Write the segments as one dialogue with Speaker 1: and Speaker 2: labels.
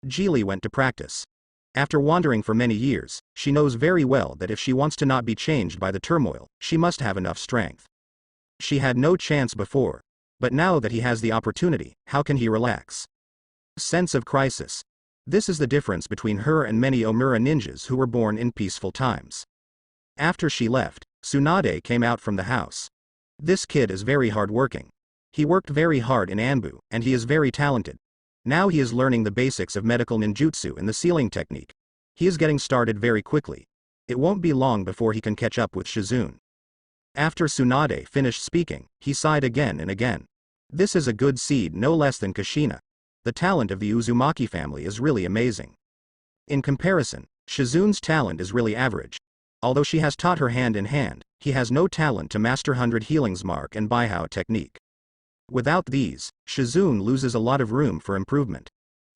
Speaker 1: Geely went to practice. After wandering for many years, she knows very well that if she wants to not be changed by the turmoil, she must have enough strength. She had no chance before, but now that he has the opportunity, how can he relax? Sense of crisis. This is the difference between her and many Omura ninjas who were born in peaceful times. After she left, Tsunade came out from the house. This kid is very hardworking. He worked very hard in Anbu, and he is very talented. Now he is learning the basics of medical ninjutsu and the sealing technique. He is getting started very quickly. It won't be long before he can catch up with Shizune. After Tsunade finished speaking, he sighed again and again. This is a good seed, no less than Kushina. The talent of the Uzumaki family is really amazing. In comparison, Shizune's talent is really average. Although she has taught her hand in hand, he has no talent to master 100 healings mark and Baihao technique. Without these, Shizune loses a lot of room for improvement.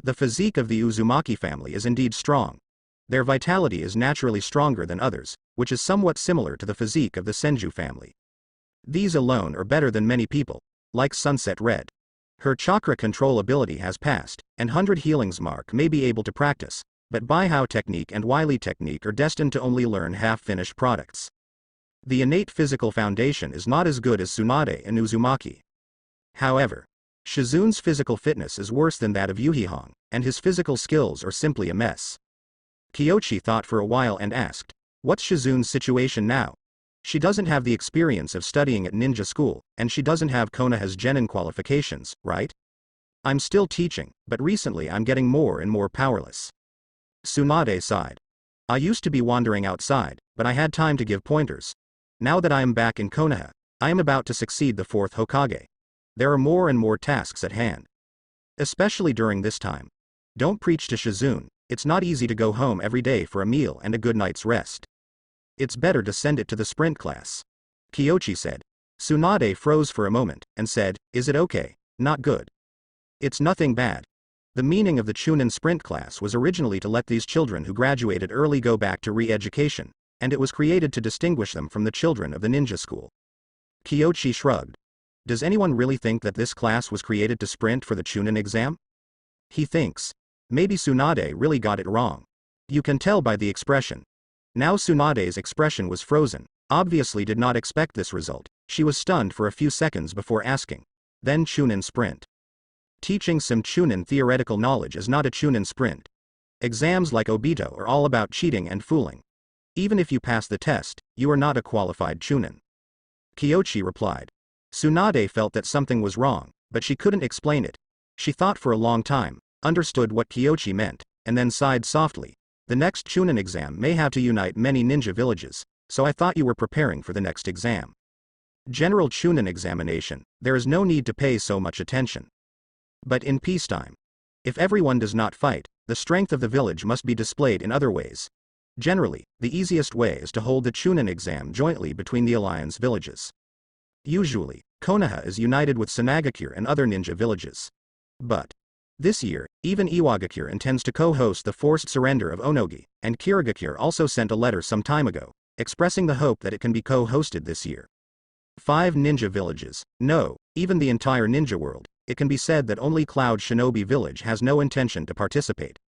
Speaker 1: The physique of the Uzumaki family is indeed strong. Their vitality is naturally stronger than others, which is somewhat similar to the physique of the Senju family. These alone are better than many people, like Sunset Red. Her chakra control ability has passed, and 100 healings mark may be able to practice, but Baihao technique and Wily technique are destined to only learn half-finished products. The innate physical foundation is not as good as Tsunade and Uzumaki. However, Shizune's physical fitness is worse than that of Yuhihong, and his physical skills are simply a mess. Kyoshi thought for a while and asked, "What's Shizune's situation now? She doesn't have the experience of studying at ninja school, and she doesn't have Konoha's genin qualifications, right? I'm still teaching, but recently I'm getting more and more powerless." Tsunade sighed. "I used to be wandering outside, but I had time to give pointers. Now that I am back in Konoha, I am about to succeed the 4th Hokage. There are more and more tasks at hand. Especially during this time. Don't preach to Shizune, it's not easy to go home every day for a meal and a good night's rest. It's better to send it to the sprint class." Kyoshi said. Tsunade froze for a moment, and said, "Is it okay? Not good." "It's nothing bad. The meaning of the Chunin sprint class was originally to let these children who graduated early go back to re-education, and it was created to distinguish them from the children of the ninja school." Kyoshi shrugged. Does anyone really think that this class was created to sprint for the Chunin exam? He thinks. Maybe Tsunade really got it wrong. You can tell by the expression. Now Tsunade's expression was frozen, obviously did not expect this result. She was stunned for a few seconds before asking. Then Chunin sprint. Teaching some Chunin theoretical knowledge is not a Chunin sprint. Exams like Obito are all about cheating and fooling. Even if you pass the test, you are not a qualified Chunin. Kyoshi replied. Tsunade felt that something was wrong, but she couldn't explain it. She thought for a long time, understood what Kyoshi meant, and then sighed softly. The next Chunin exam may have to unite many ninja villages, so I thought you were preparing for the next exam. General Chunin examination, there is no need to pay so much attention. But in peacetime, if everyone does not fight, the strength of the village must be displayed in other ways. Generally, the easiest way is to hold the Chunin exam jointly between the alliance villages. Usually, Konoha is united with Sanagakure and other ninja villages. But this year, even Iwagakure intends to co-host the forced surrender of Onoki, and Kirigakure also sent a letter some time ago, expressing the hope that it can be co-hosted this year. 5 ninja villages, no, even the entire ninja world, it can be said that only Cloud Shinobi Village has no intention to participate.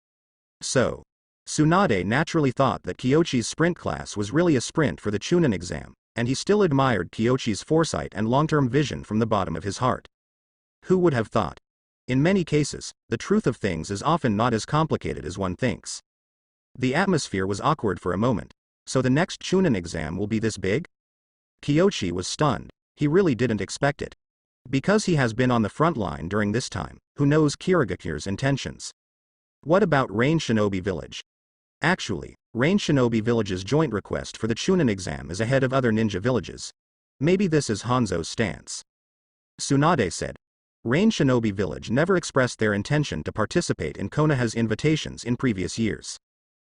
Speaker 1: So, Tsunade naturally thought that Kyoshi's sprint class was really a sprint for the Chunin exam, and he still admired Kyoshi's foresight and long-term vision from the bottom of his heart. Who would have thought? In many cases, the truth of things is often not as complicated as one thinks. The atmosphere was awkward for a moment. So the next Chunin exam will be this big? Kyoshi was stunned. He really didn't expect it. Because he has been on the front line during this time, who knows Kirigakure's intentions? What about Rain Shinobi Village? Actually, Rain Shinobi Village's joint request for the Chunin exam is ahead of other ninja villages. Maybe this is Hanzo's stance. Tsunade said. Rain Shinobi Village never expressed their intention to participate in Konoha's invitations in previous years.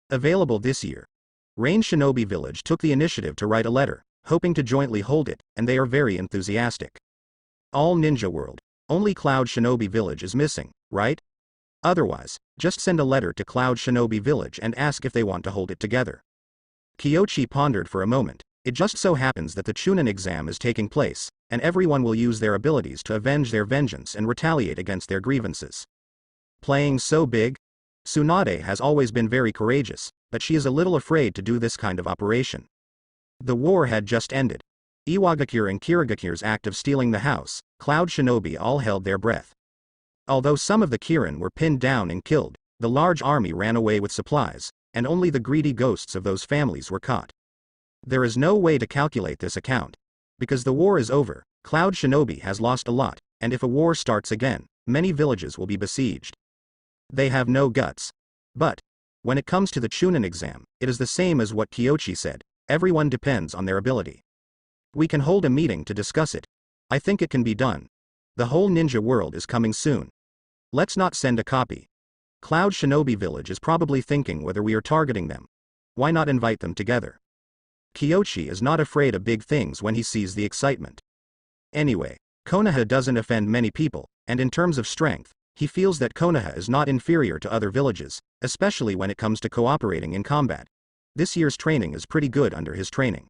Speaker 1: Available this year. Rain Shinobi Village took the initiative to write a letter, hoping to jointly hold it, and they are very enthusiastic. All ninja world, only Cloud Shinobi Village is missing, right? Otherwise, just send a letter to Cloud Shinobi Village and ask if they want to hold it together. Kyoshi pondered for a moment. It just so happens that the Chunin exam is taking place, and everyone will use their abilities to avenge their vengeance and retaliate against their grievances. Playing so big? Tsunade has always been very courageous, but she is a little afraid to do this kind of operation. The war had just ended. Iwagakure and Kirigakure's act of stealing the house, Cloud Shinobi all held their breath. Although some of the Kirin were pinned down and killed, the large army ran away with supplies, and only the greedy ghosts of those families were caught. There is no way to calculate this account. Because the war is over, Cloud Shinobi has lost a lot, and if a war starts again, many villages will be besieged. They have no guts. But when it comes to the Chunin exam, it is the same as what Kyochi said, everyone depends on their ability. We can hold a meeting to discuss it. I think it can be done. The whole ninja world is coming soon. Let's not send a copy. Cloud Shinobi Village is probably thinking whether we are targeting them. Why not invite them together? Kyochi is not afraid of big things when he sees the excitement. Anyway, Konoha doesn't offend many people, and in terms of strength, he feels that Konoha is not inferior to other villages, especially when it comes to cooperating in combat. This year's training is pretty good under his training.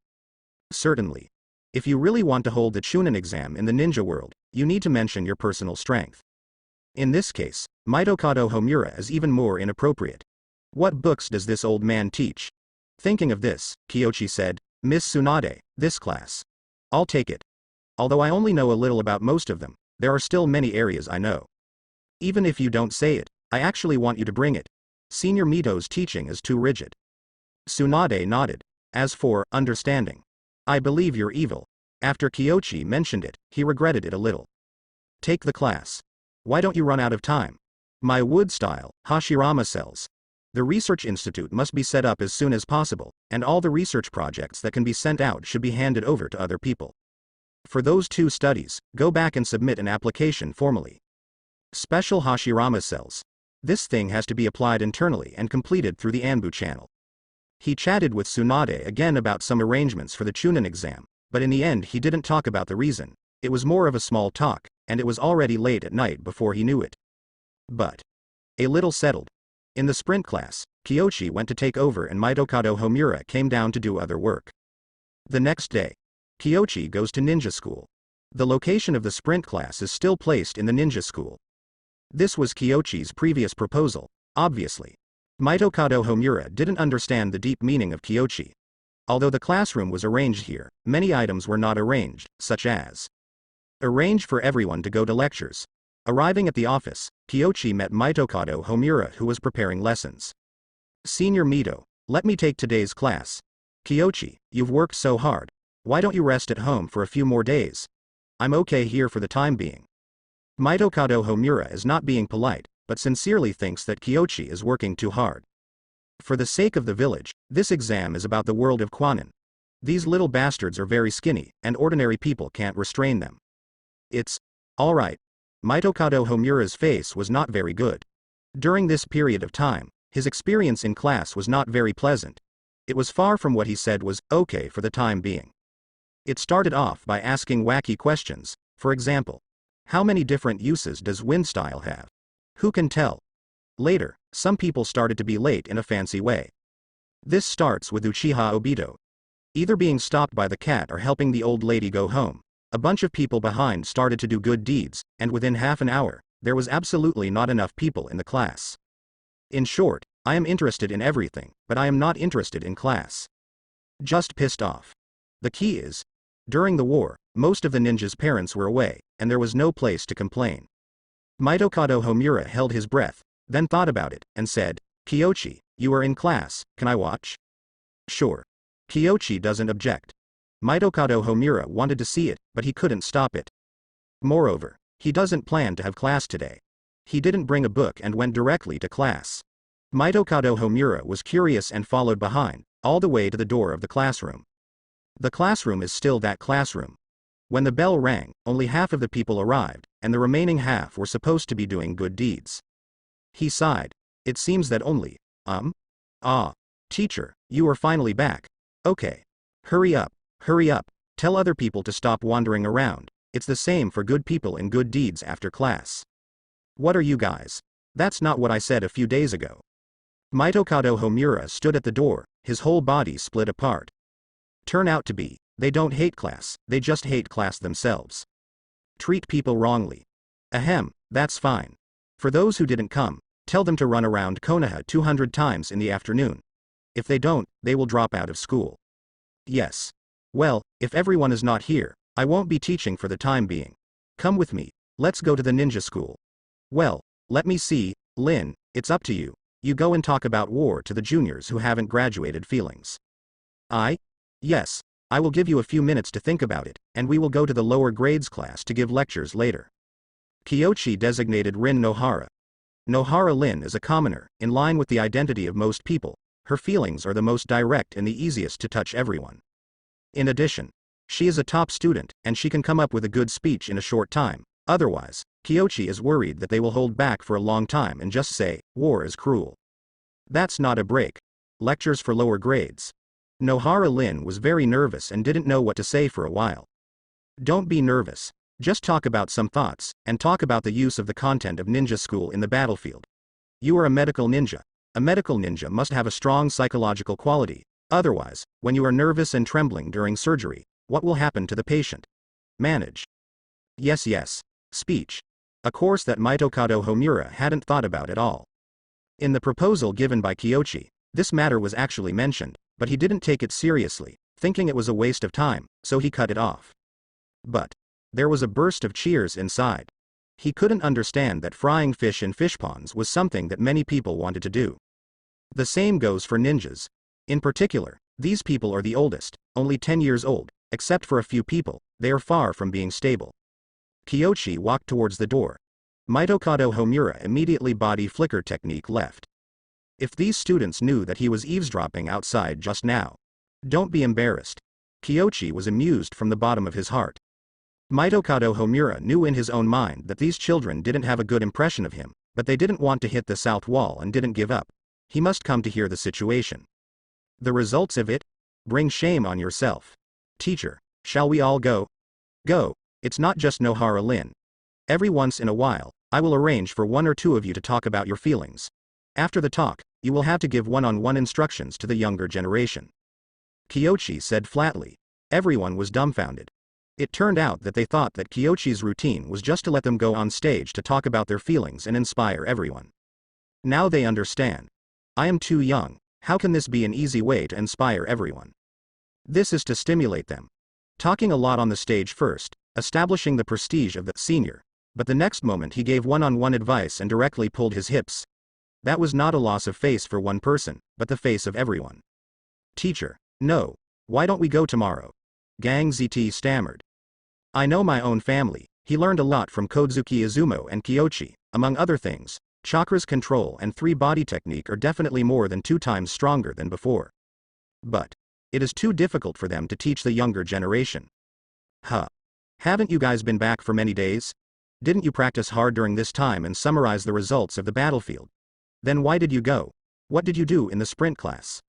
Speaker 1: Certainly. If you really want to hold the Chunin exam in the ninja world, you need to mention your personal strength. In this case, Mitokado Homura is even more inappropriate. What books does this old man teach? Thinking of this, Kyochi said, Miss Tsunade, this class. I'll take it. Although I only know a little about most of them, there are still many areas I know. Even if you don't say it, I actually want you to bring it. Senior Mito's teaching is too rigid. Tsunade nodded. As for understanding, I believe you're evil. After Kyochi mentioned it, he regretted it a little. Take the class. Why don't you run out of time? My wood style, Hashirama cells. The research institute must be set up as soon as possible, and all the research projects that can be sent out should be handed over to other people. For those 2 studies, go back and submit an application formally. Special Hashirama cells. This thing has to be applied internally and completed through the Anbu channel. He chatted with Tsunade again about some arrangements for the Chunin exam, but in the end he didn't talk about the reason. It was more of a small talk, and it was already late at night before he knew it. But a little settled. In the sprint class, Kyochi went to take over and Mitokado Homura came down to do other work. The next day, Kyochi goes to ninja school. The location of the sprint class is still placed in the ninja school. This was Kyochi's previous proposal, obviously. Mitokado Homura didn't understand the deep meaning of Kyochi. Although the classroom was arranged here, many items were not arranged, such as arrange for everyone to go to lectures. Arriving at the office, Kyochi met Mitokado Homura who was preparing lessons. Senior Mito, let me take today's class. Kyochi, you've worked so hard. Why don't you rest at home for a few more days? I'm okay here for the time being. Mitokado Homura is not being polite, but sincerely thinks that Kyochi is working too hard. For the sake of the village, this exam is about the world of Quanin. These little bastards are very skinny, and ordinary people can't restrain them. It's alright. Mitokado Homura's face was not very good. During this period of time, his experience in class was not very pleasant. It was far from what he said was okay for the time being. It started off by asking wacky questions, for example, how many different uses does wind style have? Who can tell? Later, some people started to be late in a fancy way. This starts with Uchiha Obito. Either being stopped by the cat or helping the old lady go home. A bunch of people behind started to do good deeds, and within half an hour, there was absolutely not enough people in the class. In short, I am interested in everything, but I am not interested in class. Just pissed off. The key is, during the war, most of the ninjas' parents were away, and there was no place to complain. Mitokado Homura held his breath, then thought about it, and said, Kyochi, you are in class, can I watch? Sure. Kyochi doesn't object. Mitokado Homura wanted to see it, but he couldn't stop it. Moreover, he doesn't plan to have class today. He didn't bring a book and went directly to class. Mitokado Homura was curious and followed behind, all the way to the door of the classroom. The classroom is still that classroom. When the bell rang, only half of the people arrived, and the remaining half were supposed to be doing good deeds. He sighed. It seems that only, teacher, you are finally back. Okay. Hurry up, tell other people to stop wandering around. It's the same for good people in good deeds after class. What are you guys? That's not what I said a few days ago. Mitokado Homura stood at the door, his whole body split apart. Turn out to be, they don't hate class, they just hate class themselves. Treat people wrongly. Ahem, that's fine. For those who didn't come, Tell them to run around Konoha 200 times in the afternoon. If they don't, they will drop out of school. Yes. Well, if everyone is not here, I won't be teaching for the time being. Come with me, let's go to the ninja school. Well, let me see, Lin, it's up to you. You go and talk about war to the juniors who haven't graduated feelings. Yes, I will give you a few minutes to think about it, and we will go to the lower grades class to give lectures later. Kyochi designated Rin Nohara. Nohara Lin is a commoner, in line with the identity of most people. Her feelings are the most direct and the easiest to touch everyone. In addition, she is a top student, and she can come up with a good speech in a short time. Otherwise, Kyochi is worried that they will hold back for a long time and just say, war is cruel. That's not a break. Lectures for lower grades. Nohara Lin was very nervous and didn't know what to say for a while. Don't be nervous. Just talk about some thoughts, and talk about the use of the content of ninja school in the battlefield. You are a medical ninja. A medical ninja must have a strong psychological quality. Otherwise, when you are nervous and trembling during surgery, what will happen to the patient? Manage. Yes. Speech. A course that Mitokado Homura hadn't thought about at all. In the proposal given by Kyochi, this matter was actually mentioned, but he didn't take it seriously, thinking it was a waste of time, so he cut it off. But there was a burst of cheers inside. He couldn't understand that frying fish in fish ponds was something that many people wanted to do. The same goes for ninjas. In particular, these people are the oldest, only 10 years old, except for a few people, they are far from being stable. Kyochi walked towards the door. Mitokado Homura immediately body flicker technique left. If these students knew that he was eavesdropping outside just now. Don't be embarrassed. Kyochi was amused from the bottom of his heart. Mitokado Homura knew in his own mind that these children didn't have a good impression of him, but they didn't want to hit the south wall and didn't give up. He must come to hear the situation. The results of it? Bring shame on yourself. Teacher, shall we all go? Go, it's not just Nohara Lin. Every once in a while, I will arrange for one or two of you to talk about your feelings. After the talk, you will have to give one-on-one instructions to the younger generation. Kyochi said flatly. Everyone was dumbfounded. It turned out that they thought that Kyochi's routine was just to let them go on stage to talk about their feelings and inspire everyone. Now they understand. I am too young, how can this be an easy way to inspire everyone? This is to stimulate them. Talking a lot on the stage first, establishing the prestige of the senior, but the next moment he gave one-on-one advice and directly pulled his hips. That was not a loss of face for one person, but the face of everyone. Teacher, no, why don't we go tomorrow? Gang ZT stammered. I know my own family. He learned a lot from Kodzuki Izumo and Kyochi. Among other things, chakras control and 3-body technique are definitely more than 2 times stronger than before. But it is too difficult for them to teach the younger generation. Haven't you guys been back for many days? Didn't you practice hard during this time and summarize the results of the battlefield? Then why did you go? What did you do in the sprint class?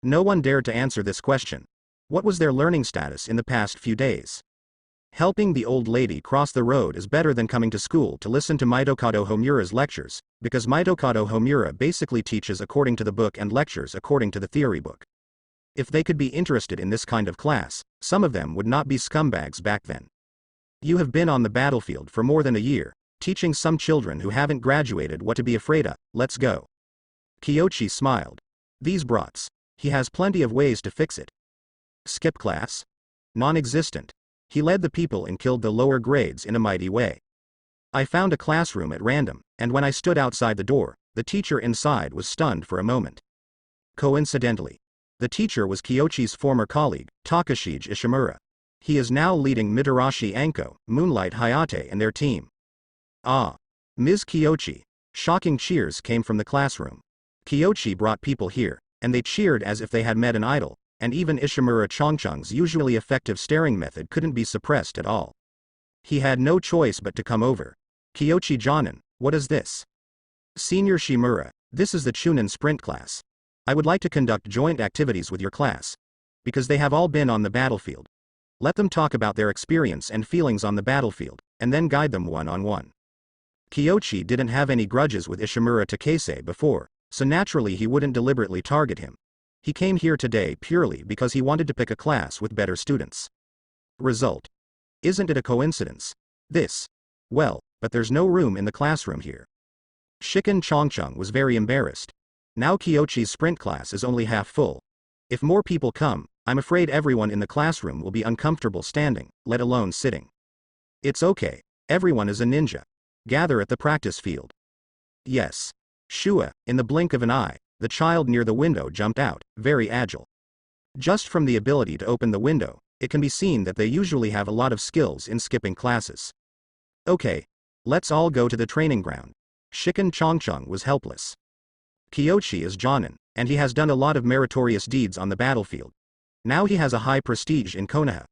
Speaker 1: No one dared to answer this question. What was their learning status in the past few days? Helping the old lady cross the road is better than coming to school to listen to Mitokado Homura's lectures, because Mitokado Homura basically teaches according to the book and lectures according to the theory book. If they could be interested in this kind of class, some of them would not be scumbags back then. You have been on the battlefield for more than a year, teaching some children who haven't graduated what to be afraid of. Let's go. Kyochi smiled. These brats. He has plenty of ways to fix it. Skip class? Non-existent. He led the people and killed the lower grades in a mighty way. I found a classroom at random, and when I stood outside the door, the teacher inside was stunned for a moment. Coincidentally, the teacher was Kyochi's former colleague, Takashige Ishimura. He is now leading Mitarashi Anko, Moonlight Hayate and their team. Ah! Ms. Kyochi. Shocking cheers came from the classroom. Kyochi brought people here, and they cheered as if they had met an idol. And even Ishimura Chongchung's usually effective staring method couldn't be suppressed at all. He had no choice but to come over. Kyochi Jonin, what is this? Senior Shimura, this is the Chunin sprint class. I would like to conduct joint activities with your class. Because they have all been on the battlefield. Let them talk about their experience and feelings on the battlefield, and then guide them one-on-one. Kyochi didn't have any grudges with Ishimura Takase before, so naturally he wouldn't deliberately target him. He came here today purely because he wanted to pick a class with better students. Result. Isn't it a coincidence? This. Well, but there's no room in the classroom here. Shiken Chongcheng was very embarrassed. Now Kyochi's sprint class is only half full. If more people come, I'm afraid everyone in the classroom will be uncomfortable standing, let alone sitting. It's okay. Everyone is a ninja. Gather at the practice field. Yes. Shua, in the blink of an eye, the child near the window jumped out, very agile. Just from the ability to open the window, it can be seen that they usually have a lot of skills in skipping classes. Okay. Let's all go to the training ground. Shiken Chongcheng was helpless. Kyochi is Jonin, and he has done a lot of meritorious deeds on the battlefield. Now he has a high prestige in Konoha.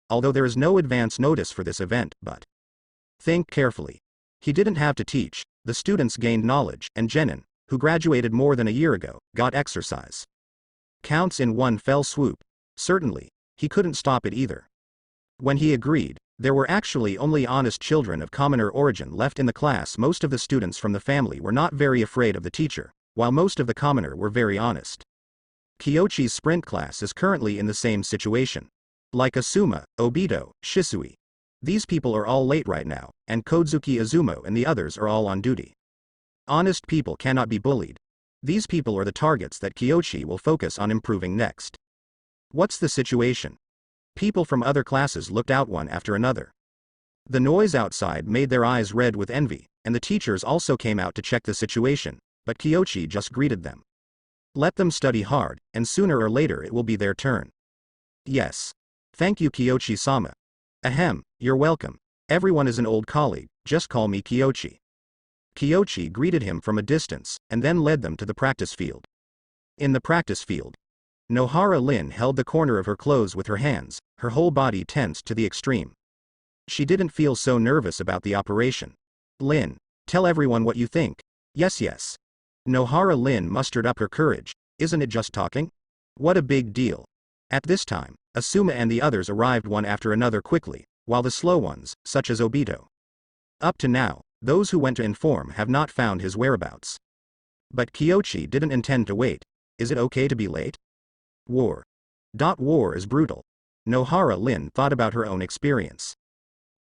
Speaker 1: Although there is no advance notice for this event, but think carefully. He didn't have to teach, the students gained knowledge, and Genin, who graduated more than a year ago, got exercise. Counts in one fell swoop. Certainly, he couldn't stop it either. When he agreed, there were actually only honest children of commoner origin left in the class. Most of the students from the family were not very afraid of the teacher, while most of the commoner were very honest. Kyochi's sprint class is currently in the same situation. Like Asuma, Obito, Shisui. These people are all late right now, and Kodzuki Izumo and the others are all on duty. Honest people cannot be bullied. These people are the targets that Kyochi will focus on improving next. What's the situation? People from other classes looked out one after another. The noise outside made their eyes red with envy, and the teachers also came out to check the situation, but Kyochi just greeted them. Let them study hard, and sooner or later it will be their turn. Yes. Thank you, Kyochi-sama. Ahem, you're welcome. Everyone is an old colleague, just call me Kyochi. Kyochi greeted him from a distance, and then led them to the practice field. In the practice field, Nohara Lin held the corner of her clothes with her hands, her whole body tensed to the extreme. She didn't feel so nervous about the operation. Lin, tell everyone what you think. Yes, yes. Nohara Lin mustered up her courage. Isn't it just talking? What a big deal. At this time, Asuma and the others arrived one after another quickly, while the slow ones, such as Obito. Up to now, those who went to inform have not found his whereabouts. But Kyochi didn't intend to wait. Is it okay to be late? War. War is brutal. Nohara Lin thought about her own experience.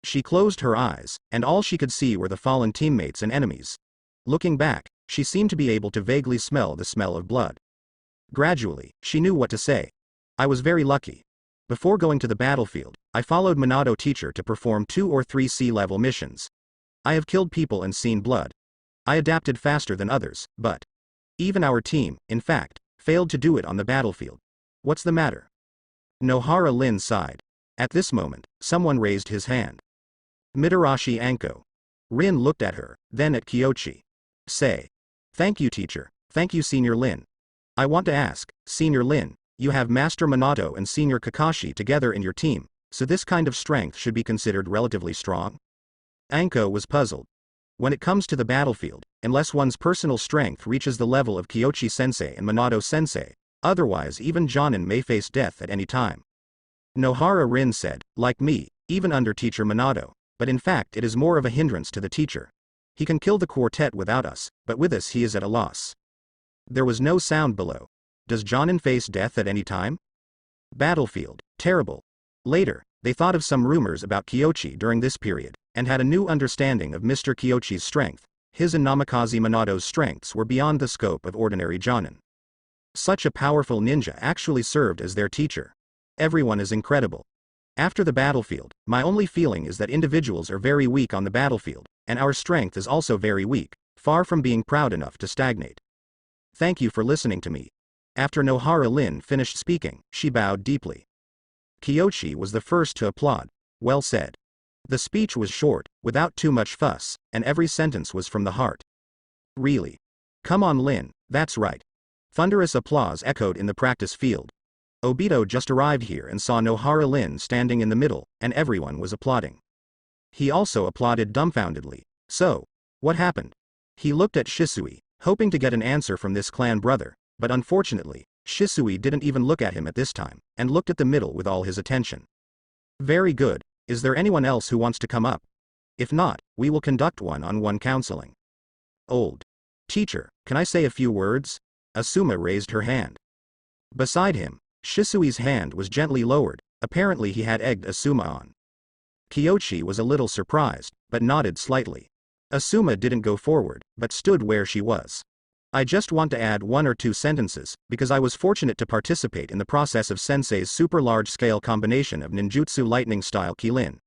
Speaker 1: She closed her eyes, and all she could see were the fallen teammates and enemies. Looking back, she seemed to be able to vaguely smell the smell of blood. Gradually, she knew what to say. I was very lucky. Before going to the battlefield, I followed Minato teacher to perform 2 or 3 sea-level missions. I have killed people and seen blood. I adapted faster than others, but even our team, in fact, failed to do it on the battlefield. What's the matter? Nohara Lin sighed. At this moment, someone raised his hand. Mitarashi Anko. Rin looked at her, then at Kyochi. Say. Thank you, teacher. Thank you, Senior Lin. I want to ask, Senior Lin, you have Master Minato and Senior Kakashi together in your team, so this kind of strength should be considered relatively strong? Anko was puzzled. When it comes to the battlefield, unless one's personal strength reaches the level of Kyochi-sensei and Minato-sensei, otherwise even Jonin may face death at any time. Nohara Rin said, like me, even under teacher Minato, but in fact it is more of a hindrance to the teacher. He can kill the quartet without us, but with us he is at a loss. There was no sound below. Does Jonin face death at any time? Battlefield, terrible. Later, they thought of some rumors about Kyochi during this period, and had a new understanding of Mr. Kyochi's strength. His and Namikaze Minato's strengths were beyond the scope of ordinary Jonin. Such a powerful ninja actually served as their teacher. Everyone is incredible. After the battlefield, my only feeling is that individuals are very weak on the battlefield, and our strength is also very weak, far from being proud enough to stagnate. Thank you for listening to me. After Nohara Lin finished speaking, she bowed deeply. Kyochi was the first to applaud. Well said. The speech was short, without too much fuss, and every sentence was from the heart. Really? Come on, Lin, that's right. Thunderous applause echoed in the practice field. Obito just arrived here and saw Nohara Lin standing in the middle, and everyone was applauding. He also applauded dumbfoundedly. So, what happened? He looked at Shisui, hoping to get an answer from this clan brother, but unfortunately, Shisui didn't even look at him at this time, and looked at the middle with all his attention. Very good. Is there anyone else who wants to come up? If not, we will conduct one-on-one counseling. Old teacher, can I say a few words? Asuma raised her hand. Beside him, Shisui's hand was gently lowered, apparently he had egged Asuma on. Kyochi was a little surprised, but nodded slightly. Asuma didn't go forward, but stood where she was. I just want to add 1 or 2 sentences, because I was fortunate to participate in the process of Sensei's super large-scale combination of ninjutsu lightning-style Kilin.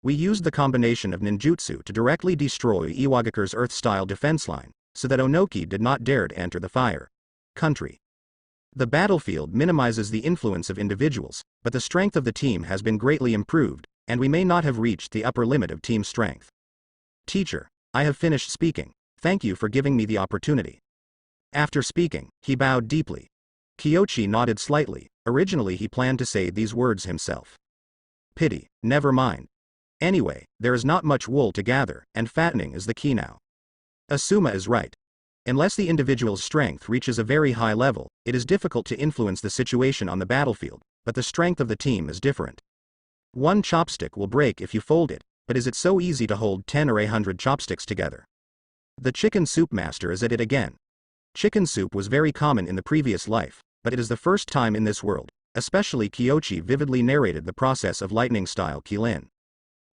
Speaker 1: We used the combination of ninjutsu to directly destroy Iwagaku's earth-style defense line, so that Onoki did not dare to enter the fire country. The battlefield minimizes the influence of individuals, but the strength of the team has been greatly improved, and we may not have reached the upper limit of team strength. Teacher, I have finished speaking. Thank you for giving me the opportunity. After speaking, he bowed deeply. Kyoshi nodded slightly. Originally he planned to say these words himself. Pity, never mind. Anyway, there is not much wool to gather, and fattening is the key now. Asuma is right. Unless the individual's strength reaches a very high level, it is difficult to influence the situation on the battlefield, but the strength of the team is different. One chopstick will break if you fold it, but is it so easy to hold 10 or 100 chopsticks together? The chicken soup master is at it again. Chicken soup was very common in the previous life, but it is the first time in this world. Especially Kyoshi vividly narrated the process of lightning-style Kilin.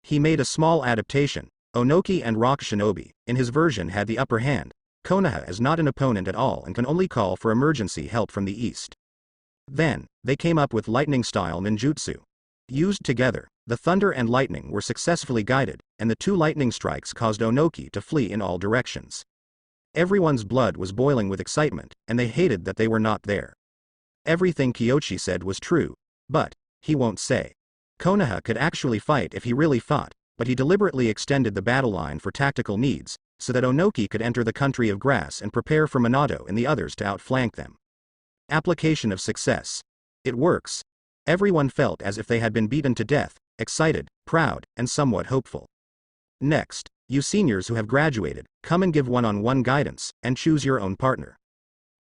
Speaker 1: He made a small adaptation. Onoki and Rock Shinobi, in his version, had the upper hand. Konoha is not an opponent at all and can only call for emergency help from the east. Then, they came up with lightning-style ninjutsu. Used together, the thunder and lightning were successfully guided, and the 2 lightning strikes caused Onoki to flee in all directions. Everyone's blood was boiling with excitement, and they hated that they were not there. Everything Kyoshi said was true, but he won't say. Konoha could actually fight if he really fought, but he deliberately extended the battle line for tactical needs, so that Onoki could enter the country of grass and prepare for Minato and the others to outflank them. Application of success. It works. Everyone felt as if they had been beaten to death, excited, proud, and somewhat hopeful. Next, you seniors who have graduated, come and give one-on-one guidance, and choose your own partner.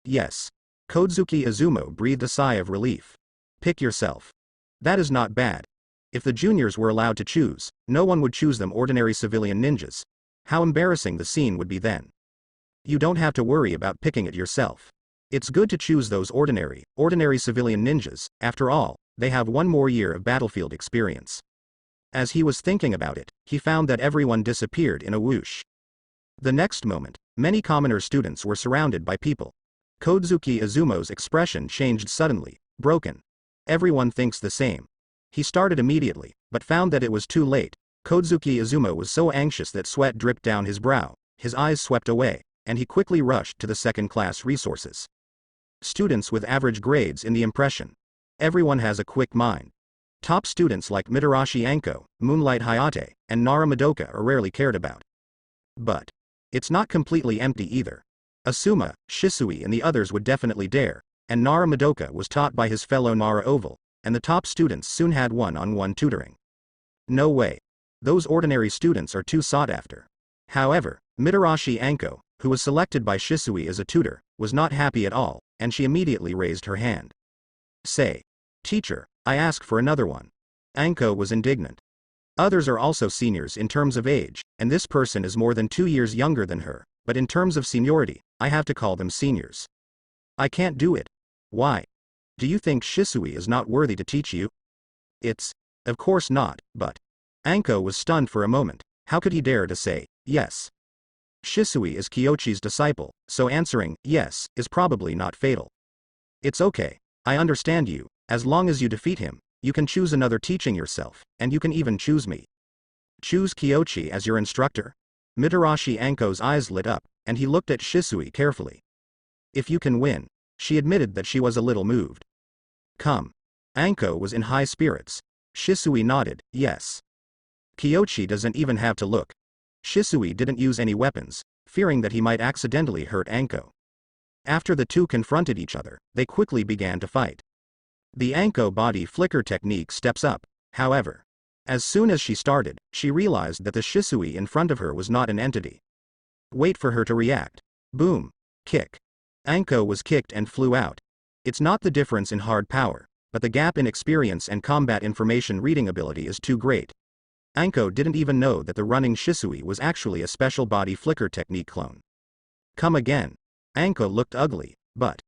Speaker 1: Yes. Kodzuki Izumo breathed a sigh of relief. Pick yourself. That is not bad. If the juniors were allowed to choose, no one would choose them ordinary civilian ninjas. How embarrassing the scene would be then. You don't have to worry about picking it yourself. It's good to choose those ordinary civilian ninjas. After all, they have 1 more year of battlefield experience. As he was thinking about it, he found that everyone disappeared in a whoosh. The next moment, many commoner students were surrounded by people. Kodzuki Izumo's expression changed suddenly, broken. Everyone thinks the same. He started immediately, but found that it was too late. Kodzuki Izumo was so anxious that sweat dripped down his brow, his eyes swept away, and he quickly rushed to the second-class resources. Students with average grades in the impression. Everyone has a quick mind. Top students like Mitarashi Anko, Moonlight Hayate, and Nara Madoka are rarely cared about. But it's not completely empty either. Asuma, Shisui and the others would definitely dare, and Nara Madoka was taught by his fellow Nara Oval, and the top students soon had one-on-one tutoring. No way. Those ordinary students are too sought after. However, Mitarashi Anko, who was selected by Shisui as a tutor, was not happy at all, and she immediately raised her hand. Say, teacher, I ask for another one. Anko was indignant. Others are also seniors in terms of age, and this person is more than 2 years younger than her, but in terms of seniority, I have to call them seniors. I can't do it. Why? Do you think Shisui is not worthy to teach you? Of course not, but. Anko was stunned for a moment. How could he dare to say, yes? Shisui is Kyoshi's disciple, so answering, yes, is probably not fatal. It's okay. I understand you. As long as you defeat him, you can choose another teaching yourself, and you can even choose me. Choose Kyoshi as your instructor? Mitarashi Anko's eyes lit up, and he looked at Shisui carefully. If you can win. She admitted that she was a little moved. Come. Anko was in high spirits. Shisui nodded, yes. Kyoshi doesn't even have to look. Shisui didn't use any weapons, fearing that he might accidentally hurt Anko. After the two confronted each other, they quickly began to fight. The Anko body flicker technique steps up, however. As soon as she started, she realized that the Shisui in front of her was not an entity. Wait for her to react. Boom. Kick. Anko was kicked and flew out. It's not the difference in hard power, but the gap in experience and combat information reading ability is too great. Anko didn't even know that the running Shisui was actually a special body flicker technique clone. Come again. Anko looked ugly, but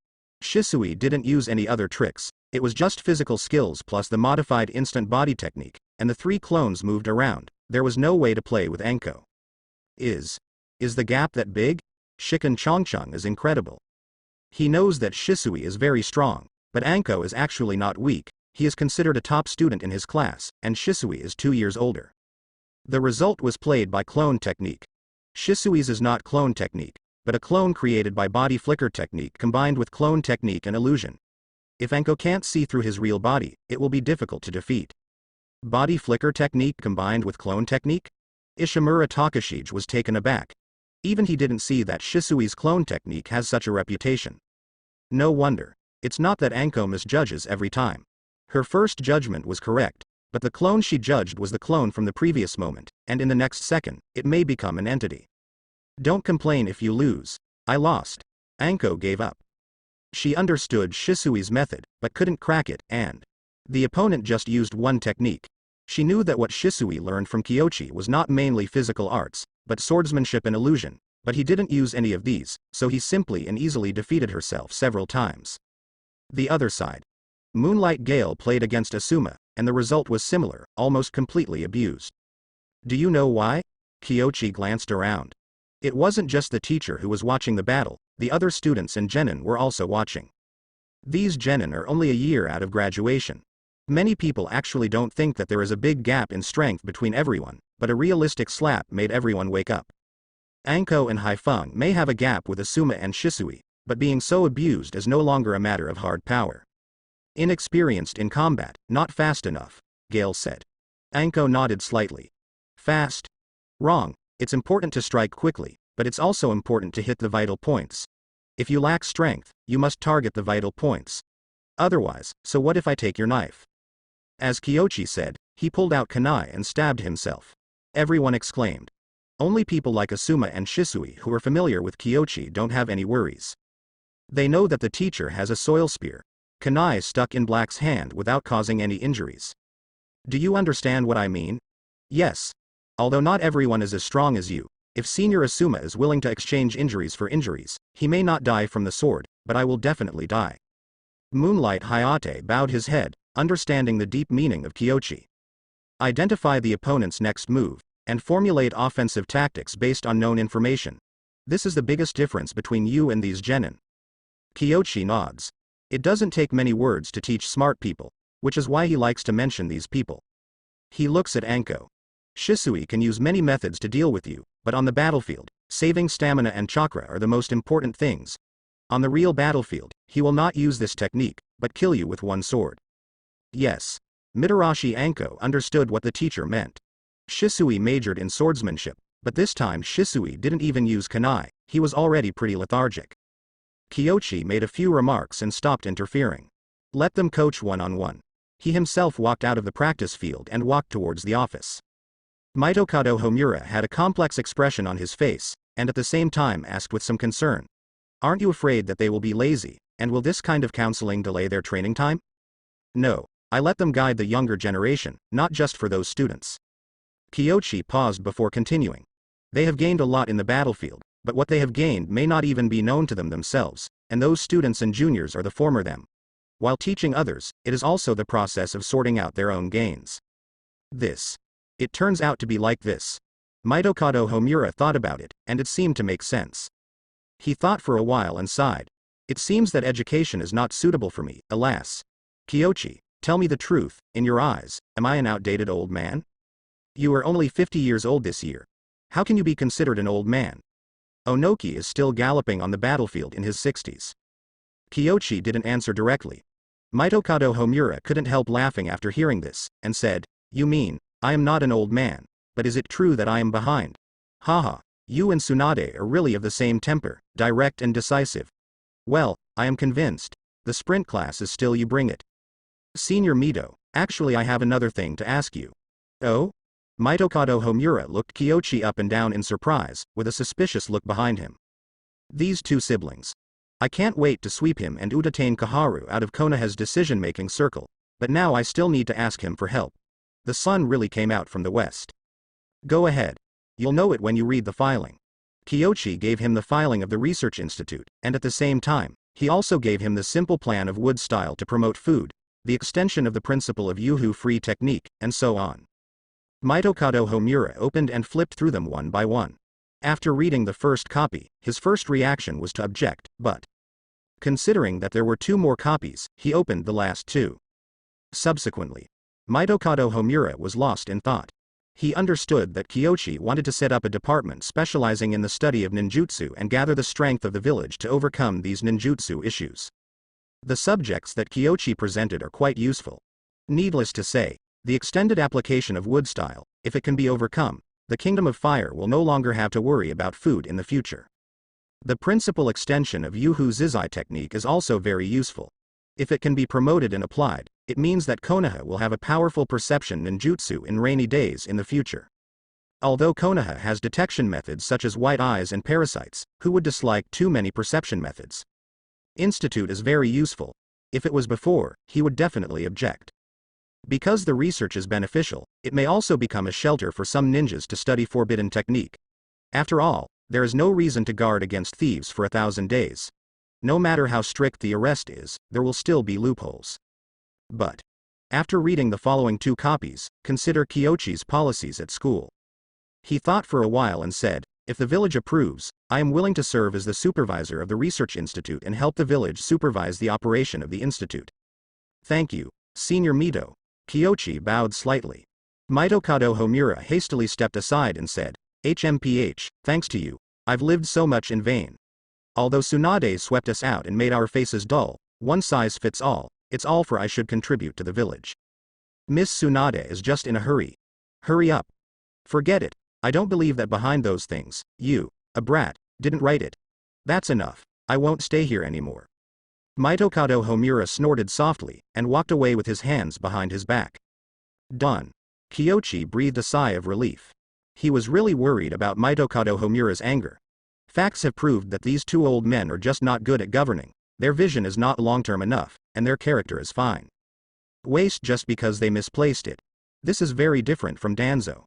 Speaker 1: Shisui didn't use any other tricks. It was just physical skills plus the modified instant body technique, and the 3 clones moved around. There was no way to play with Anko. Is the gap that big? Shiken Chongcheng is incredible. He knows that Shisui is very strong, but Anko is actually not weak. He is considered a top student in his class, and Shisui is 2 years older. The result was played by clone technique. Shisui's is not clone technique, but a clone created by body flicker technique combined with clone technique and illusion. If Anko can't see through his real body, it will be difficult to defeat. Body flicker technique combined with clone technique? Ishimura Takashige was taken aback. Even he didn't see that Shisui's clone technique has such a reputation. No wonder. It's not that Anko misjudges every time. Her first judgment was correct, but the clone she judged was the clone from the previous moment, and in the next second, it may become an entity. Don't complain if you lose. I lost. Anko gave up. She understood Shisui's method, but couldn't crack it, and the opponent just used one technique. She knew that what Shisui learned from Kyochi was not mainly physical arts, but swordsmanship and illusion, but he didn't use any of these, so he simply and easily defeated herself several times. The other side. Moonlight Gale played against Asuma, and the result was similar, almost completely abused. Do you know why? Kyochi glanced around. It wasn't just the teacher who was watching the battle, the other students and genin were also watching. These genin are only a year out of graduation. Many people actually don't think that there is a big gap in strength between everyone, but a realistic slap made everyone wake up. Anko and Haifeng may have a gap with Asuma and Shisui, but being so abused is no longer a matter of hard power. Inexperienced in combat, not fast enough, Gale said. Anko nodded slightly. Fast? Wrong. It's important to strike quickly, but it's also important to hit the vital points. If you lack strength, you must target the vital points. Otherwise, so what if I take your knife? As Kyochi said, he pulled out kunai and stabbed himself. Everyone exclaimed. Only people like Asuma and Shisui who are familiar with Kyochi don't have any worries. They know that the teacher has a soil spear. Kunai stuck in Black's hand without causing any injuries. Do you understand what I mean? Yes. Although not everyone is as strong as you, if Senior Asuma is willing to exchange injuries for injuries, he may not die from the sword, but I will definitely die. Moonlight Hayate bowed his head, understanding the deep meaning of Kyochi. Identify the opponent's next move, and formulate offensive tactics based on known information. This is the biggest difference between you and these genin. Kyochi nods. It doesn't take many words to teach smart people, which is why he likes to mention these people. He looks at Anko. Shisui can use many methods to deal with you, but on the battlefield, saving stamina and chakra are the most important things. On the real battlefield, he will not use this technique, but kill you with one sword. Yes. Mitarashi Anko understood what the teacher meant. Shisui majored in swordsmanship, but this time Shisui didn't even use kunai, he was already pretty lethargic. Kyochi made a few remarks and stopped interfering. Let them coach one-on-one. He himself walked out of the practice field and walked towards the office. Mitokado Homura had a complex expression on his face, and at the same time asked with some concern. Aren't you afraid that they will be lazy, and will this kind of counseling delay their training time? No, I let them guide the younger generation, not just for those students. Kyochi paused before continuing. They have gained a lot in the battlefield, but what they have gained may not even be known to them themselves, and those students and juniors are the former them. While teaching others, it is also the process of sorting out their own gains. It turns out to be like this. Mitokado Homura thought about it, and it seemed to make sense. He thought for a while and sighed. It seems that education is not suitable for me, alas. Kyochi, tell me the truth, in your eyes, am I an outdated old man? You are only 50 years old this year. How can you be considered an old man? Onoki is still galloping on the battlefield in his 60s. Kyochi didn't answer directly. Mitokado Homura couldn't help laughing after hearing this, and said, You mean, I am not an old man, but is it true that I am behind? Haha, you and Tsunade are really of the same temper, direct and decisive. Well, I am convinced. The sprint class is still you bring it. Senior Mito, actually I have another thing to ask you. Oh? Mitokado Homura looked Kyochi up and down in surprise, with a suspicious look behind him. These two siblings. I can't wait to sweep him and Udatain Kaharu out of Konoha's decision-making circle, but now I still need to ask him for help. The sun really came out from the west. Go ahead. You'll know it when you read the filing. Kyochi gave him the filing of the Research Institute, and at the same time, he also gave him the simple plan of wood style to promote food, the extension of the principle of Yuhu-free technique, and so on. Mitokado Homura opened and flipped through them one by one. After reading the first copy, his first reaction was to object, but considering that there were 2 more copies, he opened the last 2. Subsequently, Mitokado Homura was lost in thought. He understood that Kyoshi wanted to set up a department specializing in the study of ninjutsu and gather the strength of the village to overcome these ninjutsu issues. The subjects that Kyoshi presented are quite useful. Needless to say, the extended application of wood style, if it can be overcome, the Kingdom of Fire will no longer have to worry about food in the future. The principal extension of Yuhu Zizai technique is also very useful. If it can be promoted and applied, it means that Konoha will have a powerful perception ninjutsu in rainy days in the future. Although Konoha has detection methods such as white eyes and parasites, who would dislike too many perception methods? Institute is very useful. If it was before, he would definitely object. Because the research is beneficial, it may also become a shelter for some ninjas to study forbidden technique. After all, there is no reason to guard against thieves for 1,000 days. No matter how strict the arrest is, there will still be loopholes. But after reading the following 2 copies, consider Kyoshi's policies at school. He thought for a while and said, if the village approves, I am willing to serve as the supervisor of the research institute and help the village supervise the operation of the institute. Thank you, Senior Mito. Kyoshi bowed slightly. Mitokado Homura hastily stepped aside and said, HMPH, thanks to you, I've lived so much in vain. Although Tsunade swept us out and made our faces dull, one size fits all, it's all for I should contribute to the village. Miss Tsunade is just in a hurry. Hurry up. Forget it, I don't believe that behind those things, you, a brat, didn't write it. That's enough, I won't stay here anymore. Mitokado Homura snorted softly, and walked away with his hands behind his back. Done. Kyoshi breathed a sigh of relief. He was really worried about Mitokado Homura's anger. Facts have proved that these 2 old men are just not good at governing, their vision is not long-term enough, and their character is fine. Waste just because they misplaced it. This is very different from Danzo.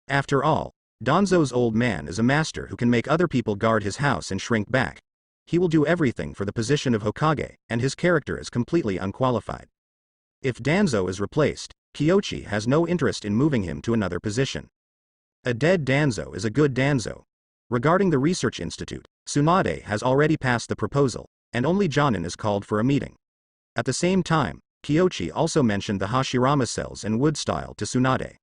Speaker 1: After all, Danzo's old man is a master who can make other people guard his house and shrink back. He will do everything for the position of Hokage, and his character is completely unqualified. If Danzo is replaced, Kyoshi has no interest in moving him to another position. A dead Danzo is a good Danzo. Regarding the research institute, Tsunade has already passed the proposal, and only Jonin is called for a meeting. At the same time, Kyoshi also mentioned the Hashirama cells and wood style to Tsunade.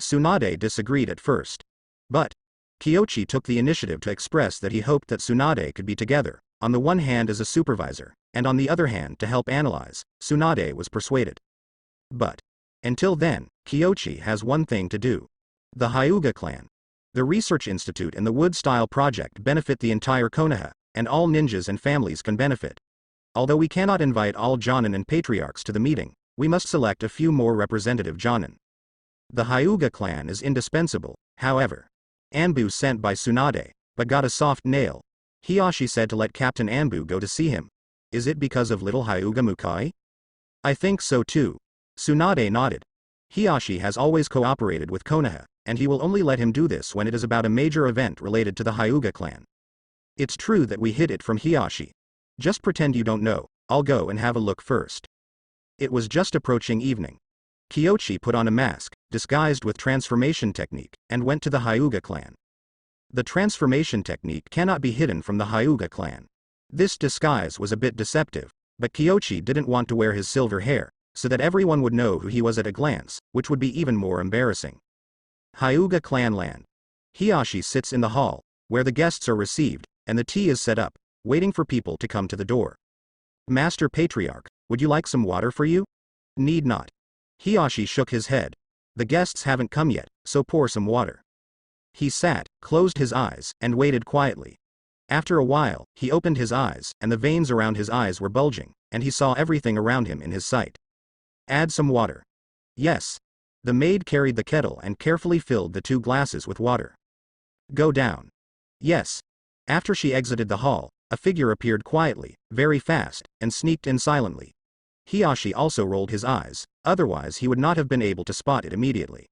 Speaker 1: Tsunade disagreed at first. But Kyoshi took the initiative to express that he hoped that Tsunade could be together, on the one hand as a supervisor, and on the other hand to help analyze. Tsunade was persuaded. But until then, Kyoshi has one thing to do. The Hyuga clan. The research institute and the wood style project benefit the entire Konoha, and all ninjas and families can benefit. Although we cannot invite all Jonin and patriarchs to the meeting, we must select a few more representative Jonin. The Hyuga clan is indispensable, however. Anbu sent by Tsunade, but got a soft nail. Hiyashi said to let Captain Anbu go to see him. Is it because of little Hyuga Mukai? I think so too. Tsunade nodded. Hiyashi has always cooperated with Konoha, and he will only let him do this when it is about a major event related to the Hyuga clan. It's true that we hid it from Hiyashi. Just pretend you don't know, I'll go and have a look first. It was just approaching evening. Kyoshi put on a mask, disguised with transformation technique, and went to the Hyuga clan. The transformation technique cannot be hidden from the Hyuga clan. This disguise was a bit deceptive, but Kyoshi didn't want to wear his silver hair, so that everyone would know who he was at a glance, which would be even more embarrassing. Hyuga clan land. Hiyashi sits in the hall, where the guests are received, and the tea is set up, waiting for people to come to the door. Master Patriarch, would you like some water for you? Need not. Hiyashi shook his head. The guests haven't come yet, so pour some water. He sat, closed his eyes, and waited quietly. After a while, he opened his eyes, and the veins around his eyes were bulging, and he saw everything around him in his sight. Add some water. Yes. The maid carried the kettle and carefully filled the 2 glasses with water. Go down. Yes. After she exited the hall, a figure appeared quietly, very fast, and sneaked in silently. Hiyashi also rolled his eyes, otherwise he would not have been able to spot it immediately.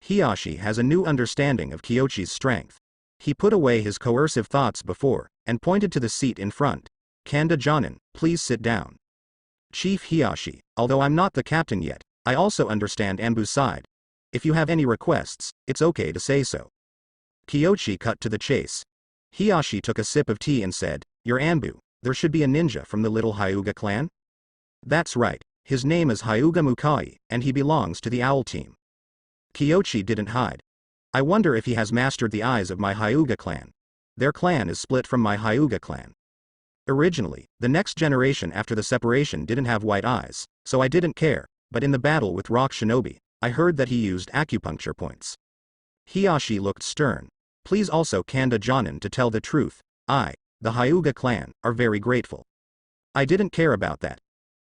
Speaker 1: Hiyashi has a new understanding of Kyoshi's strength. He put away his coercive thoughts before, and pointed to the seat in front. Kanda Jonin, please sit down. Chief Hiyashi, although I'm not the captain yet, I also understand Anbu's side. If you have any requests, it's okay to say so. Kyoshi cut to the chase. Hiyashi took a sip of tea and said, "Your Anbu, there should be a ninja from the little Hyuga clan?" "That's right, his name is Hyuga Mukai, and he belongs to the Owl team." Kyoshi didn't hide. "I wonder if he has mastered the eyes of my Hyuga clan. Their clan is split from my Hyuga clan. Originally, the next generation after the separation didn't have white eyes, so I didn't care, but in the battle with Rock Shinobi, I heard that he used acupuncture points." Hiyashi looked stern. "Please also Kanda Jonin to tell the truth, the Hyuga clan, are very grateful. I didn't care about that.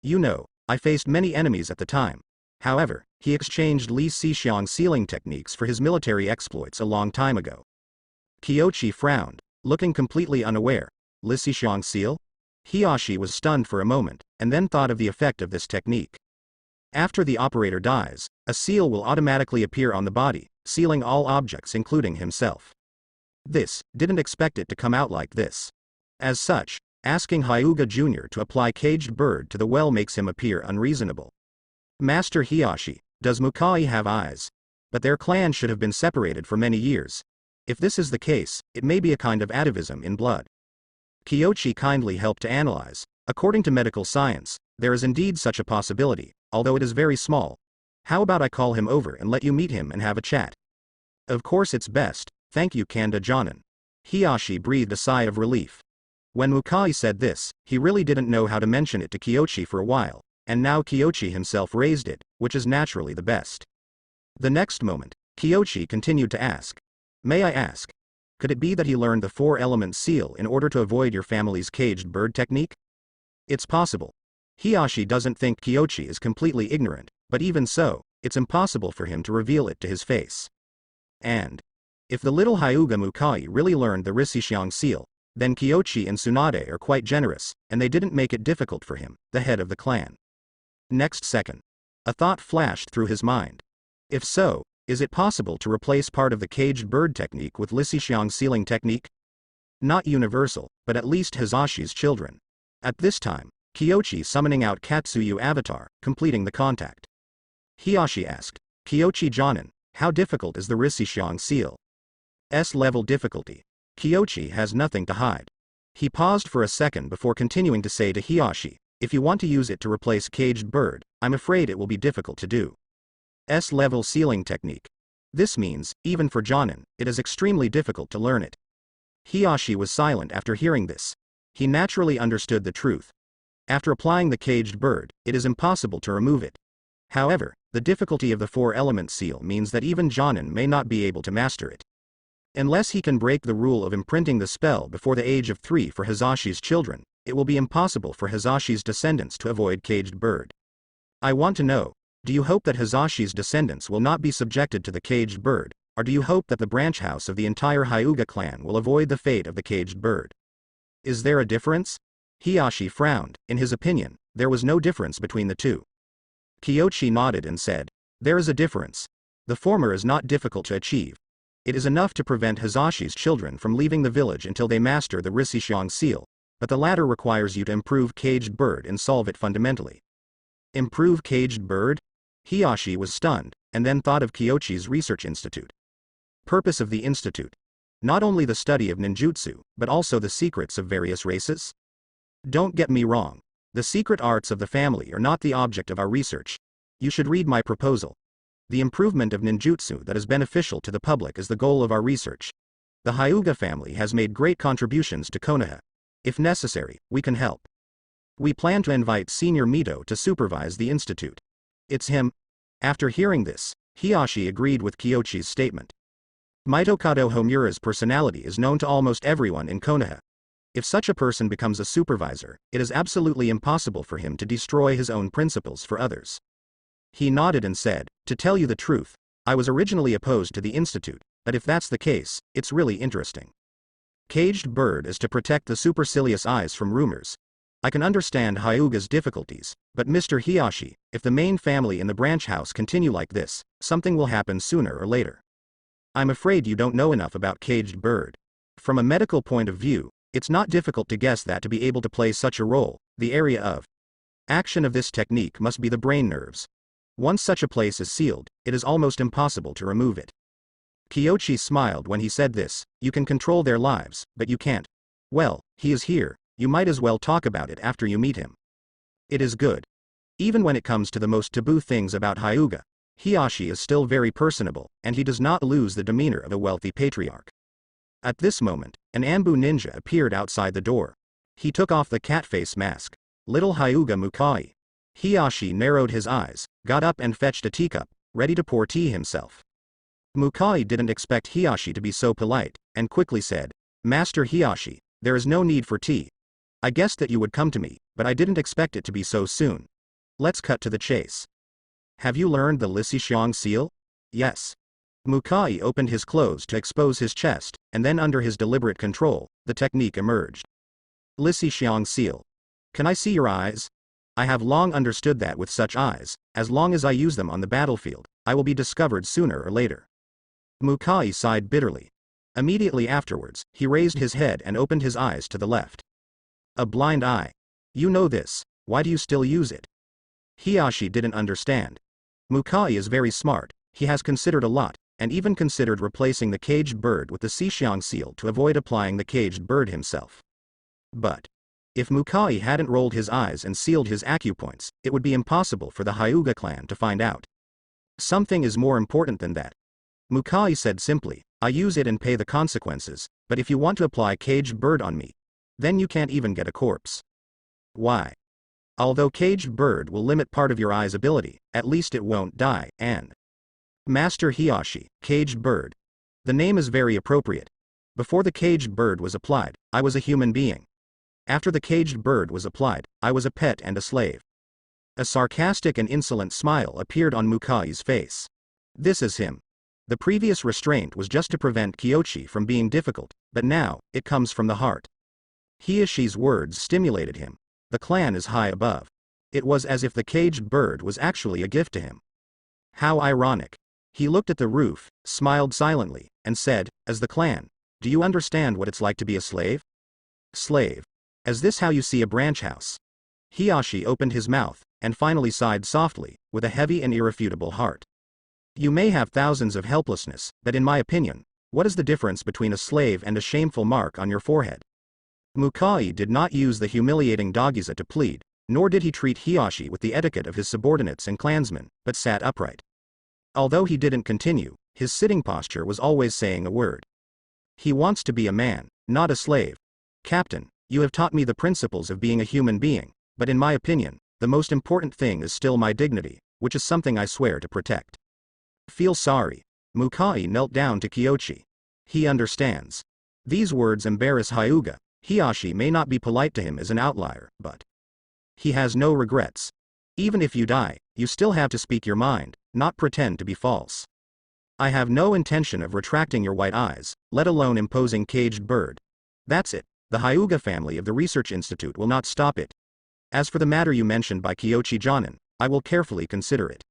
Speaker 1: You know, I faced many enemies at the time. However, he exchanged Li Sixiang sealing techniques for his military exploits a long time ago." Kyoshi frowned, looking completely unaware. Li Sixiang seal? Hiyashi was stunned for a moment, and then thought of the effect of this technique. After the operator dies, a seal will automatically appear on the body, sealing all objects including himself. Didn't expect it to come out like this. As such, asking Hyuga Jr. to apply caged bird to the well makes him appear unreasonable. "Master Hiyashi, does Mukai have eyes? But their clan should have been separated for many years. If this is the case, it may be a kind of atavism in blood." Kyoshi kindly helped to analyze. "According to medical science, there is indeed such a possibility, although it is very small. How about I call him over and let you meet him and have a chat?" "Of course it's best, thank you Kanda Jonin." Hiyashi breathed a sigh of relief. When Mukai said this, he really didn't know how to mention it to Kyoshi for a while, and now Kyoshi himself raised it, which is naturally the best. The next moment, Kyoshi continued to ask, "May I ask, could it be that he learned the four-element seal in order to avoid your family's caged bird technique?" "It's possible." Hiyashi doesn't think Kyoshi is completely ignorant, but even so, it's impossible for him to reveal it to his face. And if the little Hyuga Mukai really learned the Risishiang seal, then Kyoshi and Tsunade are quite generous, and they didn't make it difficult for him, the head of the clan. Next second, a thought flashed through his mind. If so, is it possible to replace part of the caged bird technique with Risishiang sealing technique? Not universal, but at least Hizashi's children. At this time, Kyoshi summoning out Katsuyu avatar, completing the contact. Hiyashi asked, "Kyoshi Jonin, how difficult is the Risishiang seal?" S-level difficulty. Kyoshi has nothing to hide. He paused for a second before continuing to say to Hiyashi, "If you want to use it to replace caged bird, I'm afraid it will be difficult to do. S-level sealing technique. This means, even for Jonin, it is extremely difficult to learn it." Hiyashi was silent after hearing this. He naturally understood the truth. After applying the caged bird, it is impossible to remove it. However, the difficulty of the four-element seal means that even Jonin may not be able to master it. Unless he can break the rule of imprinting the spell before the age of 3 for Hizashi's children, it will be impossible for Hizashi's descendants to avoid caged bird. I want to know, do you hope that Hizashi's descendants will not be subjected to the caged bird, or do you hope that the branch house of the entire Hyuga clan will avoid the fate of the caged bird? Is there a difference? Hiyashi frowned. In his opinion, there was no difference between the two. Kyoshi nodded and said, "There is a difference. The former is not difficult to achieve. It is enough to prevent Hizashi's children from leaving the village until they master the Risishiang seal, but the latter requires you to improve caged bird and solve it fundamentally." Improve caged bird? Hiyashi was stunned, and then thought of Kyoshi's research institute. Purpose of the institute. Not only the study of ninjutsu, but also the secrets of various races? Don't get me wrong. The secret arts of the family are not the object of our research. You should read my proposal. The improvement of ninjutsu that is beneficial to the public is the goal of our research. The Hyuga family has made great contributions to Konoha. If necessary, we can help. We plan to invite Senior Mito to supervise the institute. It's him. After hearing this, Hiyashi agreed with Kyoshi's statement. Mitokado Homura's personality is known to almost everyone in Konoha. If such a person becomes a supervisor, it is absolutely impossible for him to destroy his own principles for others. He nodded and said, "To tell you the truth, I was originally opposed to the institute, but if that's the case, it's really interesting. Caged bird is to protect the supercilious eyes from rumors. I can understand Hyuga's difficulties, but Mr. Hiyashi, if the main family in the branch house continue like this, something will happen sooner or later. I'm afraid you don't know enough about caged bird. From a medical point of view, it's not difficult to guess that to be able to play such a role, the area of action of this technique must be the brain nerves. Once such a place is sealed, it is almost impossible to remove it." Kyochi smiled when he said this. You can control their lives, but you can't. Well, he is here, you might as well talk about it after you meet him. It is good. Even when it comes to the most taboo things about Hyuga, Hiyashi is still very personable, and he does not lose the demeanor of a wealthy patriarch. At this moment, an Ambu ninja appeared outside the door. He took off the cat face mask. Little Hyuga Mukai. Hiyashi narrowed his eyes, got up and fetched a teacup, ready to pour tea himself. Mukai didn't expect Hiyashi to be so polite, and quickly said, Master Hiyashi, there is no need for tea. I guessed that you would come to me, but I didn't expect it to be so soon. Let's cut to the chase. Have you learned the Lissi seal? Yes. Mukai opened his clothes to expose his chest, and then under his deliberate control, the technique emerged. Lissi seal. Can I see your eyes? I have long understood that with such eyes, as long as I use them on the battlefield, I will be discovered sooner or later. Mukai sighed bitterly. Immediately afterwards, he raised his head and opened his eyes to the left. A blind eye. You know this, why do you still use it? Hiyashi didn't understand. Mukai is very smart, he has considered a lot, and even considered replacing the caged bird with the Sishiang seal to avoid applying the caged bird himself. But if Mukai hadn't rolled his eyes and sealed his acupoints, it would be impossible for the Hyuga clan to find out. Something is more important than that. Mukai said simply, I use it and pay the consequences, but if you want to apply caged bird on me, then you can't even get a corpse. Why? Although caged bird will limit part of your eye's ability, at least it won't die, and Master Hiyashi, caged bird. The name is very appropriate. Before the caged bird was applied, I was a human being. After the caged bird was applied, I was a pet and a slave. A sarcastic and insolent smile appeared on Mukai's face. This is him. The previous restraint was just to prevent Kyochi from being difficult, but now, it comes from the heart. Hiyashi's words stimulated him. The clan is high above. It was as if the caged bird was actually a gift to him. How ironic. He looked at the roof, smiled silently, and said, as the clan, do you understand what it's like to be a slave? Slave. Is this how you see a branch house? Hiyashi opened his mouth, and finally sighed softly, with a heavy and irrefutable heart. You may have thousands of helplessness, but in my opinion, what is the difference between a slave and a shameful mark on your forehead? Mukai did not use the humiliating Dagiza to plead, nor did he treat Hiyashi with the etiquette of his subordinates and clansmen, but sat upright. Although he didn't continue, his sitting posture was always saying a word. He wants to be a man, not a slave. Captain, you have taught me the principles of being a human being, but in my opinion, the most important thing is still my dignity, which is something I swear to protect. Feel sorry. Mukai knelt down to Kyochi. He understands. These words embarrass Hyuga. Hiyashi may not be polite to him as an outlier, but he has no regrets. Even if you die, you still have to speak your mind, not pretend to be false. I have no intention of retracting your white eyes, let alone imposing caged bird. That's it. The Hyuga family of the Research Institute will not stop it. As for the matter you mentioned by Kyochi Jonin, I will carefully consider it.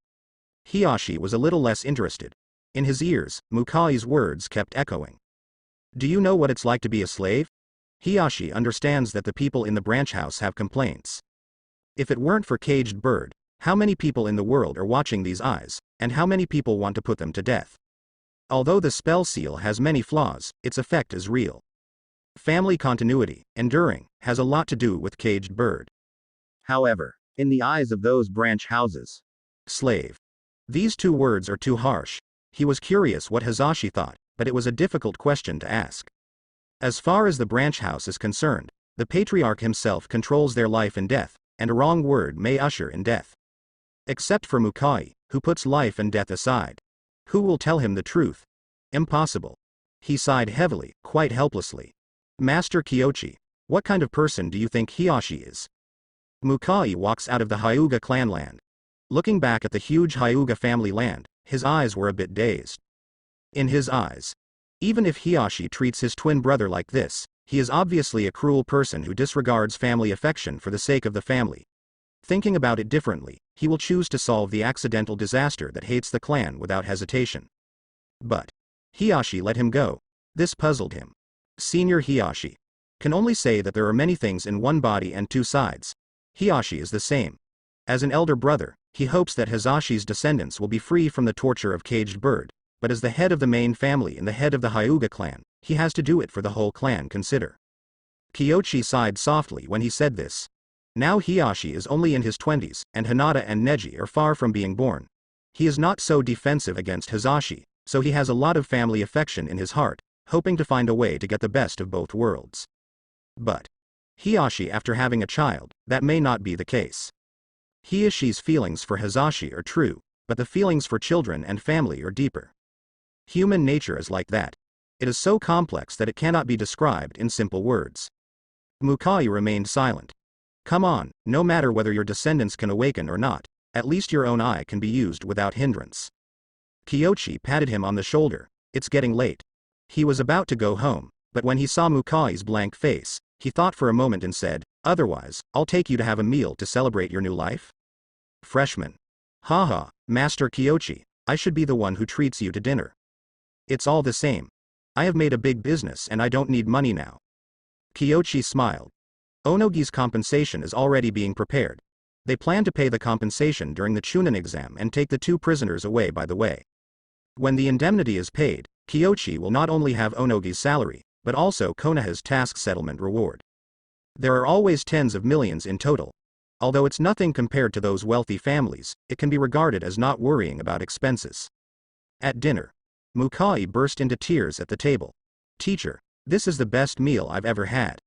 Speaker 1: Hiyashi was a little less interested. In his ears, Mukai's words kept echoing. Do you know what it's like to be a slave? Hiyashi understands that the people in the branch house have complaints. If it weren't for caged bird, how many people in the world are watching these eyes, and how many people want to put them to death? Although the spell seal has many flaws, its effect is real. Family continuity, enduring, has a lot to do with caged bird. However, in the eyes of those branch houses, slave. These two words are too harsh. He was curious what Hazashi thought, but it was a difficult question to ask. As far as the branch house is concerned, the patriarch himself controls their life and death, and a wrong word may usher in death. Except for Mukai, who puts life and death aside. Who will tell him the truth? Impossible. He sighed heavily, quite helplessly. Master Kyochi, what kind of person do you think Hiyashi is? Mukai walks out of the Hyuga clan land. Looking back at the huge Hyuga family land, his eyes were a bit dazed. In his eyes, even if Hiyashi treats his twin brother like this, he is obviously a cruel person who disregards family affection for the sake of the family. Thinking about it differently, he will choose to solve the accidental disaster that hates the clan without hesitation. But Hiyashi let him go. This puzzled him. Senior Hiyashi can only say that there are many things in one body and two sides. Hiyashi is the same. As an elder brother, he hopes that Hazashi's descendants will be free from the torture of caged bird, but as the head of the main family and the head of the Hyuga clan, he has to do it for the whole clan. Consider. Kyoshi sighed softly when he said this. Now Hiyashi is only in his 20s, and Hinata and Neji are far from being born. He is not so defensive against Hizashi, so he has a lot of family affection in his heart, hoping to find a way to get the best of both worlds. But Hiyashi, after having a child, that may not be the case. Hiyashi's feelings for Hizashi are true, but the feelings for children and family are deeper. Human nature is like that. It is so complex that it cannot be described in simple words. Mukai remained silent. Come on, no matter whether your descendants can awaken or not, at least your own eye can be used without hindrance. Kyoshi patted him on the shoulder. It's getting late. He was about to go home, but when he saw Mukai's blank face, he thought for a moment and said, otherwise, I'll take you to have a meal to celebrate your new life? Freshman. Haha, Master Kyoshi, I should be the one who treats you to dinner. It's all the same. I have made a big business and I don't need money now. Kyoshi smiled. Onogi's compensation is already being prepared. They plan to pay the compensation during the Chunin exam and take the 2 prisoners away by the way. When the indemnity is paid, Kyoshi will not only have Onogi's salary, but also Konoha's task settlement reward. There are always tens of millions in total. Although it's nothing compared to those wealthy families, it can be regarded as not worrying about expenses. At dinner, Mukai burst into tears at the table. Teacher, this is the best meal I've ever had.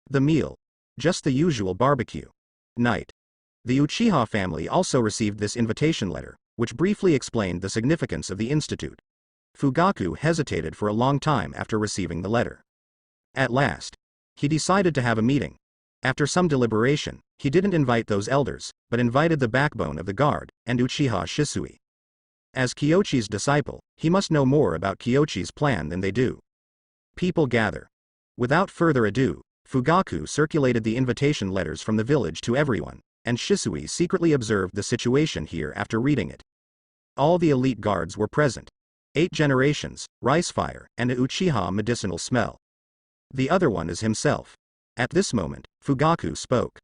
Speaker 1: The meal. Just the usual barbecue. Night. The Uchiha family also received this invitation letter, which briefly explained the significance of the institute. Fugaku hesitated for a long time after receiving the letter. At last, he decided to have a meeting. After some deliberation, he didn't invite those elders, but invited the backbone of the guard, and Uchiha Shisui. As Kyoshi's disciple, he must know more about Kyoshi's plan than they do. People gather. Without further ado, Fugaku circulated the invitation letters from the village to everyone, and Shisui secretly observed the situation here after reading it. All the elite guards were present. 8 generations, rice fire, and a Uchiha medicinal smell. The other one is himself. At this moment, Fugaku spoke.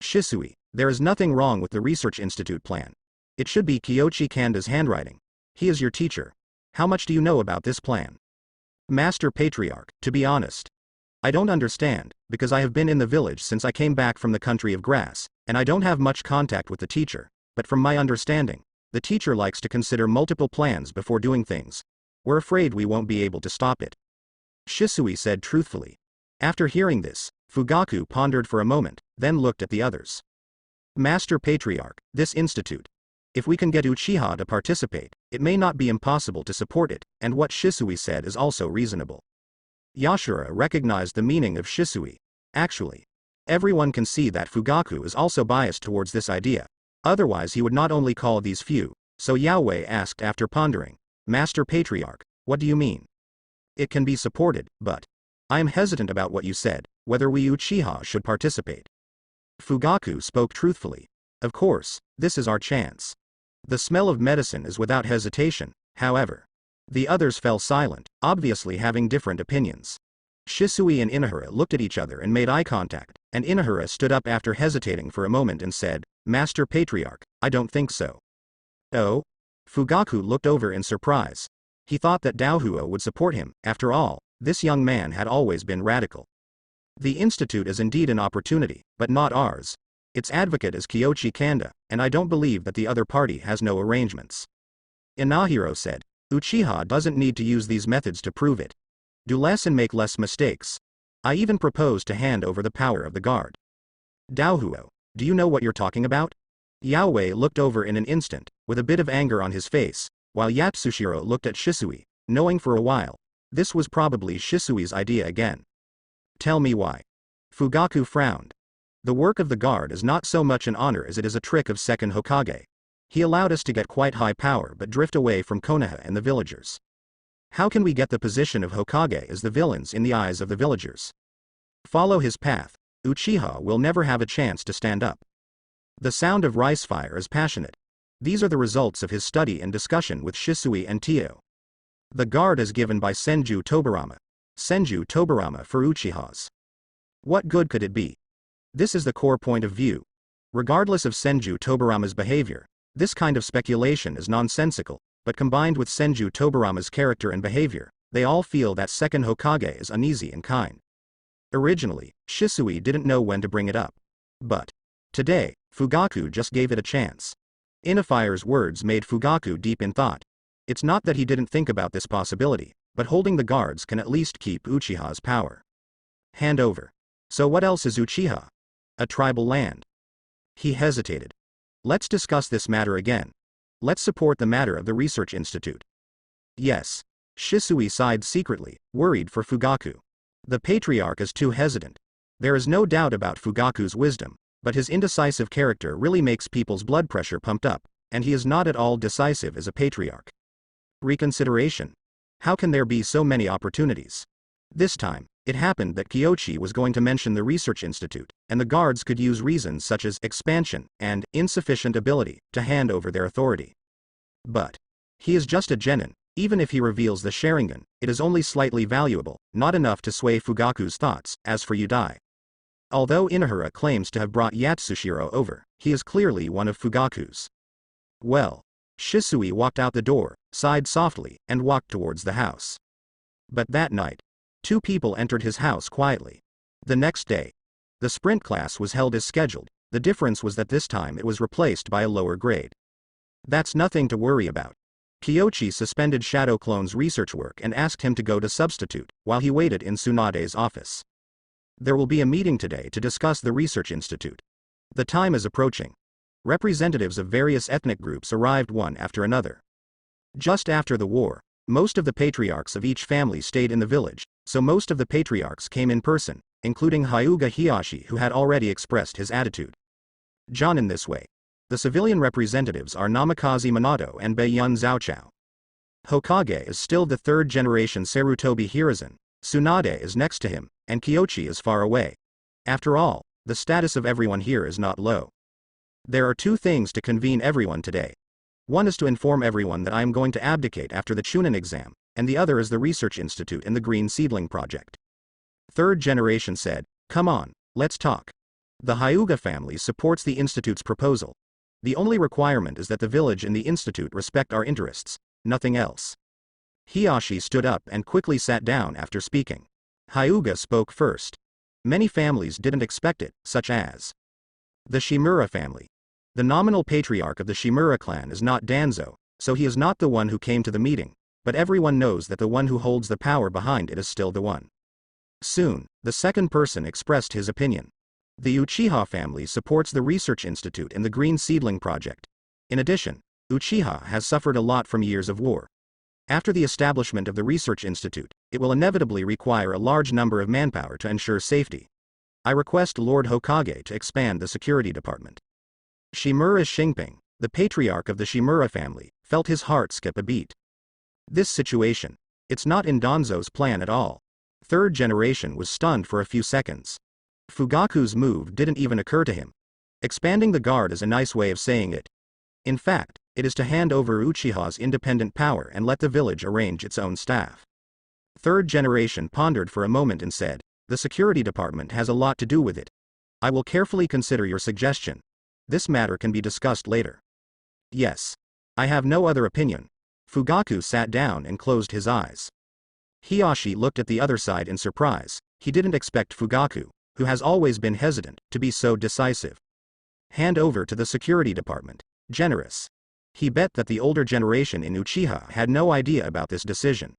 Speaker 1: Shisui, there is nothing wrong with the research institute plan. It should be Kyoshi Kanda's handwriting. He is your teacher. How much do you know about this plan? Master Patriarch, to be honest, I don't understand, because I have been in the village since I came back from the country of grass, and I don't have much contact with the teacher, but from my understanding, the teacher likes to consider multiple plans before doing things. We're afraid we won't be able to stop it. Shisui said truthfully. After hearing this, Fugaku pondered for a moment, then looked at the others. Master Patriarch, this institute. If we can get Uchiha to participate, it may not be impossible to support it, and what Shisui said is also reasonable. Yashura recognized the meaning of Shisui. Actually, everyone can see that Fugaku is also biased towards this idea. Otherwise he would not only call these few, so Yahweh asked after pondering, Master Patriarch, what do you mean? It can be supported, but I am hesitant about what you said, whether we Uchiha should participate. Fugaku spoke truthfully. Of course, this is our chance. The smell of medicine is without hesitation, however. The others fell silent, obviously having different opinions. Shisui and Inahara looked at each other and made eye contact, and Inahara stood up after hesitating for a moment and said, Master Patriarch, I don't think so. Oh? Fugaku looked over in surprise. He thought that Daohuo would support him. After all, this young man had always been radical. The institute is indeed an opportunity, but not ours. Its advocate is Kyoshi Kanda, and I don't believe that the other party has no arrangements. Inahiro said, Uchiha doesn't need to use these methods to prove it. Do less and make less mistakes. I even propose to hand over the power of the guard. Daohuo, do you know what you're talking about? Yahweh looked over in an instant, with a bit of anger on his face, while Yatsushiro looked at Shisui, knowing for a while, this was probably Shisui's idea again. Tell me why. Fugaku frowned. The work of the guard is not so much an honor as it is a trick of second Hokage. He allowed us to get quite high power but drift away from Konoha and the villagers. How can we get the position of Hokage as the villains in the eyes of the villagers? Follow his path. Uchiha will never have a chance to stand up. The sound of rice fire is passionate. These are the results of his study and discussion with Shisui and Tio. The guard is given by Senju Tobarama. Senju Tobarama for Uchihas. What good could it be? This is the core point of view. Regardless of Senju Tobarama's behavior, this kind of speculation is nonsensical, but combined with Senju Tobarama's character and behavior, they all feel that second Hokage is uneasy and kind. Originally, Shisui didn't know when to bring it up. But today, Fugaku just gave it a chance. Inofire's words made Fugaku deep in thought. It's not that he didn't think about this possibility, but holding the guards can at least keep Uchiha's power. Hand over. So what else is Uchiha? A tribal land. He hesitated. Let's discuss this matter again. Let's support the matter of the research institute. Yes. Shisui sighed secretly, worried for Fugaku. The patriarch is too hesitant. There is no doubt about Fugaku's wisdom, but his indecisive character really makes people's blood pressure pumped up, and he is not at all decisive as a patriarch. Reconsideration. How can there be so many opportunities? This time, it happened that Kyoshi was going to mention the research institute, and the guards could use reasons such as expansion and insufficient ability to hand over their authority. But he is just a genin. Even if he reveals the Sharingan, it is only slightly valuable, not enough to sway Fugaku's thoughts. As for Udai, although Inohara claims to have brought Yatsushiro over, he is clearly one of Fugaku's. Well, Shisui walked out the door, sighed softly, and walked towards the house. But that night, two people entered his house quietly. The next day, the sprint class was held as scheduled. The difference was that this time it was replaced by a lower grade. That's nothing to worry about. Kyoshi suspended Shadow Clone's research work and asked him to go to substitute, while he waited in Tsunade's office. There will be a meeting today to discuss the research institute. The time is approaching. Representatives of various ethnic groups arrived one after another. Just after the war, most of the patriarchs of each family stayed in the village, so most of the patriarchs came in person, including Hyuga Hiyashi, who had already expressed his attitude. John, in this way. The civilian representatives are Namikaze Minato and Baiyun Zhaochao. Hokage is still the third-generation Sarutobi Hiruzen, Tsunade is next to him, and Kyoshi is far away. After all, the status of everyone here is not low. There are two things to convene everyone today. One is to inform everyone that I am going to abdicate after the Chunin exam, and the other is the research institute and the Green Seedling Project. Third generation said, "Come on, let's talk." The Hyuga family supports the institute's proposal. The only requirement is that the village and the institute respect our interests, nothing else. Hiyashi stood up and quickly sat down after speaking. Hyuga spoke first. Many families didn't expect it, such as the Shimura family. The nominal patriarch of the Shimura clan is not Danzo, so he is not the one who came to the meeting, but everyone knows that the one who holds the power behind it is still the one. Soon, the second person expressed his opinion. The Uchiha family supports the Research Institute and the Green Seedling Project. In addition, Uchiha has suffered a lot from years of war. After the establishment of the Research Institute, it will inevitably require a large number of manpower to ensure safety. I request Lord Hokage to expand the security department. Shimura Shinping, the patriarch of the Shimura family, felt his heart skip a beat. This situation, it's not in Danzo's plan at all. Third generation was stunned for a few seconds. Fugaku's move didn't even occur to him. Expanding the guard is a nice way of saying it. In fact, it is to hand over Uchiha's independent power and let the village arrange its own staff. Third generation pondered for a moment and said, "The security department has a lot to do with it. I will carefully consider your suggestion. This matter can be discussed later." "Yes. I have no other opinion." Fugaku sat down and closed his eyes. Hiyashi looked at the other side in surprise. He didn't expect Fugaku, who has always been hesitant, to be so decisive. Hand over to the security department. Generous. He bet that the older generation in Uchiha had no idea about this decision.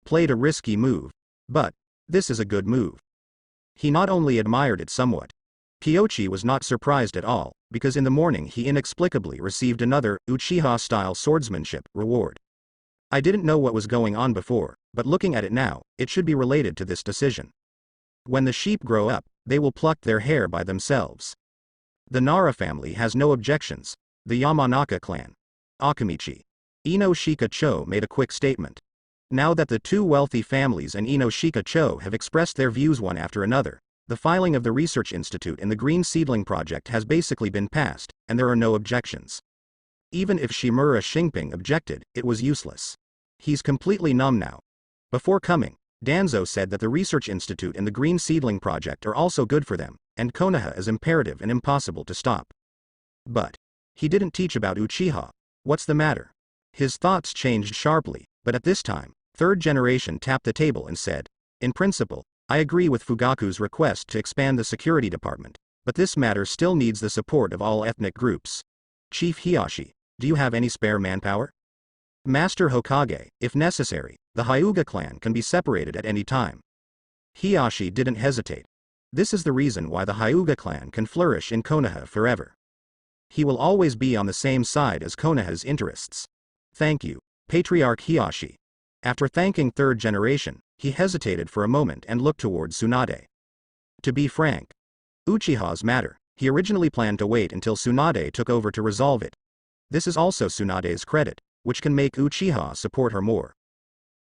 Speaker 1: Played a risky move. But this is a good move. He not only admired it somewhat. Kyoshi was not surprised at all, because in the morning he inexplicably received another, Uchiha-style swordsmanship, reward. I didn't know what was going on before, but looking at it now, it should be related to this decision. When the sheep grow up, they will pluck their hair by themselves. The Nara family has no objections. The Yamanaka clan. Akamichi. Inoshika Cho made a quick statement. Now that the two wealthy families and Inoshika Cho have expressed their views one after another, the filing of the Research Institute and the Green Seedling Project has basically been passed, and there are no objections. Even if Shimura Shinping objected, it was useless. He's completely numb now. Before coming, Danzo said that the Research Institute and the Green Seedling Project are also good for them, and Konoha is imperative and impossible to stop. But he didn't teach about Uchiha. What's the matter? His thoughts changed sharply, but at this time, third generation tapped the table and said, "In principle, I agree with Fugaku's request to expand the security department, but this matter still needs the support of all ethnic groups. Chief Hiyashi, do you have any spare manpower? Master Hokage, if necessary, the Hyuga clan can be separated at any time." Hiyashi didn't hesitate. This is the reason why the Hyuga clan can flourish in Konoha forever. He will always be on the same side as Konoha's interests. "Thank you, Patriarch Hiyashi." After thanking third generation, he hesitated for a moment and looked toward Tsunade. To be frank, Uchiha's matter, he originally planned to wait until Tsunade took over to resolve it. This is also Tsunade's credit, which can make Uchiha support her more.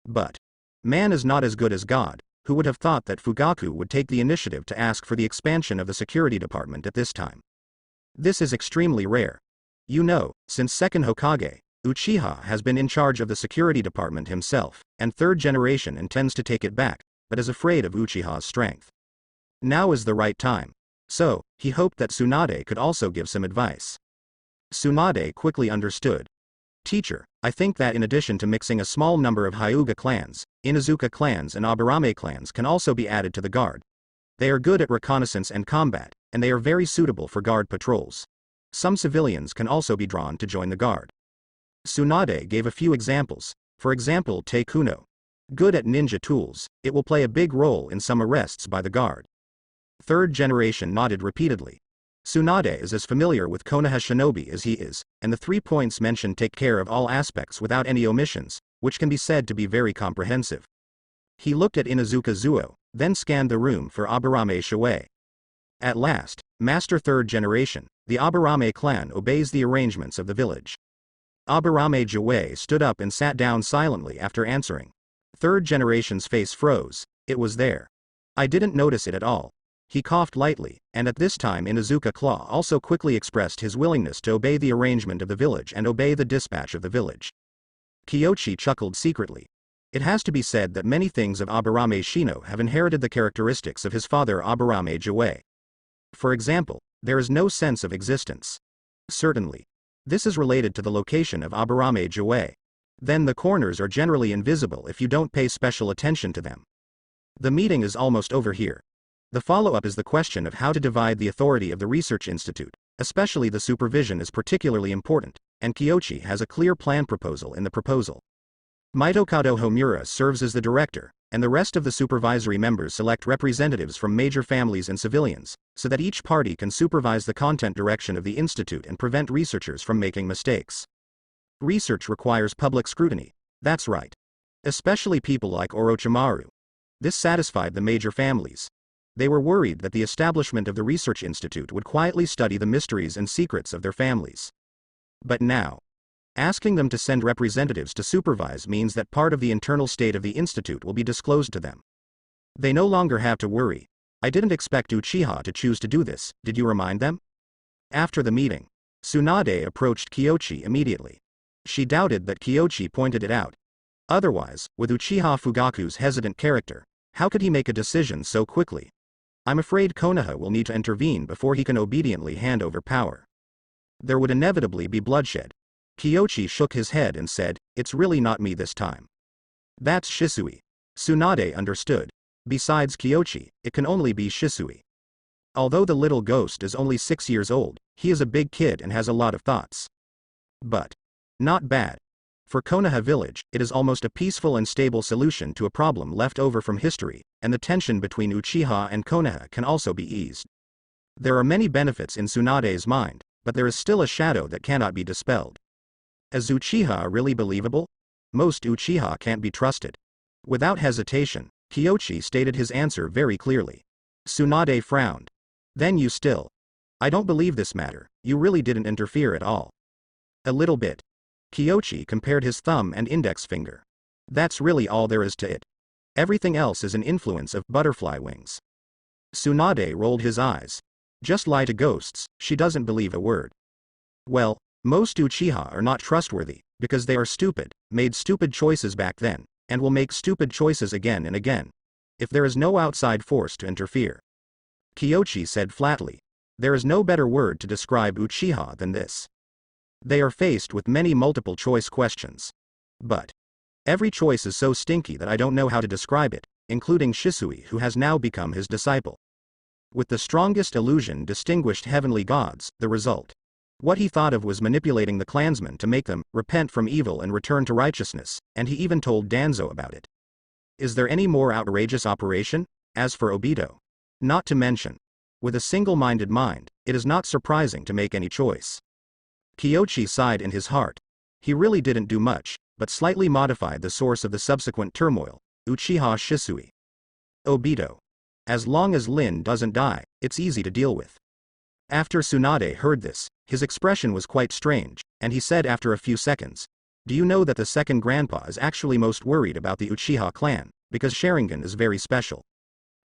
Speaker 1: But man is not as good as God. Who would have thought that Fugaku would take the initiative to ask for the expansion of the security department at this time? This is extremely rare. You know, since second Hokage, Uchiha has been in charge of the security department himself, and third generation intends to take it back, but is afraid of Uchiha's strength. Now is the right time. So, he hoped that Tsunade could also give some advice. Tsunade quickly understood. "Teacher, I think that in addition to mixing a small number of Hyuga clans, Inuzuka clans and Aburame clans can also be added to the guard. They are good at reconnaissance and combat, and they are very suitable for guard patrols. Some civilians can also be drawn to join the guard." Tsunade gave a few examples. For example, Taikuno. Good at ninja tools, it will play a big role in some arrests by the guard. Third generation nodded repeatedly. Tsunade is as familiar with Konoha shinobi as he is, and the 3 points mentioned take care of all aspects without any omissions, which can be said to be very comprehensive. He looked at Inuzuka Zuo, then scanned the room for Aburame Shuei. At last, Master Third Generation, the Aburame clan obeys the arrangements of the village. Aburame Shuei stood up and sat down silently after answering. Third Generation's face froze. It was there. "I didn't notice it at all." He coughed lightly, and at this time Inuzuka Claw also quickly expressed his willingness to obey the arrangement of the village and obey the dispatch of the village. Kyoshi chuckled secretly. It has to be said that many things of Aburame Shino have inherited the characteristics of his father Aburame Shuei. For example, there is no sense of existence. Certainly. This is related to the location of Aburame Shuei. Then the corners are generally invisible if you don't pay special attention to them. The meeting is almost over here. The follow-up is the question of how to divide the authority of the research institute, especially the supervision is particularly important, and Kyoshi has a clear plan proposal in the proposal. Mitokado Homura serves as the director, and the rest of the supervisory members select representatives from major families and civilians, so that each party can supervise the content direction of the institute and prevent researchers from making mistakes. Research requires public scrutiny. That's right. Especially people like Orochimaru. This satisfied the major families. They were worried that the establishment of the research institute would quietly study the mysteries and secrets of their families. But now, asking them to send representatives to supervise means that part of the internal state of the institute will be disclosed to them. They no longer have to worry. "I didn't expect Uchiha to choose to do this, did you remind them?" After the meeting, Tsunade approached Kyoshi immediately. She doubted that Kyoshi pointed it out. Otherwise, with Uchiha Fugaku's hesitant character, how could he make a decision so quickly? "I'm afraid Konoha will need to intervene before he can obediently hand over power. There would inevitably be bloodshed." Kyoshi shook his head and said, "It's really not me this time." "That's Shisui." Tsunade understood. Besides Kyoshi, it can only be Shisui. Although the little ghost is only 6 years old, he is a big kid and has a lot of thoughts. But not bad. For Konoha village, it is almost a peaceful and stable solution to a problem left over from history, and the tension between Uchiha and Konoha can also be eased. There are many benefits in Tsunade's mind, but there is still a shadow that cannot be dispelled. Is Uchiha really believable? Most Uchiha can't be trusted. Without hesitation, Kyoshi stated his answer very clearly. Tsunade frowned. "Then you still. I don't believe this matter, you really didn't interfere at all." "A little bit." Kyoshi compared his thumb and index finger. "That's really all there is to it. Everything else is an influence of butterfly wings." Tsunade rolled his eyes. "Just lie to ghosts, she doesn't believe a word." "Well, most Uchiha are not trustworthy, because they are stupid, made stupid choices back then, and will make stupid choices again and again. If there is no outside force to interfere." Kyoshi said flatly. "There is no better word to describe Uchiha than this." They are faced with many multiple choice questions. But every choice is so stinky that I don't know how to describe it, including Shisui, who has now become his disciple. With the strongest illusion distinguished heavenly gods, the result. What he thought of was manipulating the clansmen to make them repent from evil and return to righteousness, and he even told Danzo about it. Is there any more outrageous operation? As for Obito, not to mention, with a single-minded mind, it is not surprising to make any choice. Kyoshi sighed in his heart. He really didn't do much, but slightly modified the source of the subsequent turmoil, Uchiha Shisui. Obito. As long as Lin doesn't die, it's easy to deal with. After Tsunade heard this, his expression was quite strange, and he said after a few seconds, "Do you know that the second grandpa is actually most worried about the Uchiha clan, because Sharingan is very special?"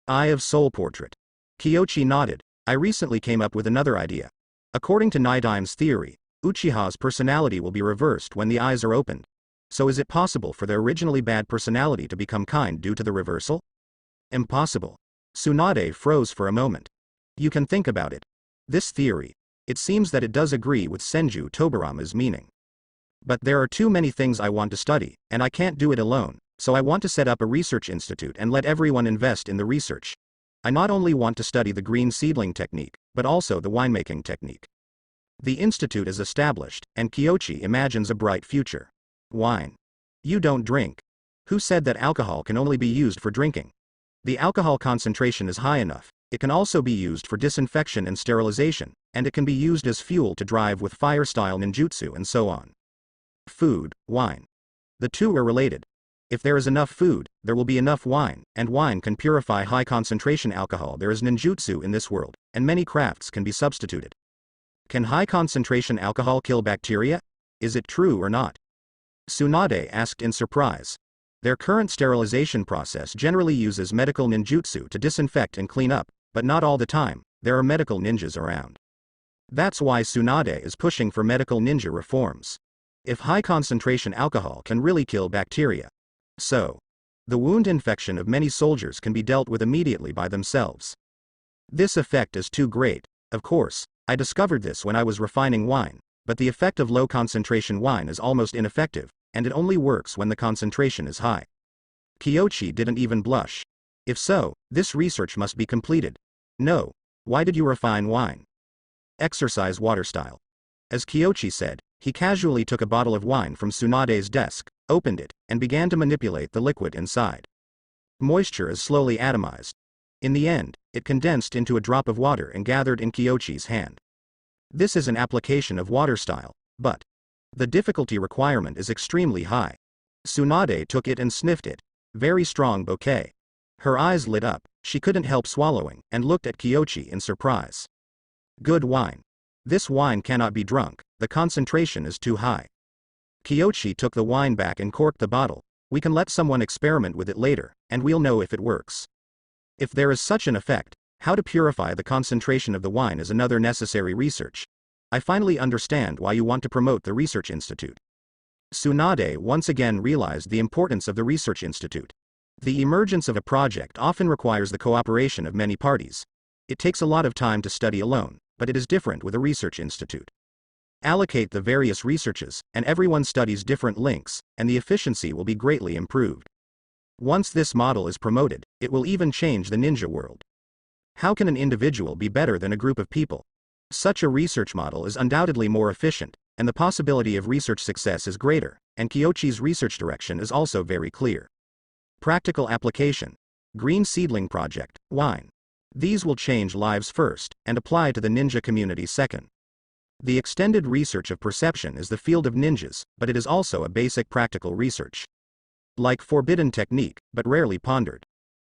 Speaker 1: Eye of Soul Portrait. Kyoshi nodded. I recently came up with another idea. According to Nidaim's theory, Uchiha's personality will be reversed when the eyes are opened. So is it possible for their originally bad personality to become kind due to the reversal? Impossible. Tsunade froze for a moment. You can think about it. This theory, it seems that it does agree with Senju Tobirama's meaning. But there are too many things I want to study, and I can't do it alone, so I want to set up a research institute and let everyone invest in the research. I not only want to study the green seedling technique, but also the winemaking technique. The institute is established, and Kyoshi imagines a bright future. Wine. You don't drink. Who said that alcohol can only be used for drinking? The alcohol concentration is high enough. It can also be used for disinfection and sterilization, and it can be used as fuel to drive with fire-style ninjutsu and so on. Food, wine. The two are related. If there is enough food, there will be enough wine, and wine can purify high-concentration alcohol. There is ninjutsu in this world, and many crafts can be substituted. Can high-concentration alcohol kill bacteria? Is it true or not? Tsunade asked in surprise. Their current sterilization process generally uses medical ninjutsu to disinfect and clean up, but not all the time. There are medical ninjas around. That's why Tsunade is pushing for medical ninja reforms. If high-concentration alcohol can really kill bacteria. So, the wound infection of many soldiers can be dealt with immediately by themselves. This effect is too great. Of course, I discovered this when I was refining wine, but the effect of low-concentration wine is almost ineffective, and it only works when the concentration is high. Kyoshi didn't even blush. If so, this research must be completed. No. Why did you refine wine? Exercise water style. As Kyoshi said, he casually took a bottle of wine from Tsunade's desk, opened it, and began to manipulate the liquid inside. Moisture is slowly atomized. In the end, it condensed into a drop of water and gathered in Kyoshi's hand. This is an application of water style, but the difficulty requirement is extremely high. Tsunade took it and sniffed it. Very strong bouquet. Her eyes lit up, she couldn't help swallowing, and looked at Kyoshi in surprise. Good wine. This wine cannot be drunk, the concentration is too high. Kyoshi took the wine back and corked the bottle. We can let someone experiment with it later, and we'll know if it works. If there is such an effect, how to purify the concentration of the wine is another necessary research. I finally understand why you want to promote the research institute. Tsunade once again realized the importance of the research institute. The emergence of a project often requires the cooperation of many parties. It takes a lot of time to study alone, but it is different with a research institute. Allocate the various researches, and everyone studies different links, and the efficiency will be greatly improved. Once this model is promoted, it will even change the ninja world. How can an individual be better than a group of people? Such a research model is undoubtedly more efficient, and the possibility of research success is greater, and Kyoshi's research direction is also very clear. Practical application. Green Seedling Project, wine. These will change lives first, and apply to the ninja community second. The extended research of perception is the field of ninjas, but it is also a basic practical research. Like forbidden technique, but rarely pondered.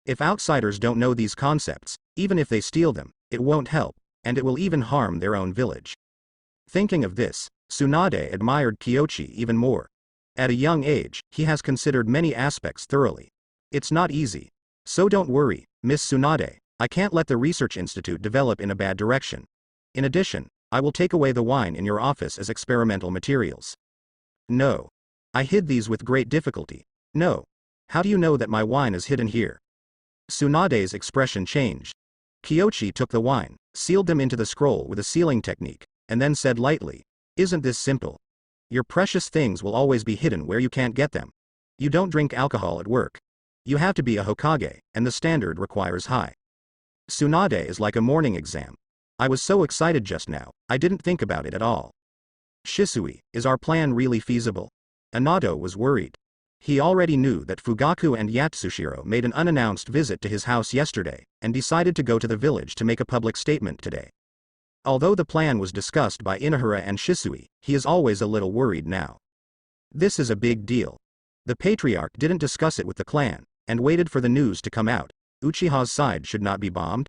Speaker 1: If outsiders don't know these concepts, even if they steal them, it won't help, and it will even harm their own village. Thinking of this, Tsunade admired Kyoshi even more. At a young age, he has considered many aspects thoroughly. It's not easy. So don't worry, Miss Tsunade, I can't let the research institute develop in a bad direction. In addition, I will take away the wine in your office as experimental materials. No. I hid these with great difficulty. No. How do you know that my wine is hidden here? Tsunade's expression changed. Kyoshi took the wine, sealed them into the scroll with a sealing technique, and then said lightly, Isn't this simple? Your precious things will always be hidden where you can't get them. You don't drink alcohol at work. You have to be a Hokage, and the standard requires high. Tsunade is like a morning exam. I was so excited just now, I didn't think about it at all. Shisui, is our plan really feasible? Anato was worried. He already knew that Fugaku and Yatsushiro made an unannounced visit to his house yesterday, and decided to go to the village to make a public statement today. Although the plan was discussed by Inohara and Shisui, he is always a little worried now. This is a big deal. The patriarch didn't discuss it with the clan, and waited for the news to come out. Uchiha's side should not be bombed.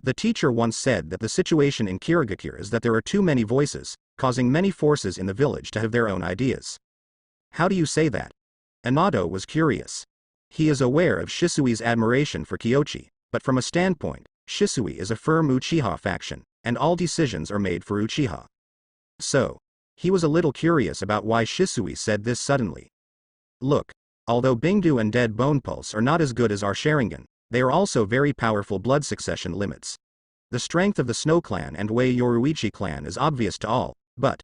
Speaker 1: The teacher once said that the situation in Kirigakure is that there are too many voices, causing many forces in the village to have their own ideas. How do you say that? Anato was curious. He is aware of Shisui's admiration for Kyochi, but from a standpoint, Shisui is a firm Uchiha faction, and all decisions are made for Uchiha. So, he was a little curious about why Shisui said this suddenly. Look, although Bingdu and Dead Bone Pulse are not as good as our Sharingan, they are also very powerful blood succession limits. The strength of the Snow Clan and Wei Yoruichi clan is obvious to all, but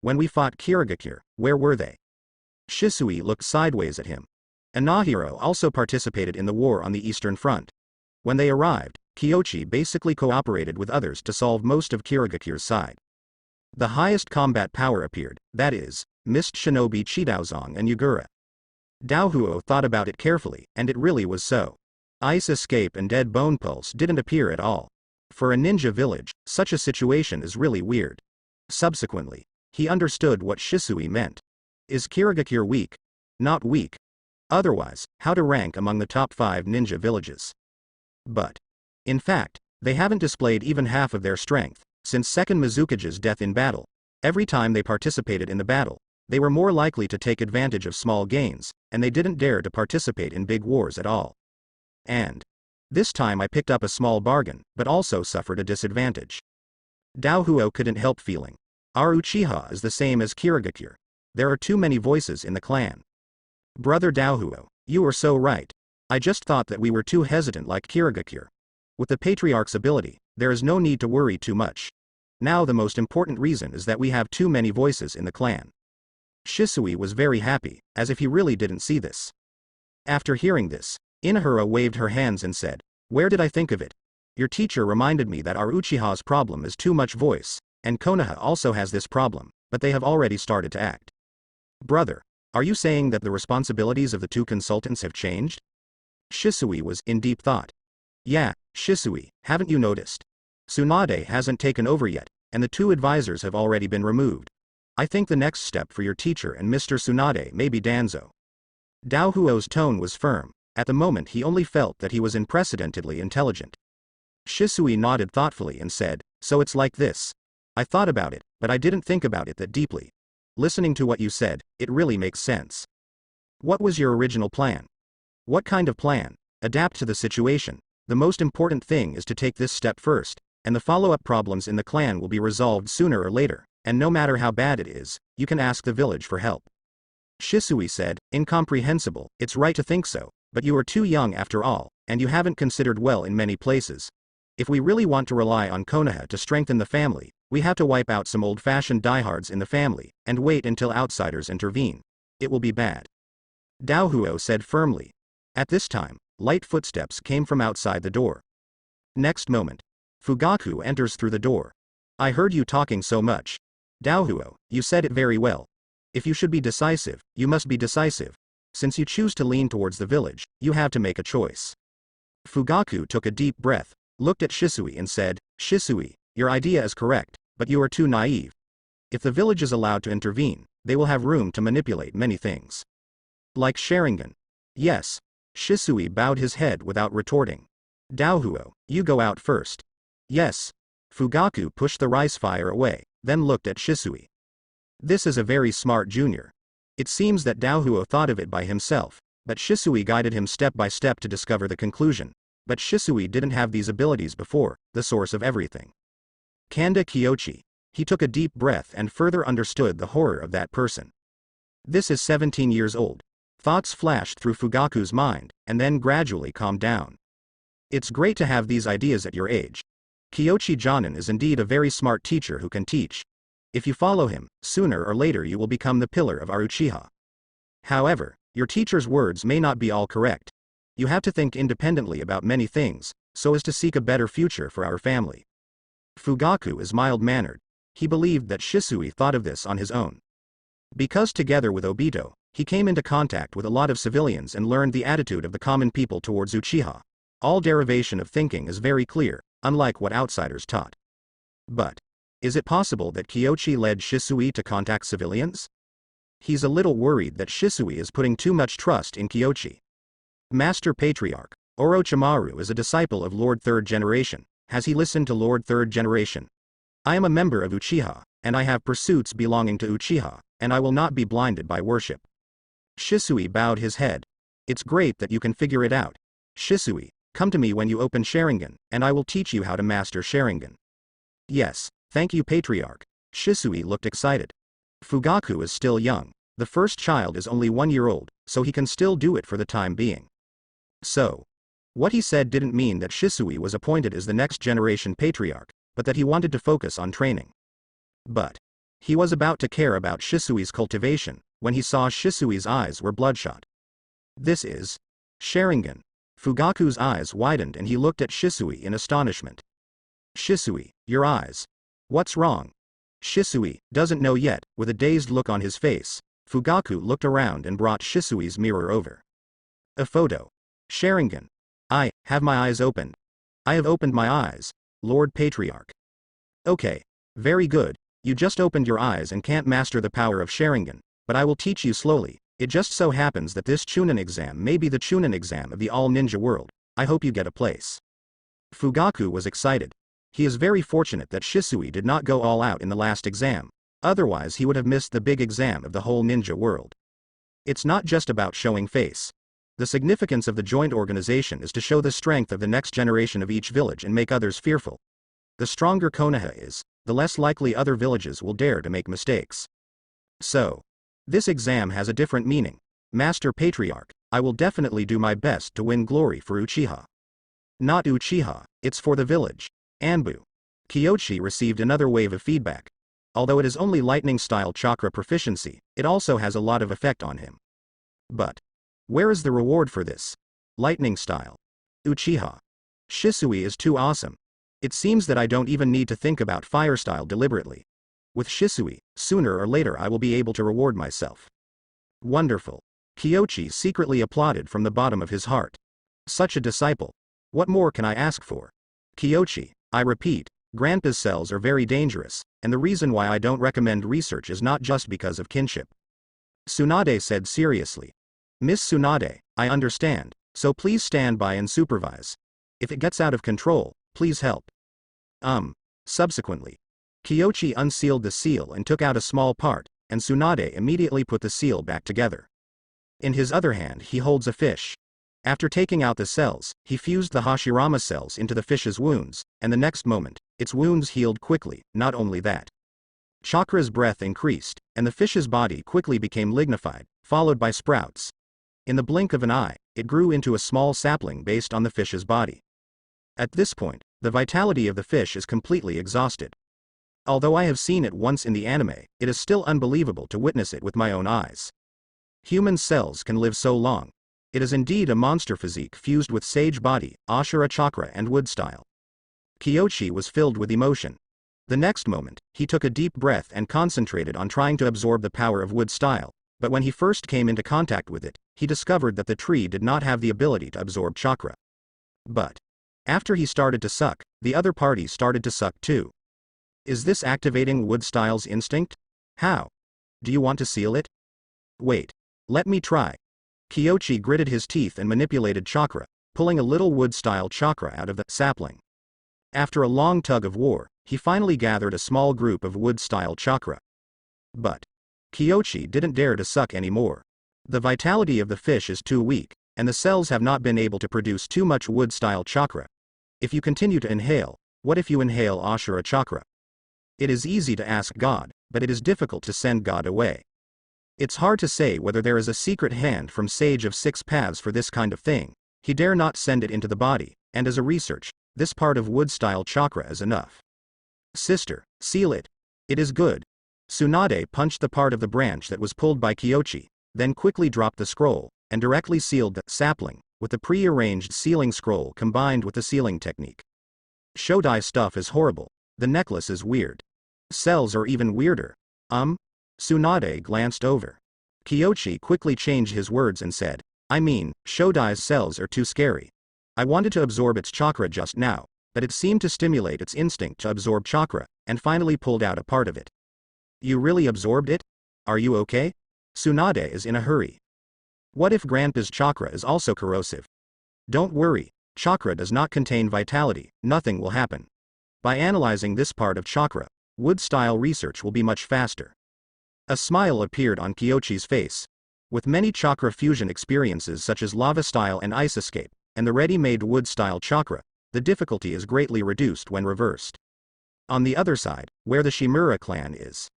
Speaker 1: when we fought Kirigakure, where were they? Shisui looked sideways at him. Inahiro also participated in the war on the Eastern Front. When they arrived, Kyochi basically cooperated with others to solve most of Kirigakure's side. The highest combat power appeared, that is, Mist Shinobi Chidaozong and Yugura. Daohuo thought about it carefully, and it really was so. Ice Escape and Dead Bone Pulse didn't appear at all. For a ninja village, such a situation is really weird. Subsequently, he understood what Shisui meant. Is Kirigakure weak? Not weak. Otherwise, how to rank among the top 5 ninja villages? But, in fact, they haven't displayed even half of their strength, since second Mizukage's death in battle. Every time they participated in the battle, they were more likely to take advantage of small gains, and they didn't dare to participate in big wars at all. And this time I picked up a small bargain, but also suffered a disadvantage. Daohuo couldn't help feeling. Our Uchiha is the same as Kirigakure. There are too many voices in the clan. Brother Daohuo, you are so right. I just thought that we were too hesitant like Kirigakure. With the patriarch's ability, there is no need to worry too much. Now the most important reason is that we have too many voices in the clan. Shisui was very happy, as if he really didn't see this. After hearing this, Inohara waved her hands and said, "Where did I think of it? Your teacher reminded me that our Uchiha's problem is too much voice, and Konoha also has this problem, but they have already started to act." Brother, are you saying that the responsibilities of the 2 consultants have changed? Shisui was in deep thought. Yeah, Shisui, haven't you noticed? Tsunade hasn't taken over yet, and the 2 advisors have already been removed. I think the next step for your teacher and Mr. Tsunade may be Danzo. Daohuo's tone was firm. At the moment he only felt that he was unprecedentedly intelligent. Shisui nodded thoughtfully and said, "So it's like this. I thought about it, but I didn't think about it that deeply. Listening to what you said, it really makes sense. What was your original plan? What kind of plan? Adapt to the situation. The most important thing is to take this step first, and the follow-up problems in the clan will be resolved sooner or later, and no matter how bad it is, you can ask the village for help." Shisui said, "Incomprehensible, it's right to think so, but you are too young after all, and you haven't considered well in many places. If we really want to rely on Konoha to strengthen the family, we have to wipe out some old-fashioned diehards in the family, and wait until outsiders intervene. It will be bad." Daohuo said firmly. At this time, light footsteps came from outside the door. Next moment, Fugaku enters through the door. "I heard you talking so much. Daohuo, you said it very well. If you should be decisive, you must be decisive. Since you choose to lean towards the village, you have to make a choice." Fugaku took a deep breath, looked at Shisui and said, "Shisui, your idea is correct, but you are too naive. If the village is allowed to intervene, they will have room to manipulate many things. Like Sharingan." "Yes." Shisui bowed his head without retorting. "Daohuo, you go out first." "Yes." Fugaku pushed the rice fire away, then looked at Shisui. This is a very smart junior. It seems that Daohuo thought of it by himself, but Shisui guided him step by step to discover the conclusion. But Shisui didn't have these abilities before, the source of everything. Kanda Kyochi. He took a deep breath and further understood the horror of that person. This is 17 years old. Thoughts flashed through Fugaku's mind, and then gradually calmed down. It's great to have these ideas at your age. Kyochi Jonin is indeed a very smart teacher who can teach. If you follow him, sooner or later you will become the pillar of our Uchiha. However, your teacher's words may not be all correct. You have to think independently about many things, so as to seek a better future for our family. Fugaku is mild-mannered. He believed that Shisui thought of this on his own. Because together with Obito, he came into contact with a lot of civilians and learned the attitude of the common people towards Uchiha. All derivation of thinking is very clear, unlike what outsiders taught. But, is it possible that Kyoshi led Shisui to contact civilians? He's a little worried that Shisui is putting too much trust in Kyoshi. Master Patriarch, Orochimaru is a disciple of Lord Third Generation. Has he listened to Lord Third Generation? I am a member of Uchiha, and I have pursuits belonging to Uchiha, and I will not be blinded by worship. Shisui bowed his head. It's great that you can figure it out. Shisui, come to me when you open Sharingan, and I will teach you how to master Sharingan. Yes, thank you Patriarch. Shisui looked excited. Fugaku is still young. The first child is only 1 year old, so he can still do it for the time being. So, what he said didn't mean that Shisui was appointed as the next generation patriarch, but that he wanted to focus on training. But he was about to care about Shisui's cultivation, when he saw Shisui's eyes were bloodshot. This is Sharingan. Fugaku's eyes widened and he looked at Shisui in astonishment. Shisui, your eyes. What's wrong? Shisui doesn't know yet. With a dazed look on his face, Fugaku looked around and brought Shisui's mirror over. A photo. Sharingan. I have my eyes opened. I have opened my eyes, Lord Patriarch. Okay, very good. You just opened your eyes and can't master the power of Sharingan, but I will teach you slowly. It just so happens that this Chunin exam may be the Chunin exam of the all-ninja world. I hope you get a place. Fugaku was excited. He is very fortunate that Shisui did not go all out in the last exam, otherwise he would have missed the big exam of the whole ninja world. It's not just about showing face. The significance of the joint organization is to show the strength of the next generation of each village and make others fearful. The stronger Konoha is, the less likely other villages will dare to make mistakes. So, this exam has a different meaning. Master Patriarch, I will definitely do my best to win glory for Uchiha. Not Uchiha, it's for the village. Anbu. Kyoshi received another wave of feedback. Although it is only lightning-style chakra proficiency, it also has a lot of effect on him. But where is the reward for this? Lightning style. Uchiha. Shisui is too awesome. It seems that I don't even need to think about fire style deliberately. With Shisui, sooner or later I will be able to reward myself. Wonderful. Kyoshi secretly applauded from the bottom of his heart. Such a disciple. What more can I ask for? Kyoshi, I repeat, Grandpa's cells are very dangerous, and the reason why I don't recommend research is not just because of kinship. Tsunade said seriously. Miss Tsunade, I understand, so please stand by and supervise. If it gets out of control, please help. Subsequently, Kyoshi unsealed the seal and took out a small part, and Tsunade immediately put the seal back together. In his other hand he holds a fish. After taking out the cells, he fused the Hashirama cells into the fish's wounds, and the next moment, its wounds healed quickly. Not only that, Chakra's breath increased, and the fish's body quickly became lignified, followed by sprouts. In the blink of an eye, it grew into a small sapling based on the fish's body. At this point, the vitality of the fish is completely exhausted. Although I have seen it once in the anime, it is still unbelievable to witness it with my own eyes. Human cells can live so long. It is indeed a monster physique fused with sage body, Ashura chakra and wood style. Kyoshi was filled with emotion. The next moment, he took a deep breath and concentrated on trying to absorb the power of wood style, but when he first came into contact with it, he discovered that the tree did not have the ability to absorb chakra. But after he started to suck, the other party started to suck too. Is this activating wood style's instinct? How? Do you want to seal it? Wait. Let me try. Kyoshi gritted his teeth and manipulated chakra, pulling a little wood-style chakra out of the sapling. After a long tug of war, he finally gathered a small group of wood-style chakra. But Kyoshi didn't dare to suck anymore. The vitality of the fish is too weak, and the cells have not been able to produce too much wood-style chakra. If you continue to inhale, what if you inhale Ashura chakra? It is easy to ask God, but it is difficult to send God away. It's hard to say whether there is a secret hand from Sage of Six Paths for this kind of thing. He dare not send it into the body, and as a research, this part of wood-style chakra is enough. Sister, seal it. It is good. Tsunade punched the part of the branch that was pulled by Kyochi, then quickly dropped the scroll, and directly sealed the sapling, with the pre-arranged sealing scroll combined with the sealing technique. Shodai stuff is horrible. The necklace is weird. Cells are even weirder. Tsunade glanced over. Kyochi quickly changed his words and said, I mean, Shodai's cells are too scary. I wanted to absorb its chakra just now, but it seemed to stimulate its instinct to absorb chakra, and finally pulled out a part of it. You really absorbed it? Are you okay? Tsunade is in a hurry. What if Grandpa's chakra is also corrosive? Don't worry, chakra does not contain vitality, nothing will happen. By analyzing this part of chakra, wood-style research will be much faster. A smile appeared on Kyochi's face. With many chakra fusion experiences such as lava-style and ice escape, and the ready-made wood-style chakra, the difficulty is greatly reduced when reversed. On the other side, where the Shimura clan is.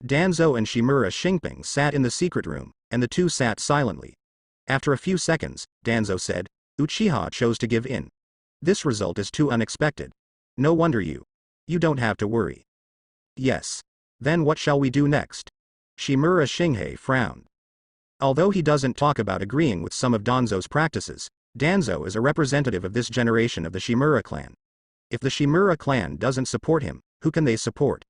Speaker 1: Danzo and Shimura Shinping sat in the secret room, and the two sat silently. After a few seconds, Danzo said, Uchiha chose to give in. This result is too unexpected. No wonder you don't have to worry. Yes. Then what shall we do next? Shimura Shinhei frowned. Although he doesn't talk about agreeing with some of Danzo's practices, Danzo is a representative of this generation of the Shimura clan. If the Shimura clan doesn't support him, who can they support?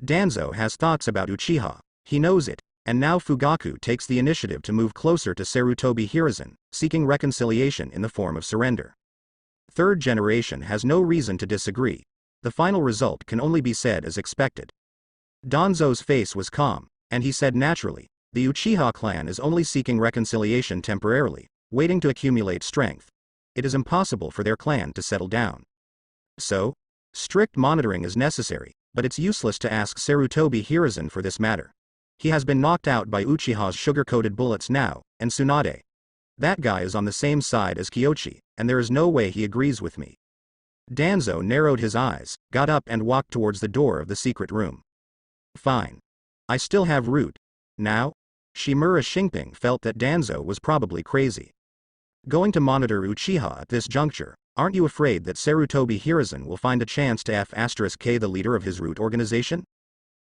Speaker 1: Danzo has thoughts about Uchiha, he knows it, and now Fugaku takes the initiative to move closer to Sarutobi Hiruzen, seeking reconciliation in the form of surrender. Third generation has no reason to disagree. The final result can only be said as expected. Danzo's face was calm, and he said naturally, the Uchiha clan is only seeking reconciliation temporarily, waiting to accumulate strength. It is impossible for their clan to settle down. So, strict monitoring is necessary, but it's useless to ask Sarutobi Hiruzen for this matter. He has been knocked out by Uchiha's sugar-coated bullets now, and Tsunade. That guy is on the same side as Kyochi, and there is no way he agrees with me. Danzo narrowed his eyes, got up and walked towards the door of the secret room. Fine. I still have root. Now? Shimura Shinping felt that Danzo was probably crazy. Going to monitor Uchiha at this juncture, aren't you afraid that Sarutobi Hiruzen will find a chance to F*K the leader of his root organization?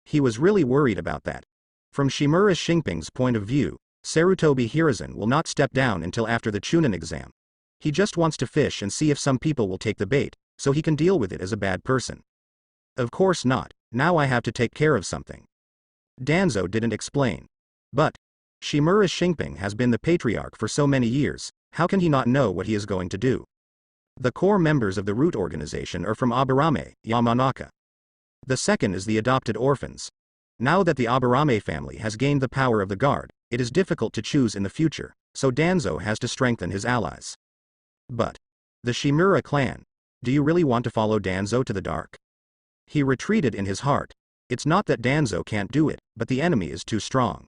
Speaker 1: He was really worried about that. From Shimura Shinping's point of view, Sarutobi Hiruzen will not step down until after the Chunin exam. He just wants to fish and see if some people will take the bait, so he can deal with it as a bad person. Of course not, now I have to take care of something. Danzo didn't explain. But Shimura Shinping has been the patriarch for so many years, how can he not know what he is going to do? The core members of the root organization are from Aburame, Yamanaka. The second is the adopted orphans. Now that the Aburame family has gained the power of the guard, it is difficult to choose in the future, so Danzo has to strengthen his allies. But the Shimura clan, do you really want to follow Danzo to the dark? He retreated in his heart. It's not that Danzo can't do it, but the enemy is too strong.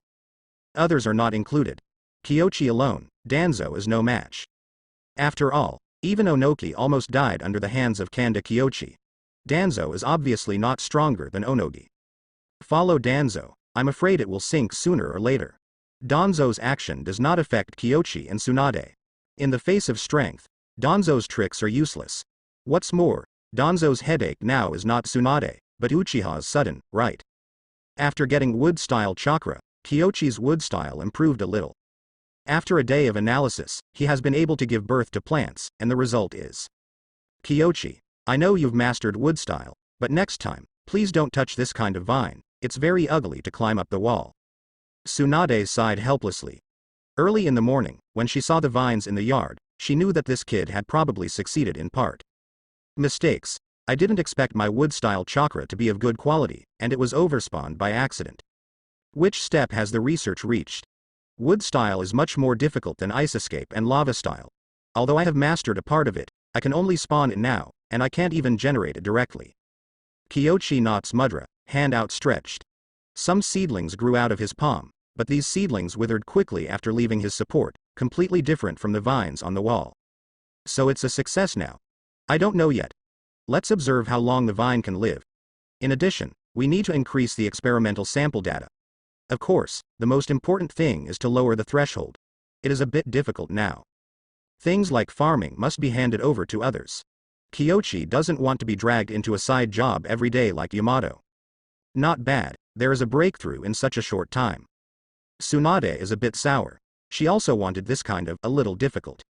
Speaker 1: Others are not included. Kyochi alone, Danzo is no match. After all, even Onoki almost died under the hands of Kanda Kyochi. Danzo is obviously not stronger than Onogi. Follow Danzo, I'm afraid it will sink sooner or later. Danzo's action does not affect Kyochi and Tsunade. In the face of strength, Danzo's tricks are useless. What's more, Danzo's headache now is not Tsunade, but Uchiha's sudden right. After getting wood-style chakra, Kyochi's wood-style improved a little. After a day of analysis, he has been able to give birth to plants, and the result is. Kyochi, I know you've mastered wood-style, but next time, please don't touch this kind of vine, it's very ugly to climb up the wall. Tsunade sighed helplessly. Early in the morning, when she saw the vines in the yard, she knew that this kid had probably succeeded in part. Mistakes. I didn't expect my wood-style chakra to be of good quality, and it was overspawned by accident. Which step has the research reached? Wood-style is much more difficult than ice escape and lava-style. Although I have mastered a part of it, I can only spawn it now, and I can't even generate it directly. Kyochi nods mudra, hand outstretched. Some seedlings grew out of his palm, but these seedlings withered quickly after leaving his support, completely different from the vines on the wall. So it's a success now. I don't know yet. Let's observe how long the vine can live. In addition, we need to increase the experimental sample data. Of course, the most important thing is to lower the threshold. It is a bit difficult now. Things like farming must be handed over to others. Kyochi doesn't want to be dragged into a side job every day like Yamato. Not bad, there is a breakthrough in such a short time. Tsunade is a bit sour. She also wanted this kind of a little difficult.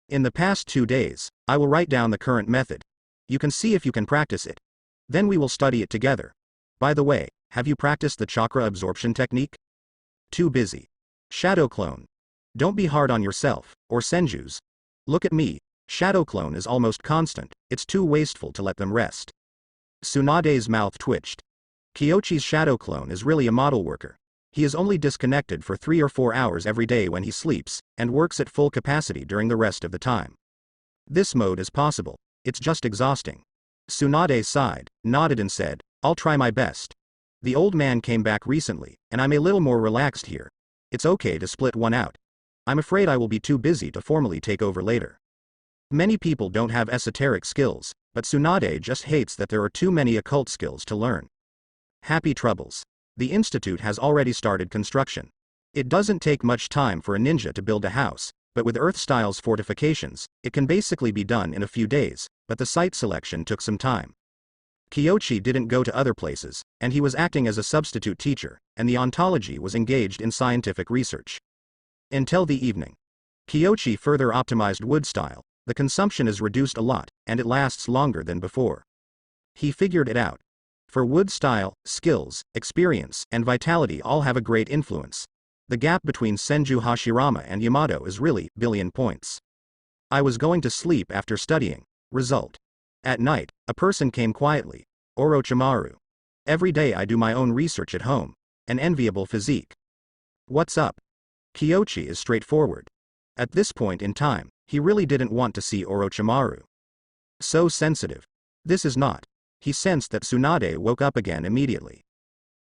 Speaker 1: In the past 2 days, I will write down the current method. You can see if you can practice it. Then we will study it together. By the way, have you practiced the chakra absorption technique? Too busy. Shadow clone. Don't be hard on yourself, or senjus. Look at me. Shadow clone is almost constant, it's too wasteful to let them rest. Tsunade's mouth twitched. Kyochi's shadow clone is really a model worker. He is only disconnected for 3 or 4 hours every day when he sleeps, and works at full capacity during the rest of the time. This mode is possible, it's just exhausting. Tsunade sighed, nodded and said, I'll try my best. The old man came back recently, and I'm a little more relaxed here. It's okay to split one out. I'm afraid I will be too busy to formally take over later. Many people don't have esoteric skills, but Tsunade just hates that there are too many occult skills to learn. Happy troubles. The institute has already started construction. It doesn't take much time for a ninja to build a house, but with Earth-style's fortifications, it can basically be done in a few days, but the site selection took some time. Kyochi didn't go to other places, and he was acting as a substitute teacher, and the ontology was engaged in scientific research. Until the evening. Kyochi further optimized wood style, the consumption is reduced a lot, and it lasts longer than before. He figured it out. For wood style, skills, experience, and vitality all have a great influence. The gap between Senju Hashirama and Yamato is really billion points. I was going to sleep after studying. Result. At night, a person came quietly. Orochimaru. Every day I do my own research at home. An enviable physique. What's up? Kyochi is straightforward. At this point in time, he really didn't want to see Orochimaru. So sensitive. This is not. He sensed that Tsunade woke up again immediately.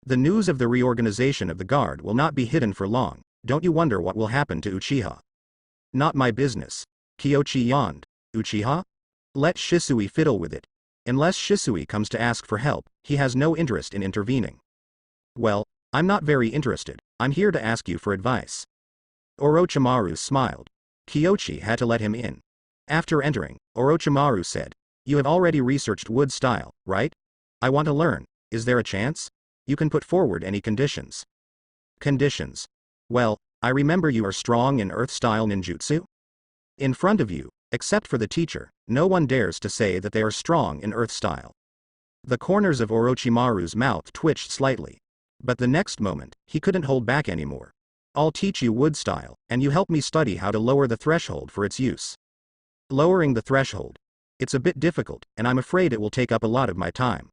Speaker 1: The news of the reorganization of the guard will not be hidden for long, don't you wonder what will happen to Uchiha? Not my business. Kyochi yawned. Uchiha? Let Shisui fiddle with it. Unless Shisui comes to ask for help, he has no interest in intervening. Well, I'm not very interested, I'm here to ask you for advice. Orochimaru smiled. Kyochi had to let him in. After entering, Orochimaru said, You have already researched wood style, right? I want to learn, is there a chance? You can put forward any conditions. Conditions. Well, I remember you are strong in earth-style ninjutsu. In front of you, except for the teacher, no one dares to say that they are strong in earth-style. The corners of Orochimaru's mouth twitched slightly. But the next moment, he couldn't hold back anymore. I'll teach you wood style, and you help me study how to lower the threshold for its use. Lowering the threshold. It's a bit difficult, and I'm afraid it will take up a lot of my time.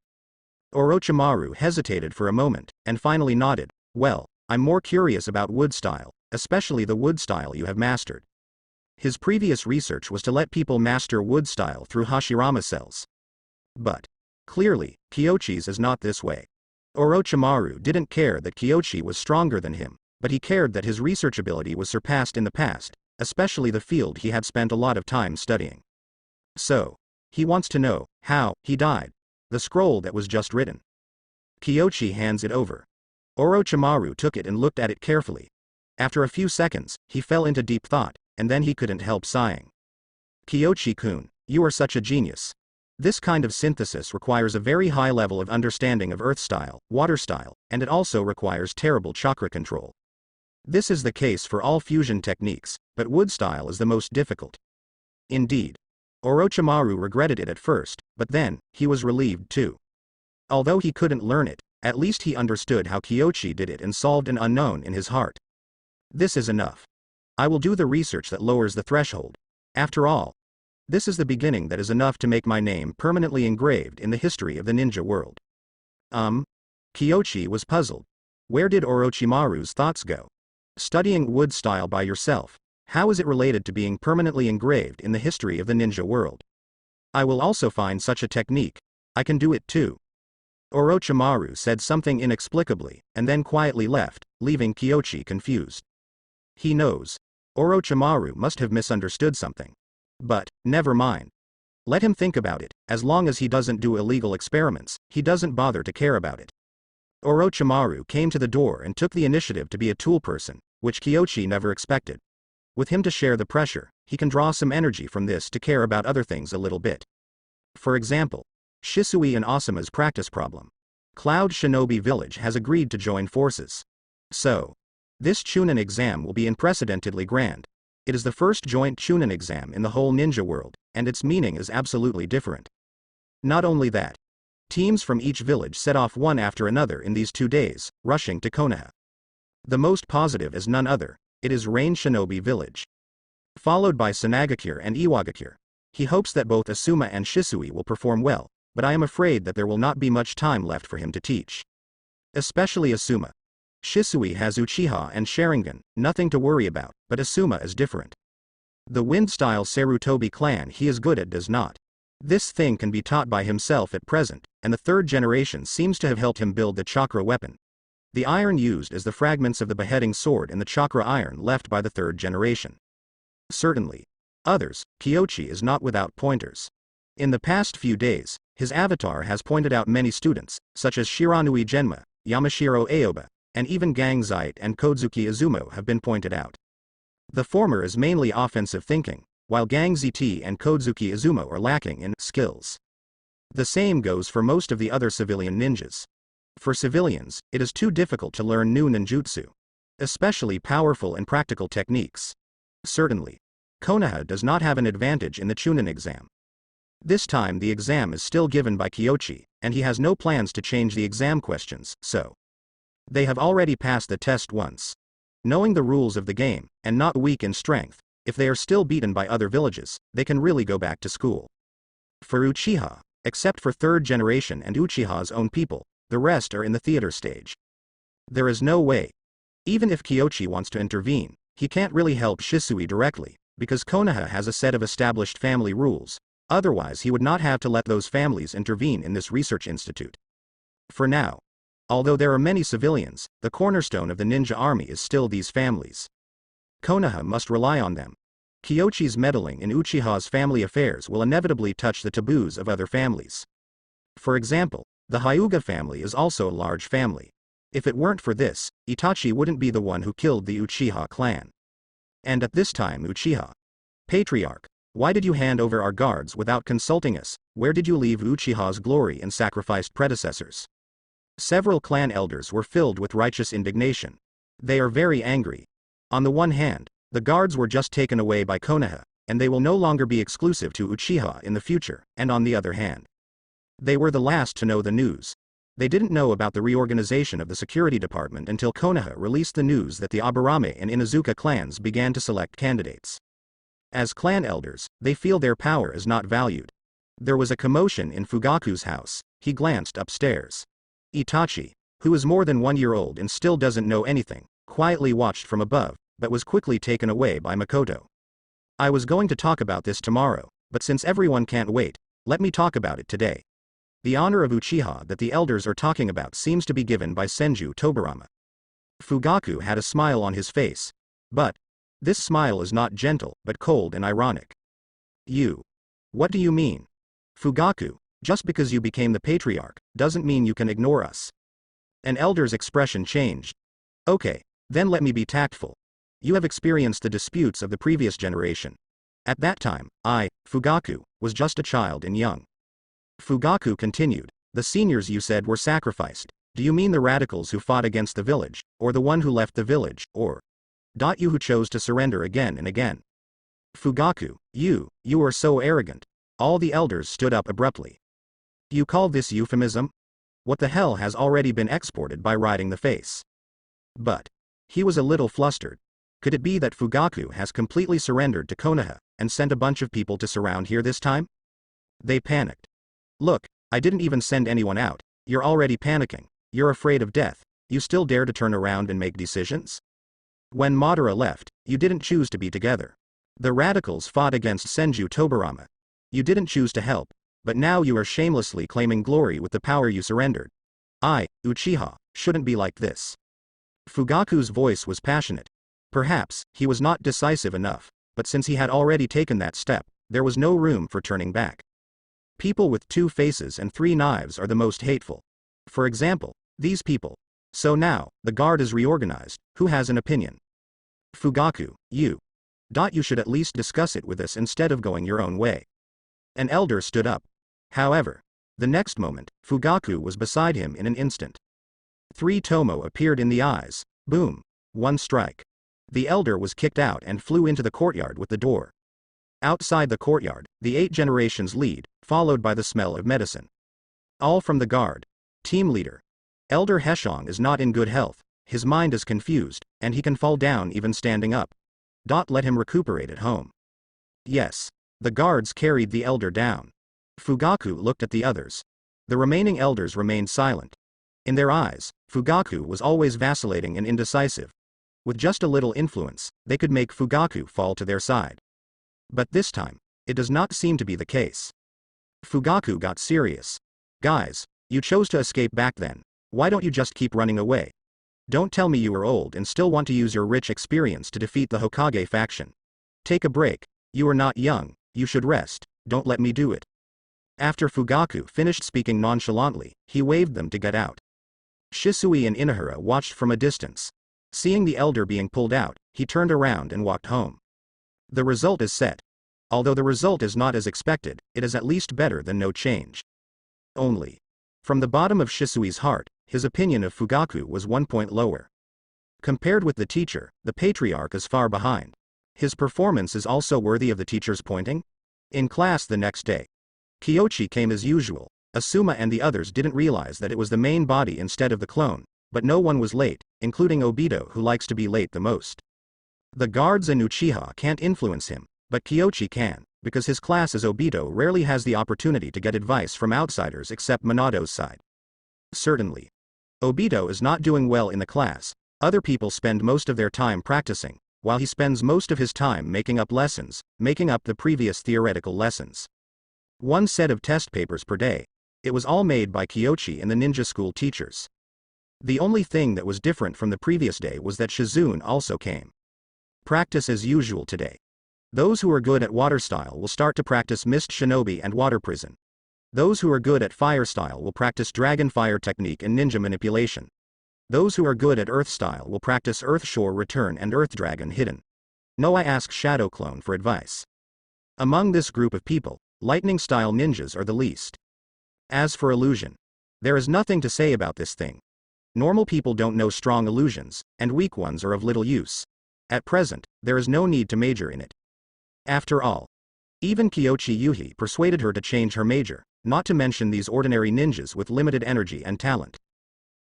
Speaker 1: Orochimaru hesitated for a moment, and finally nodded. Well, I'm more curious about wood style, especially the wood style you have mastered. His previous research was to let people master wood style through Hashirama cells. But, clearly, Kyochi's is not this way. Orochimaru didn't care that Kyochi was stronger than him, but he cared that his research ability was surpassed in the past, especially the field he had spent a lot of time studying. So, he wants to know how he died. The scroll that was just written. Kyochi hands it over. Orochimaru took it and looked at it carefully. After a few seconds, he fell into deep thought, and then he couldn't help sighing. Kyochi-kun, you are such a genius. This kind of synthesis requires a very high level of understanding of earth style, water style, and it also requires terrible chakra control. This is the case for all fusion techniques, but wood style is the most difficult. Indeed. Orochimaru regretted it at first, but then, he was relieved too. Although he couldn't learn it, at least he understood how Kyochi did it and solved an unknown in his heart. This is enough. I will do the research that lowers the threshold. After all, this is the beginning that is enough to make my name permanently engraved in the history of the ninja world. Kyochi was puzzled. Where did Orochimaru's thoughts go? Studying wood style by yourself. How is it related to being permanently engraved in the history of the ninja world? I will also find such a technique. I can do it too. Orochimaru said something inexplicably, and then quietly left, leaving Kyochi confused. He knows. Orochimaru must have misunderstood something. But, never mind. Let him think about it, as long as he doesn't do illegal experiments, he doesn't bother to care about it. Orochimaru came to the door and took the initiative to be a tool person, which Kyochi never expected. With him to share the pressure, he can draw some energy from this to care about other things a little bit. For example, Shisui and Asuma's practice problem. Cloud Shinobi Village has agreed to join forces. So, this Chunin exam will be unprecedentedly grand. It is the first joint Chunin exam in the whole ninja world, and its meaning is absolutely different. Not only that, teams from each village set off one after another in these 2 days, rushing to Konoha. The most positive is none other, it is Rain Shinobi Village. Followed by Sanagakure and Iwagakure. He hopes that both Asuma and Shisui will perform well, but I am afraid that there will not be much time left for him to teach. Especially Asuma. Shisui has Uchiha and Sharingan, nothing to worry about, but Asuma is different. The wind-style Sarutobi clan he is good at does not. This thing can be taught by himself at present, and the third generation seems to have helped him build the chakra weapon. The iron used is the fragments of the beheading sword and the chakra iron left by the third generation. Certainly. Others, Kyochi is not without pointers. In the past few days, his avatar has pointed out many students, such as Shiranui Genma, Yamashiro Aoba, and even Gang Zite and Kodzuki Izumo have been pointed out. The former is mainly offensive thinking, while Gang ZT and Kodzuki Izumo are lacking in skills. The same goes for most of the other civilian ninjas. For civilians, it is too difficult to learn new ninjutsu, especially powerful and practical techniques. Certainly, Konoha does not have an advantage in the Chunin exam. This time the exam is still given by Kyochi, and he has no plans to change the exam questions, so they have already passed the test once. Knowing the rules of the game, and not weak in strength, if they are still beaten by other villages, they can really go back to school. For Uchiha, except for third generation and Uchiha's own people, the rest are in the theater stage. There is no way. Even if Kyochi wants to intervene, he can't really help Shisui directly, because Konoha has a set of established family rules, otherwise he would not have to let those families intervene in this research institute. For now, although there are many civilians, the cornerstone of the ninja army is still these families. Konoha must rely on them. Kyochi's meddling in Uchiha's family affairs will inevitably touch the taboos of other families. For example, the Hyuga family is also a large family. If it weren't for this, Itachi wouldn't be the one who killed the Uchiha clan. And at this time Uchiha. Patriarch, why did you hand over our guards without consulting us? Where did you leave Uchiha's glory and sacrificed predecessors? Several clan elders were filled with righteous indignation. They are very angry. On the one hand, the guards were just taken away by Konoha, and they will no longer be exclusive to Uchiha in the future, and on the other hand, they were the last to know the news. They didn't know about the reorganization of the security department until Konoha released the news that the Aburame and Inazuka clans began to select candidates. As clan elders, they feel their power is not valued. There was a commotion in Fugaku's house. He glanced upstairs. Itachi, who is more than 1 year old and still doesn't know anything, quietly watched from above, but was quickly taken away by Makoto. I was going to talk about this tomorrow, but since everyone can't wait, let me talk about it today. The honor of Uchiha that the elders are talking about seems to be given by Senju Tobarama. Fugaku had a smile on his face. But this smile is not gentle, but cold and ironic. You. What do you mean? Fugaku, just because you became the patriarch, doesn't mean you can ignore us. An elder's expression changed. Okay, then let me be tactful. You have experienced the disputes of the previous generation. At that time, I, Fugaku, was just a child and young. Fugaku continued, the seniors you said were sacrificed. Do you mean the radicals who fought against the village, or the one who left the village, or you who chose to surrender again and again? Fugaku, you are so arrogant. All the elders stood up abruptly. You call this euphemism? What the hell has already been exported by riding the face? But he was a little flustered. Could it be that Fugaku has completely surrendered to Konoha, and sent a bunch of people to surround here this time? They panicked. Look, I didn't even send anyone out. You're already panicking. You're afraid of death. You still dare to turn around and make decisions? When Madara left, you didn't choose to be together. The radicals fought against Senju Tobarama. You didn't choose to help, but now you are shamelessly claiming glory with the power you surrendered. I, Uchiha, shouldn't be like this. Fugaku's voice was passionate. Perhaps he was not decisive enough, but since he had already taken that step, there was no room for turning back. People with 2 faces and 3 knives are the most hateful. For example, these people. So now, the guard is reorganized. Who has an opinion? Fugaku, you. You should at least discuss it with us instead of going your own way. An elder stood up. However, The next moment, Fugaku was beside him in an instant. 3 tomo appeared in the eyes. Boom. 1 strike. The elder was kicked out and flew into the courtyard with the door. Outside the courtyard, the 8 generations lead, followed by the smell of medicine. All from the guard. Team leader. Elder Heshong is not in good health, his mind is confused, and he can fall down even standing up. Let him recuperate at home. Yes. The guards carried the elder down. Fugaku looked at the others. The remaining elders remained silent. In their eyes, Fugaku was always vacillating and indecisive. With just a little influence, they could make Fugaku fall to their side. But this time, it does not seem to be the case. Fugaku got serious. Guys, you chose to escape back then. Why don't you just keep running away? Don't tell me you are old and still want to use your rich experience to defeat the Hokage faction. Take a break. You are not young, you should rest, don't let me do it. After Fugaku finished speaking nonchalantly, he waved them to get out. Shisui and Inahara watched from a distance. Seeing the elder being pulled out, he turned around and walked home. The result is set. Although the result is not as expected, it is at least better than no change. Only. From the bottom of Shisui's heart, his opinion of Fugaku was 1 point lower. Compared with the teacher, the patriarch is far behind. His performance is also worthy of the teacher's pointing? In class the next day, Kyochi came as usual. Asuma and the others didn't realize that it was the main body instead of the clone, but no one was late, including Obito who likes to be late the most. The guards and Uchiha can't influence him, but Kyochi can, because his class as Obito rarely has the opportunity to get advice from outsiders except Minato's side. Certainly. Obito is not doing well in the class. Other people spend most of their time practicing, while he spends most of his time making up lessons, making up the previous theoretical lessons. 1 set of test papers per day. It was all made by Kyochi and the ninja school teachers. The only thing that was different from the previous day was that Shizune also came. Practice as usual today. Those who are good at water style will start to practice Mist Shinobi and Water Prison. Those who are good at fire style will practice Dragon Fire technique and ninja manipulation. Those who are good at Earth style will practice Earth Shore Return and Earth Dragon Hidden. No, I ask Shadow Clone for advice. Among this group of people, lightning style ninjas are the least. As for illusion, there is nothing to say about this thing. Normal people don't know strong illusions, and weak ones are of little use. At present, there is no need to major in it. After all, even Kyochi Yuhi persuaded her to change her major, not to mention these ordinary ninjas with limited energy and talent.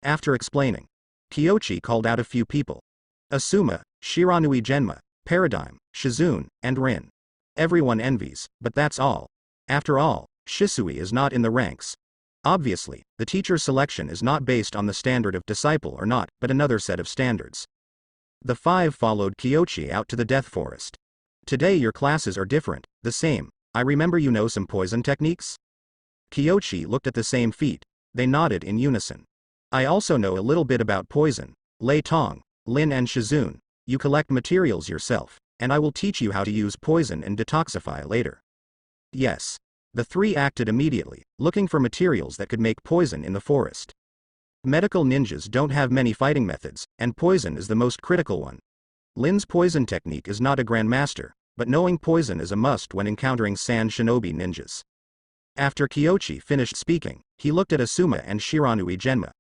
Speaker 1: After explaining, Kyochi called out a few people. Asuma, Shiranui Genma, Paradigm, Shizune, and Rin. Everyone envies, but that's all. After all, Shisui is not in the ranks. Obviously, the teacher's selection is not based on the standard of disciple or not, but another set of standards. The 5 followed Kyochi out to the Death Forest. Today your classes are different, the same. I remember you know some poison techniques? Kyochi looked at the same feet. They nodded in unison. I also know a little bit about poison. Lei Tong, Lin and Shizune, you collect materials yourself, and I will teach you how to use poison and detoxify later. Yes. The 3 acted immediately, looking for materials that could make poison in the forest. Medical ninjas don't have many fighting methods, and poison is the most critical one. Lin's poison technique is not a grandmaster, but knowing poison is a must when encountering sand shinobi ninjas. After Kyochi finished speaking, he looked at Asuma and Shiranui Genma.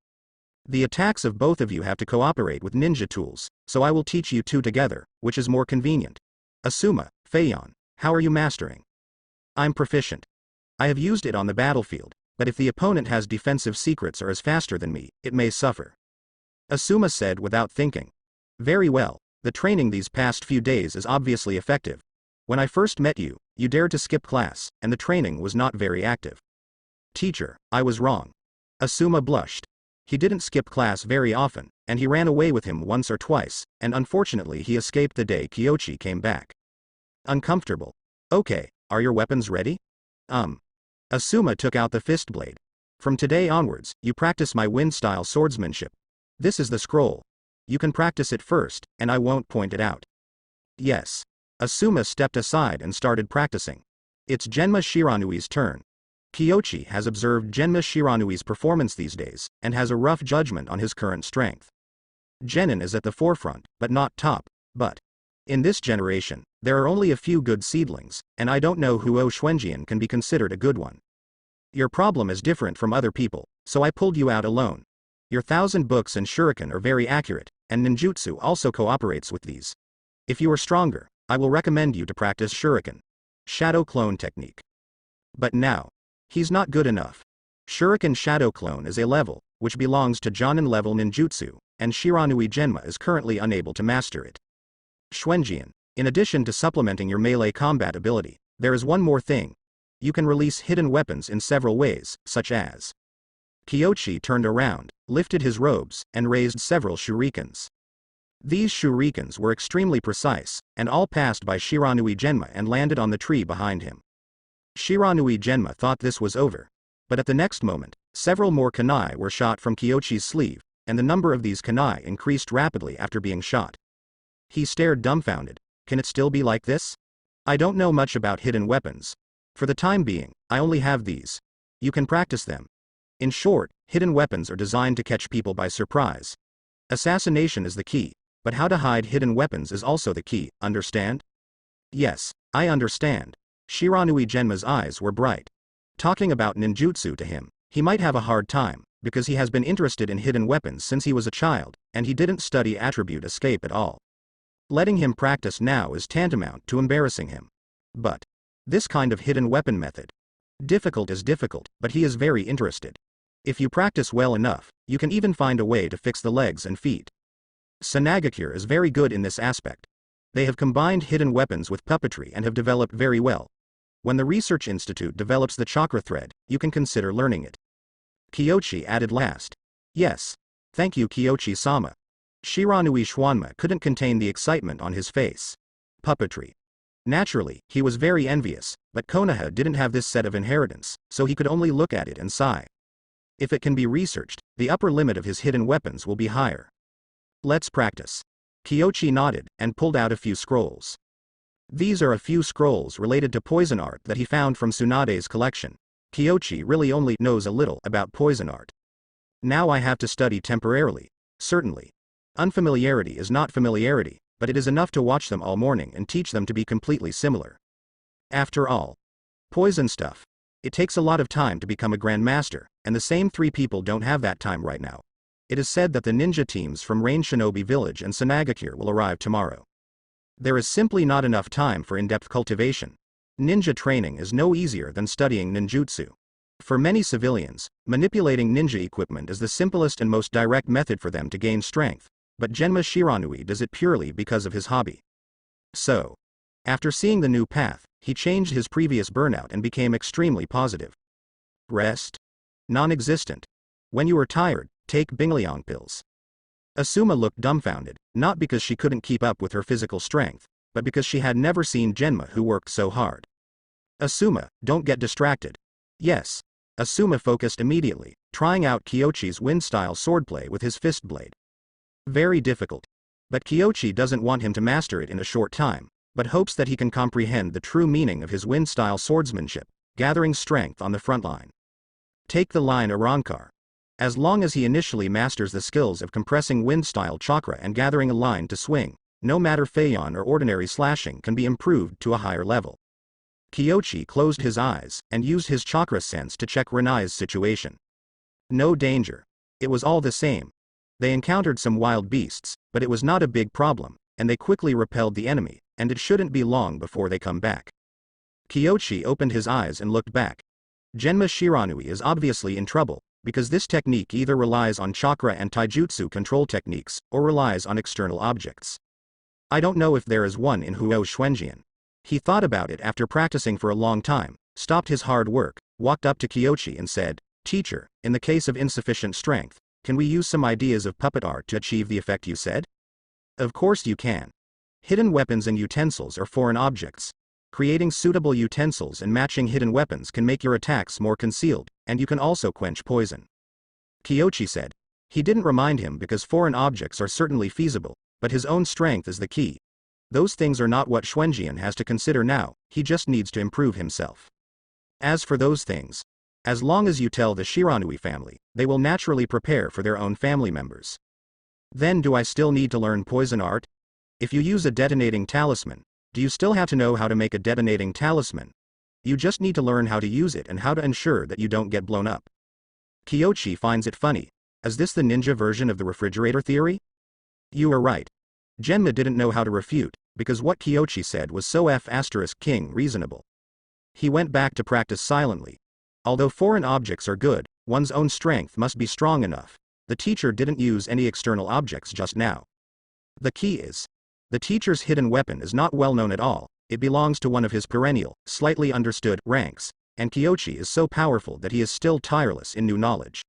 Speaker 1: The attacks of both of you have to cooperate with ninja tools, so I will teach you 2 together, which is more convenient. Asuma, Feion, how are you mastering? I'm proficient. I have used it on the battlefield, but if the opponent has defensive secrets or is faster than me, it may suffer. Asuma said without thinking. Very well, the training these past few days is obviously effective. When I first met you, you dared to skip class, and the training was not very active. Teacher, I was wrong. Asuma blushed. He didn't skip class very often, and he ran away with him once or twice, and unfortunately he escaped the day Kyochi came back. Uncomfortable. Okay, are your weapons ready? Asuma took out the fist blade. From today onwards, you practice my wind-style swordsmanship. This is the scroll. You can practice it first, and I won't point it out. Yes. Asuma stepped aside and started practicing. It's Genma Shiranui's turn. Kyochi has observed Genma Shiranui's performance these days, and has a rough judgment on his current strength. Genin is at the forefront, but not top, but in this generation, there are only a few good seedlings, and I don't know who Oshwenjian can be considered a good one. Your problem is different from other people, so I pulled you out alone. Your 1,000 books and shuriken are very accurate, and ninjutsu also cooperates with these. If you are stronger, I will recommend you to practice shuriken. Shadow clone technique. But now, he's not good enough. Shuriken Shadow Clone is a level, which belongs to Jonin level ninjutsu, and Shiranui Genma is currently unable to master it. Xuanjian, in addition to supplementing your melee combat ability, there is one more thing. You can release hidden weapons in several ways, such as. Kyoshi turned around, lifted his robes, and raised several shurikens. These shurikens were extremely precise, and all passed by Shiranui Genma and landed on the tree behind him. Shiranui Genma thought this was over. But at the next moment, several more kunai were shot from Kyoshi's sleeve, and the number of these kunai increased rapidly after being shot. He stared dumbfounded. Can it still be like this? I don't know much about hidden weapons. For the time being, I only have these. You can practice them. In short, hidden weapons are designed to catch people by surprise. Assassination is the key, but how to hide hidden weapons is also the key, understand? Yes, I understand. Shiranui Genma's eyes were bright. Talking about ninjutsu to him, he might have a hard time, because he has been interested in hidden weapons since he was a child, and he didn't study attribute escape at all. Letting him practice now is tantamount to embarrassing him. But this kind of hidden weapon method. Difficult is difficult, but he is very interested. If you practice well enough, you can even find a way to fix the legs and feet. Tsunade is very good in this aspect. They have combined hidden weapons with puppetry and have developed very well. When the research institute develops the chakra thread, you can consider learning it. Kyoshi added last. Yes. Thank you Kyoshi-sama. Shiranui Xuanma couldn't contain the excitement on his face. Puppetry. Naturally, he was very envious, but Konoha didn't have this set of inheritance, so he could only look at it and sigh. If it can be researched, the upper limit of his hidden weapons will be higher. Let's practice. Kyoshi nodded, and pulled out a few scrolls. These are a few scrolls related to poison art that he found from Tsunade's collection. Kyoshi really only knows a little about poison art. Now I have to study temporarily. Certainly. Unfamiliarity is not familiarity, but it is enough to watch them all morning and teach them to be completely similar. After all. Poison stuff. It takes a lot of time to become a grandmaster, and the same 3 people don't have that time right now. It is said that the ninja teams from Rain Shinobi Village and Tsunade will arrive tomorrow. There is simply not enough time for in-depth cultivation. Ninja training is no easier than studying ninjutsu. For many civilians, manipulating ninja equipment is the simplest and most direct method for them to gain strength, but Genma Shiranui does it purely because of his hobby. So, after seeing the new path, he changed his previous burnout and became extremely positive. Rest? Non-existent. When you are tired, take Bingliang pills. Asuma looked dumbfounded, not because she couldn't keep up with her physical strength, but because she had never seen Genma who worked so hard. Asuma, don't get distracted. Yes. Asuma focused immediately, trying out Kyoshi's wind-style swordplay with his fist blade. Very difficult. But Kyoshi doesn't want him to master it in a short time, but hopes that he can comprehend the true meaning of his wind-style swordsmanship, gathering strength on the front line. Take the line Arankar. As long as he initially masters the skills of compressing wind-style chakra and gathering a line to swing, no matter Feion or ordinary slashing can be improved to a higher level. Kyoshi closed his eyes and used his chakra sense to check Renai's situation. No danger. It was all the same. They encountered some wild beasts, but it was not a big problem, and they quickly repelled the enemy, and it shouldn't be long before they come back. Kyoshi opened his eyes and looked back. Genma Shiranui is obviously in trouble, because this technique either relies on chakra and taijutsu control techniques, or relies on external objects. I don't know if there is one in Huo Xuanjian. He thought about it after practicing for a long time, stopped his hard work, walked up to Kyoshi and said, "Teacher, in the case of insufficient strength, can we use some ideas of puppet art to achieve the effect you said?" Of course you can. Hidden weapons and utensils are foreign objects. Creating suitable utensils and matching hidden weapons can make your attacks more concealed, and you can also quench poison. Kyoshi said. He didn't remind him because foreign objects are certainly feasible, but his own strength is the key. Those things are not what Xuanjian has to consider now, he just needs to improve himself. As for those things, as long as you tell the Shiranui family, they will naturally prepare for their own family members. Then do I still need to learn poison art? If you use a detonating talisman, do you still have to know how to make a detonating talisman? You just need to learn how to use it and how to ensure that you don't get blown up. Kyoshi finds it funny. Is this the ninja version of the refrigerator theory? You are right. Genma didn't know how to refute, because what Kyoshi said was so F***king reasonable. He went back to practice silently. Although foreign objects are good, one's own strength must be strong enough. The teacher didn't use any external objects just now. The key is, the teacher's hidden weapon is not well known at all, it belongs to one of his perennial, slightly understood, ranks, and Kyoshi is so powerful that he is still tireless in new knowledge.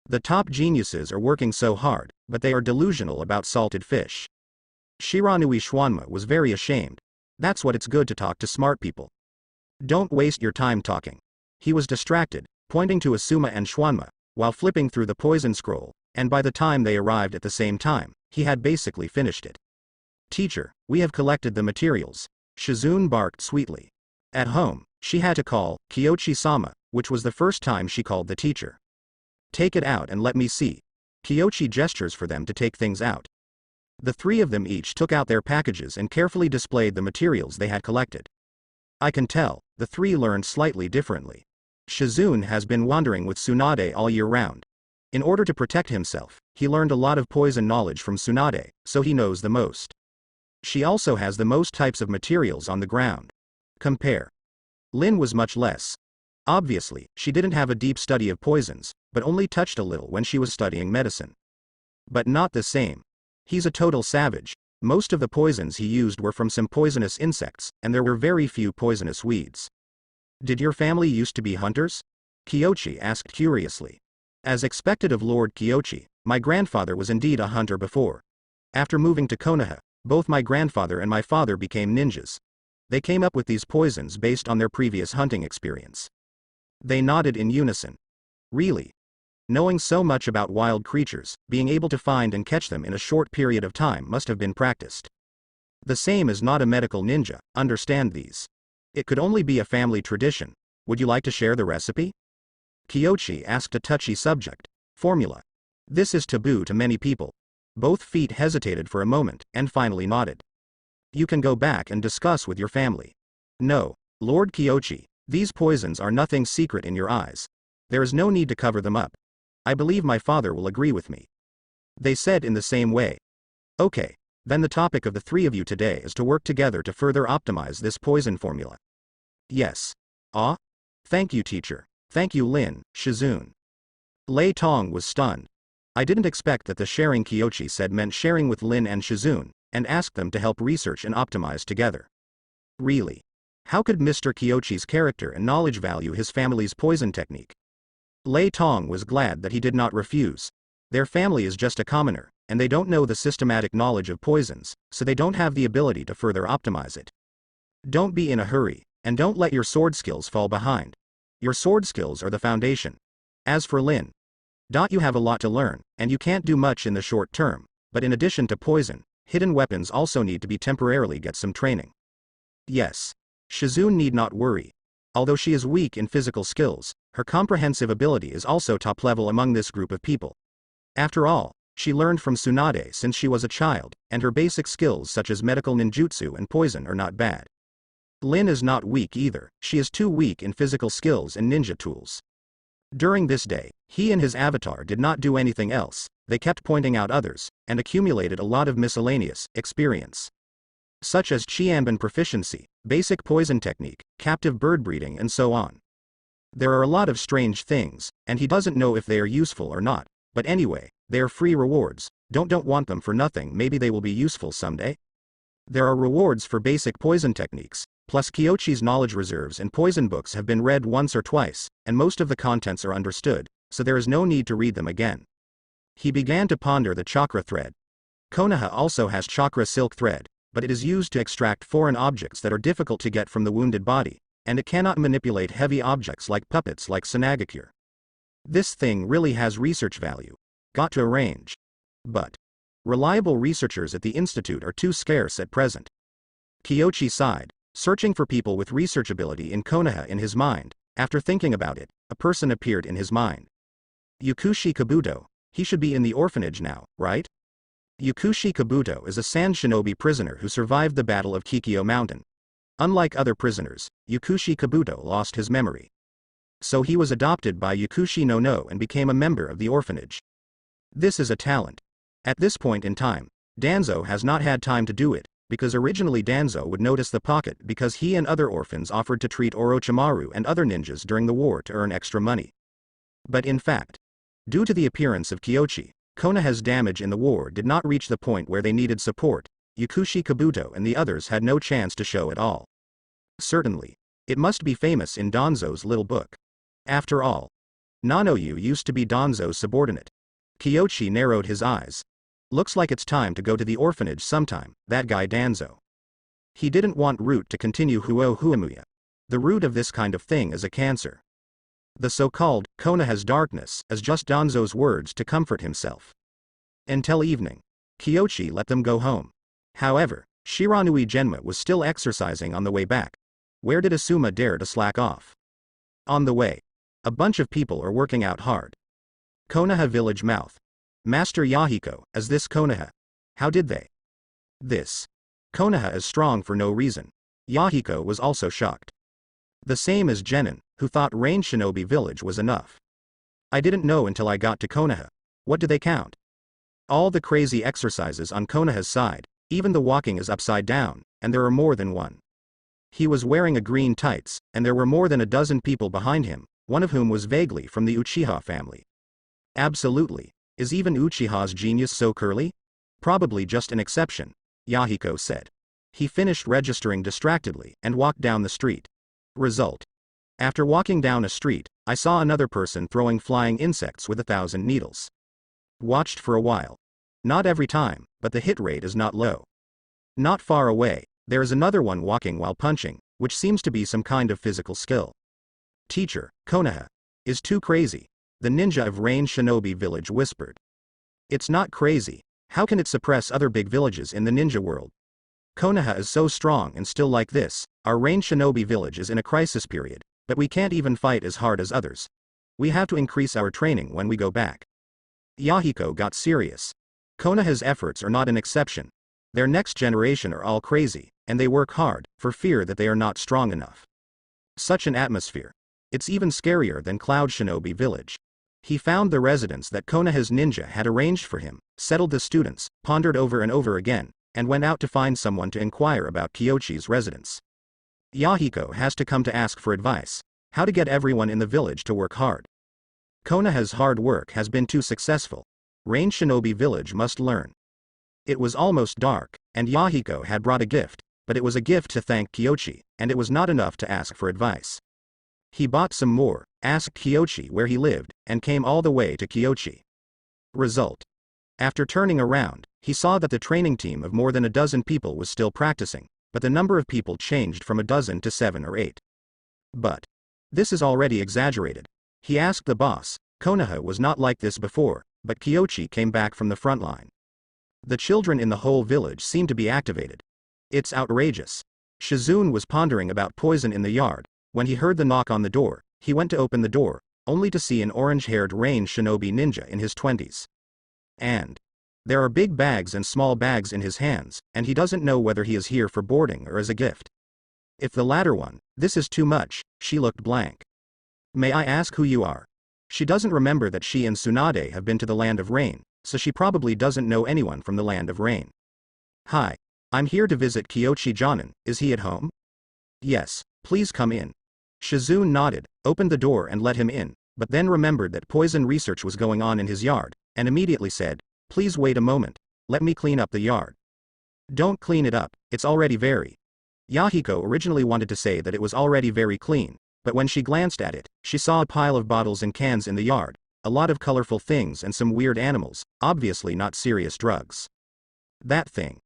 Speaker 1: The top geniuses are working so hard, but they are delusional about salted fish. Shiranui Schwanma was very ashamed. That's what it's good to talk to smart people. Don't waste your time talking. He was distracted, pointing to Asuma and Schwanma, while flipping through the poison scroll, and by the time they arrived at the same time, he had basically finished it. Teacher, we have collected the materials. Shizune barked sweetly. At home, she had to call Kyoshi-sama, which was the first time she called the teacher. Take it out and let me see. Kyoshi gestures for them to take things out. The three of them each took out their packages and carefully displayed the materials they had collected. I can tell, the three learned slightly differently. Shizune has been wandering with Tsunade all year round. In order to protect himself, he learned a lot of poison knowledge from Tsunade, so he knows the most. She also has the most types of materials on the ground. Compare. Lin was much less. Obviously, she didn't have a deep study of poisons, but only touched a little when she was studying medicine. But not the same. He's a total savage. Most of the poisons he used were from some poisonous insects, and there were very few poisonous weeds. Did your family used to be hunters? Kyoshi asked curiously. As expected of Lord Kyoshi, my grandfather was indeed a hunter before. After moving to Konoha, both my grandfather and my father became ninjas. They came up with these poisons based on their previous hunting experience. They nodded in unison. Really? Knowing so much about wild creatures, being able to find and catch them in a short period of time must have been practiced. The same is not a medical ninja, understand these. It could only be a family tradition. Would you like to share the recipe? Kyoshi asked a touchy subject. Formula. This is taboo to many people. Both feet hesitated for a moment, and finally nodded. You can go back and discuss with your family. No, Lord Kyoshi, these poisons are nothing secret in your eyes. There is no need to cover them up. I believe my father will agree with me. They said in the same way. Okay, then the topic of the three of you today is to work together to further optimize this poison formula. Yes. Ah? Thank you, teacher. Thank you, Lin, Shizune. Lei Tong was stunned. I didn't expect that the sharing Kyoshi said meant sharing with Lin and Shizune, and asked them to help research and optimize together. Really? How could Mr. Kyoshi's character and knowledge value his family's poison technique? Lei Tong was glad that he did not refuse. Their family is just a commoner, and they don't know the systematic knowledge of poisons, so they don't have the ability to further optimize it. Don't be in a hurry, and don't let your sword skills fall behind. Your sword skills are the foundation. As for Lin, you have a lot to learn, and you can't do much in the short term, but in addition to poison, hidden weapons also need to be temporarily get some training. Yes. Shizune need not worry. Although she is weak in physical skills, her comprehensive ability is also top level among this group of people. After all, she learned from Tsunade since she was a child, and her basic skills such as medical ninjutsu and poison are not bad. Lin is not weak either, she is too weak in physical skills and ninja tools. During this day, he and his avatar did not do anything else, they kept pointing out others, and accumulated a lot of miscellaneous experience. Such as Chianban proficiency, basic poison technique, captive bird breeding and so on. There are a lot of strange things, and he doesn't know if they are useful or not, but anyway, they are free rewards, don't want them for nothing, maybe they will be useful someday. There are rewards for basic poison techniques, plus Kyoshi's knowledge reserves and poison books have been read once or twice, and most of the contents are understood, so there is no need to read them again. He began to ponder the chakra thread. Konoha also has chakra silk thread, but it is used to extract foreign objects that are difficult to get from the wounded body, and it cannot manipulate heavy objects like puppets like Tsunade. This thing really has research value. Got to arrange. But reliable researchers at the institute are too scarce at present. Kyoshi sighed, searching for people with research ability in Konoha in his mind. After thinking about it, a person appeared in his mind. Yukushi Kabuto, he should be in the orphanage now, right? Yukushi Kabuto is a sand shinobi prisoner who survived the Battle of Kikyo Mountain. Unlike other prisoners, Yakushi Kabuto lost his memory. So he was adopted by Yakushi no and became a member of the orphanage. This is a talent. At this point in time, Danzo has not had time to do it, because originally Danzo would notice the pocket because he and other orphans offered to treat Orochimaru and other ninjas during the war to earn extra money. But in fact, due to the appearance of Kyochi, Konoha's damage in the war did not reach the point where they needed support. Yakushi Kabuto and the others had no chance to show at all. Certainly, it must be famous in Danzo's little book. After all, Nanoyu used to be Danzo's subordinate. Kyochi narrowed his eyes. Looks like it's time to go to the orphanage sometime, that guy Danzo. He didn't want Root to continue Huohuamuya. The root of this kind of thing is a cancer. The so-called Konoha's darkness is just Danzo's words to comfort himself. Until evening, Kyochi let them go home. However, Shiranui Genma was still exercising on the way back. Where did Asuma dare to slack off? On the way, a bunch of people are working out hard. Konoha village mouth. Master Yahiko, is this Konoha? How did they? This. Konoha is strong for no reason. Yahiko was also shocked. The same as Genin, who thought Rain Shinobi village was enough. I didn't know until I got to Konoha. What do they count? All the crazy exercises on Konoha's side, even the walking is upside down, and there are more than one. He was wearing a green tights, and there were more than a dozen people behind him, one of whom was vaguely from the Uchiha family. Absolutely. Is even Uchiha's genius so curly? Probably just an exception, Yahiko said. He finished registering distractedly and walked down the street. Result. After walking down a street, I saw another person throwing flying insects with 1,000 needles. Watched for a while. Not every time, but the hit rate is not low. Not far away, there is another one walking while punching, which seems to be some kind of physical skill. Teacher, Konoha is too crazy, the ninja of Rain Shinobi village whispered. It's not crazy, how can it suppress other big villages in the ninja world? Konoha is so strong and still like this. Our Rain Shinobi village is in a crisis period, but we can't even fight as hard as others. We have to increase our training when we go back. Yahiko got serious. Konoha's efforts are not an exception. Their next generation are all crazy, and they work hard, for fear that they are not strong enough. Such an atmosphere. It's even scarier than Cloud Shinobi village. He found the residence that Konoha's ninja had arranged for him, settled the students, pondered over and over again, and went out to find someone to inquire about Kyochi's residence. Yahiko has to come to ask for advice, how to get everyone in the village to work hard. Konoha's hard work has been too successful. Rain Shinobi village must learn. It was almost dark, and Yahiko had brought a gift, but it was a gift to thank Kyochi, and it was not enough to ask for advice. He bought some more, asked Kyochi where he lived, and came all the way to Kyochi. Result. After turning around, he saw that the training team of more than a dozen people was still practicing, but the number of people changed from a dozen to 7 or 8. But this is already exaggerated. He asked the boss. Konoha was not like this before, but Kyochi came back from the front line. The children in the whole village seem to be activated. It's outrageous. Shizune was pondering about poison in the yard. When he heard the knock on the door, he went to open the door, only to see an orange-haired Rain Shinobi ninja in his 20s. And there are big bags and small bags in his hands, and he doesn't know whether he is here for boarding or as a gift. If the latter one, this is too much. She looked blank. May I ask who you are? She doesn't remember that she and Tsunade have been to the Land of Rain, so she probably doesn't know anyone from the Land of Rain. Hi. I'm here to visit Kyochi Jonin. Is he at home? Yes, please come in. Shizune nodded, opened the door and let him in, but then remembered that poison research was going on in his yard, and immediately said, please wait a moment, let me clean up the yard. Don't clean it up, it's already very. Yahiko originally wanted to say that it was already very clean, but when she glanced at it, she saw a pile of bottles and cans in the yard, a lot of colorful things and some weird animals, obviously not serious drugs. That thing.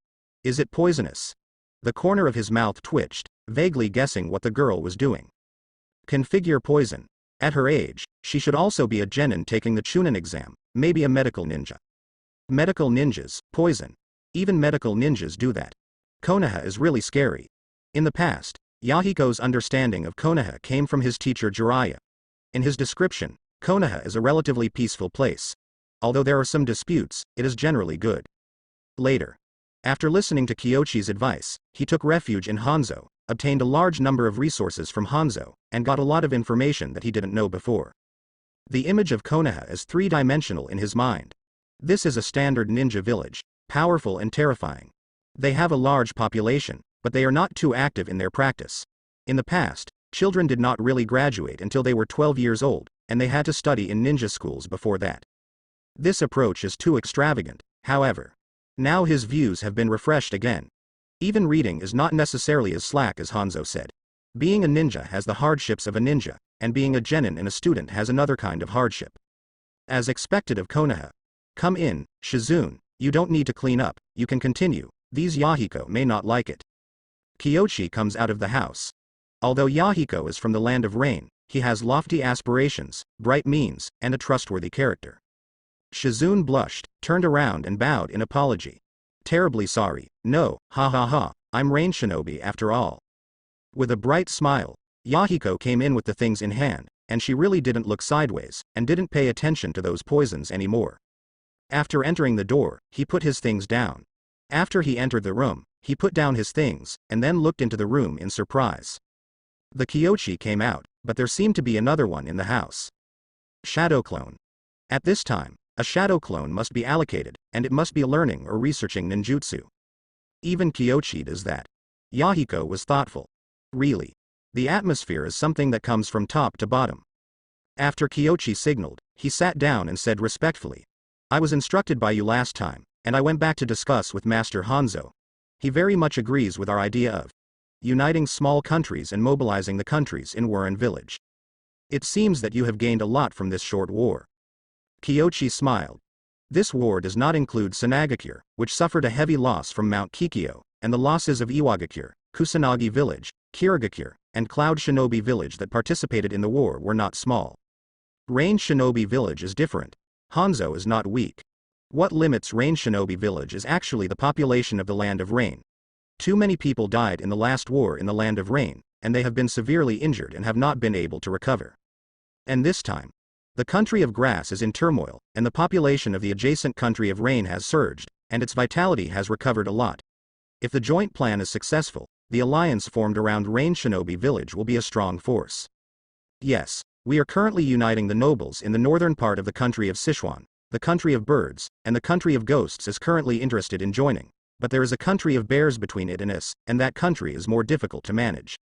Speaker 1: Is it poisonous? The corner of his mouth twitched, vaguely guessing what the girl was doing. Configure poison. At her age, she should also be a genin taking the Chunin exam, maybe a medical ninja. Medical ninjas, poison. Even medical ninjas do that. Konoha is really scary. In the past, Yahiko's understanding of Konoha came from his teacher Jiraiya. In his description, Konoha is a relatively peaceful place. Although there are some disputes, it is generally good. Later. After listening to Kyochi's advice, he took refuge in Hanzo, obtained a large number of resources from Hanzo, and got a lot of information that he didn't know before. The image of Konoha is three-dimensional in his mind. This is a standard ninja village, powerful and terrifying. They have a large population, but they are not too active in their practice. In the past, children did not really graduate until they were 12 years old, and they had to study in ninja schools before that. This approach is too extravagant, however. Now his views have been refreshed again. Even reading is not necessarily as slack as Hanzo said. Being a ninja has the hardships of a ninja, and being a genin and a student has another kind of hardship. As expected of Konoha. Come in, Shizune, you don't need to clean up, you can continue, these Yahiko may not like it. Kyoshi comes out of the house. Although Yahiko is from the land of rain, he has lofty aspirations, bright means, and a trustworthy character. Shizune blushed, turned around and bowed in apology. Terribly sorry, no, ha ha ha, I'm Rain Shinobi after all. With a bright smile, Yahiko came in with the things in hand, and she really didn't look sideways, and didn't pay attention to those poisons anymore. After entering the door, he put his things down. After he entered the room, he put down his things, and then looked into the room in surprise. The Kyoshi came out, but there seemed to be another one in the house. Shadow clone. At this time, a shadow clone must be allocated, and it must be learning or researching ninjutsu. Even Kyoshi does that. Yahiko was thoughtful. Really. The atmosphere is something that comes from top to bottom. After Kyoshi signaled, he sat down and said respectfully, I was instructed by you last time, and I went back to discuss with Master Hanzo. He very much agrees with our idea of uniting small countries and mobilizing the countries in Warren Village. It seems that you have gained a lot from this short war. Kyoshi smiled. This war does not include Tsunade, which suffered a heavy loss from Mount Kikyo, and the losses of Iwagakure, Kusanagi Village, Kirigakure, and Cloud Shinobi Village that participated in the war were not small. Rain Shinobi Village is different. Hanzo is not weak. What limits Rain Shinobi Village is actually the population of the Land of Rain. Too many people died in the last war in the Land of Rain, and they have been severely injured and have not been able to recover. And this time, the country of grass is in turmoil, and the population of the adjacent country of rain has surged, and its vitality has recovered a lot. If the joint plan is successful, the alliance formed around Rain Shinobi Village will be a strong force. Yes, we are currently uniting the nobles in the northern part of the country of Sichuan, the country of birds, and the country of ghosts is currently interested in joining, but there is a country of bears between it and us, and that country is more difficult to manage.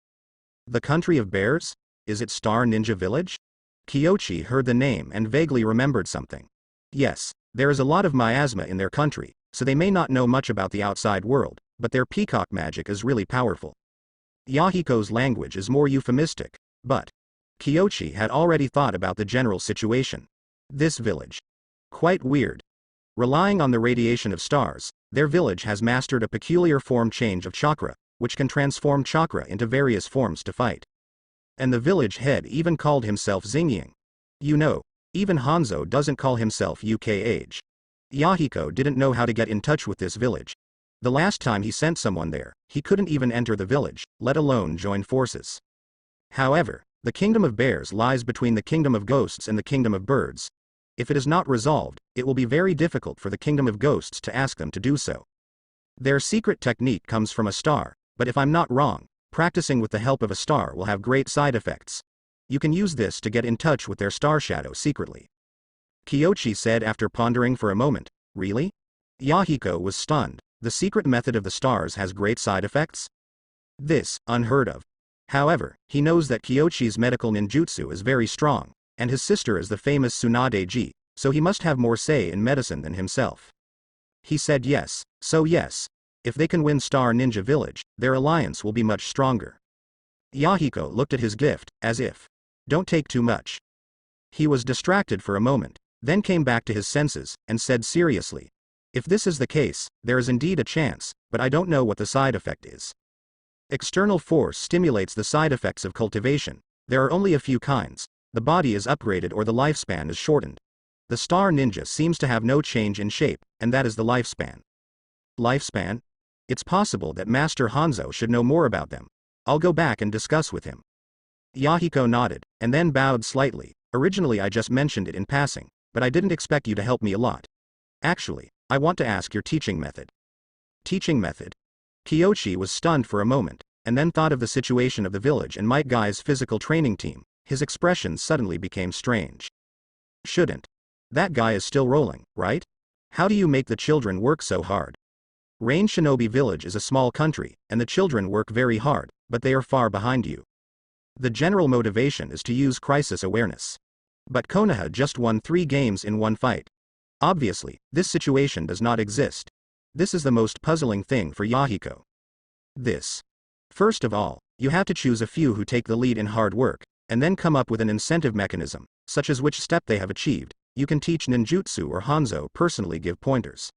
Speaker 1: The country of bears? Is it Star Ninja Village? Kyoshi heard the name and vaguely remembered something. Yes, there is a lot of miasma in their country, so they may not know much about the outside world, but their peacock magic is really powerful. Yahiko's language is more euphemistic, but Kyoshi had already thought about the general situation. This village. Quite weird. Relying on the radiation of stars, their village has mastered a peculiar form change of chakra, which can transform chakra into various forms to fight. And the village head even called himself Xingying. You know, even Hanzo doesn't call himself UKH. Yahiko didn't know how to get in touch with this village. The last time he sent someone there, he couldn't even enter the village, let alone join forces. However, the kingdom of bears lies between the kingdom of ghosts and the kingdom of birds. If it is not resolved, it will be very difficult for the kingdom of ghosts to ask them to do so. Their secret technique comes from a star, but if I'm not wrong, practicing with the help of a star will have great side effects. You can use this to get in touch with their star shadow secretly. Kyoshi said after pondering for a moment, really? Yahiko was stunned. The secret method of the stars has great side effects? This, unheard of. However, he knows that Kyoshi's medical ninjutsu is very strong, and his sister is the famous Tsunade, so he must have more say in medicine than himself. He said yes, so yes. If they can win Star Ninja Village, their alliance will be much stronger. Yahiko looked at his gift, as if, don't take too much. He was distracted for a moment, then came back to his senses, and said seriously, if this is the case, there is indeed a chance, but I don't know what the side effect is. External force stimulates the side effects of cultivation. There are only a few kinds. The body is upgraded or the lifespan is shortened. The Star Ninja seems to have no change in shape, and that is the lifespan. Lifespan? It's possible that Master Hanzo should know more about them. I'll go back and discuss with him. Yahiko nodded, and then bowed slightly. Originally I just mentioned it in passing, but I didn't expect you to help me a lot. Actually, I want to ask your teaching method. Teaching method? Kyoshi was stunned for a moment. and then thought of the situation of the village and Might Guy's physical training team, his expression suddenly became strange. Shouldn't. That guy is still rolling, right? How do you make the children work so hard? Rain Shinobi Village is a small country, and the children work very hard, but they are far behind you. The general motivation is to use crisis awareness. But Konoha just won 3 games in one fight. Obviously, this situation does not exist. This is the most puzzling thing for Yahiko. First of all, you have to choose a few who take the lead in hard work, and then come up with an incentive mechanism, such as which step they have achieved. You can teach ninjutsu or Hanzo personally give pointers.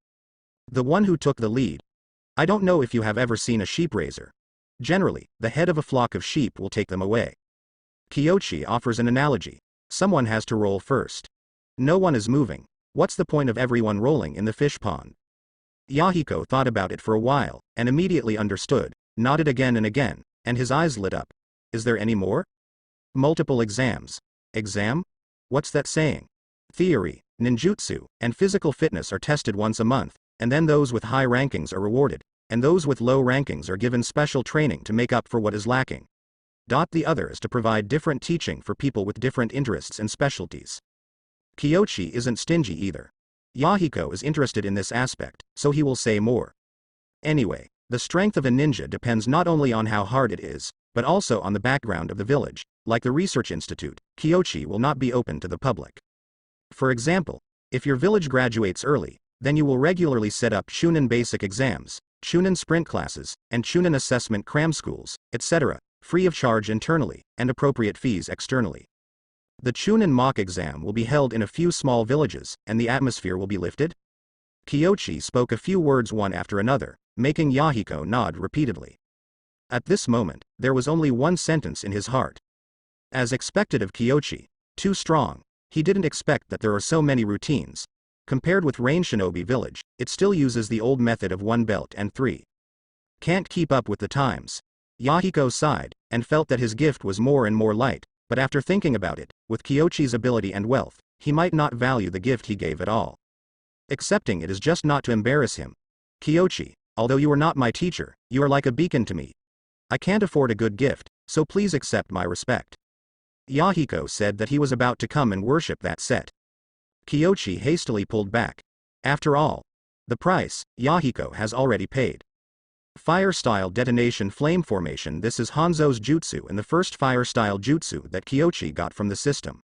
Speaker 1: The one who took the lead. I don't know if you have ever seen a sheep raiser. Generally, the head of a flock of sheep will take them away. Kyochi offers an analogy. Someone has to roll first. No one is moving. What's the point of everyone rolling in the fish pond? Yahiko thought about it for a while, and immediately understood, nodded again and again, and his eyes lit up. Is there any more? Multiple exams. Exam? What's that saying? Theory, ninjutsu, and physical fitness are tested once a month, and then those with high rankings are rewarded, and those with low rankings are given special training to make up for what is lacking. The other is to provide different teaching for people with different interests and specialties. Kyochi isn't stingy either. Yahiko is interested in this aspect, so he will say more. Anyway, the strength of a ninja depends not only on how hard it is, but also on the background of the village. Like the research institute, Kyochi will not be open to the public. For example, if your village graduates early, then you will regularly set up Chunin basic exams, Chunin sprint classes, and Chunin assessment cram schools, etc., free of charge internally, and appropriate fees externally. The Chunin mock exam will be held in a few small villages, and the atmosphere will be lifted. Kyochi spoke a few words one after another, making Yahiko nod repeatedly. At this moment, there was only one sentence in his heart. As expected of Kyochi, too strong, he didn't expect that there are so many routines. Compared with Rain Shinobi Village, it still uses the old method of 1 belt and 3. Can't keep up with the times. Yahiko sighed, and felt that his gift was more and more light, but after thinking about it, with Kyochi's ability and wealth, he might not value the gift he gave at all. Accepting it is just not to embarrass him. Kyochi, although you are not my teacher, you are like a beacon to me. I can't afford a good gift, so please accept my respect. Yahiko said that he was about to come and worship that set. Kyochi hastily pulled back. After all, the price, Yahiko has already paid. Fire-style detonation flame formation. This is Hanzo's jutsu and the first fire-style jutsu that Kyochi got from the system.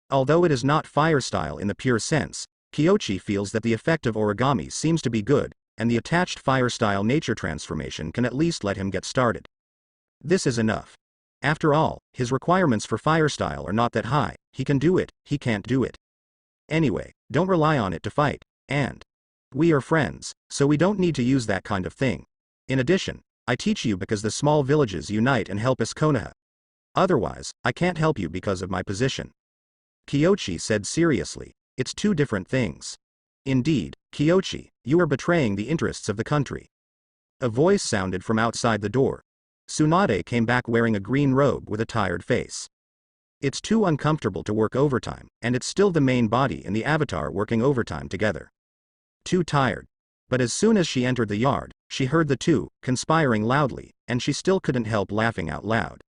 Speaker 1: Although it is not fire-style in the pure sense, Kyochi feels that the effect of origami seems to be good, and the attached fire-style nature transformation can at least let him get started. This is enough. After all, his requirements for fire-style are not that high. He can do it, he can't do it. Anyway, don't rely on it to fight, and we are friends, so we don't need to use that kind of thing. In addition, I teach you because the small villages unite and help us Konoha. Otherwise, I can't help you because of my position. Kyochi said seriously, it's 2 different things. Indeed, Kyochi, you are betraying the interests of the country. A voice sounded from outside the door. Tsunade came back wearing a green robe with a tired face. It's too uncomfortable to work overtime, and it's still the main body and the avatar working overtime together. Too tired. But as soon as she entered the yard, she heard the two conspiring loudly, and she still couldn't help laughing out loud.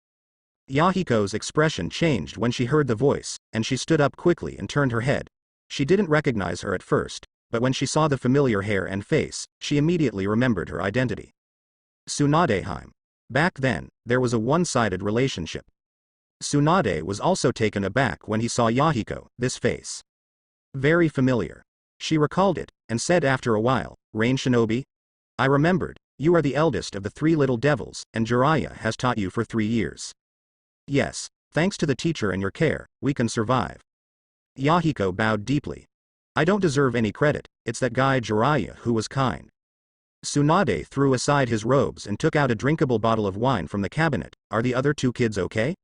Speaker 1: Yahiko's expression changed when she heard the voice, and she stood up quickly and turned her head. She didn't recognize her at first, but when she saw the familiar hair and face, she immediately remembered her identity. Tsunadeheim. Back then, there was a one-sided relationship. Tsunade was also taken aback when he saw Yahiko, this face. Very familiar. She recalled it, and said after a while, Rain Shinobi? I remembered, you are the eldest of the 3 little devils, and Jiraiya has taught you for 3 years. Yes, thanks to the teacher and your care, we can survive. Yahiko bowed deeply. I don't deserve any credit, it's that guy Jiraiya who was kind. Tsunade threw aside his robes and took out a drinkable bottle of wine from the cabinet. Are the other 2 kids okay?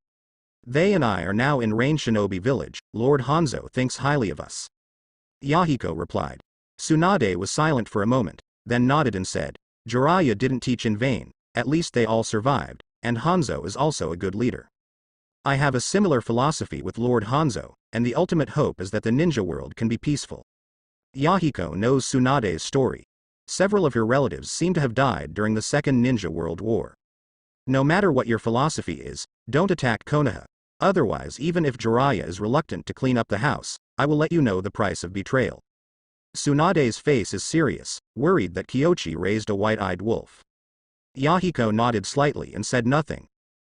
Speaker 1: They and I are now in Rain Shinobi Village. Lord Hanzo thinks highly of us. Yahiko replied. Tsunade was silent for a moment, then nodded and said, Jiraiya didn't teach in vain, at least they all survived, and Hanzo is also a good leader. I have a similar philosophy with Lord Hanzo, and the ultimate hope is that the ninja world can be peaceful. Yahiko knows Tsunade's story. Several of her relatives seem to have died during the Second Ninja World War. No matter what your philosophy is, don't attack Konoha. Otherwise, even if Jiraiya is reluctant to clean up the house, I will let you know the price of betrayal. Tsunade's face is serious, worried that Kyoshi raised a white-eyed wolf. Yahiko nodded slightly and said nothing.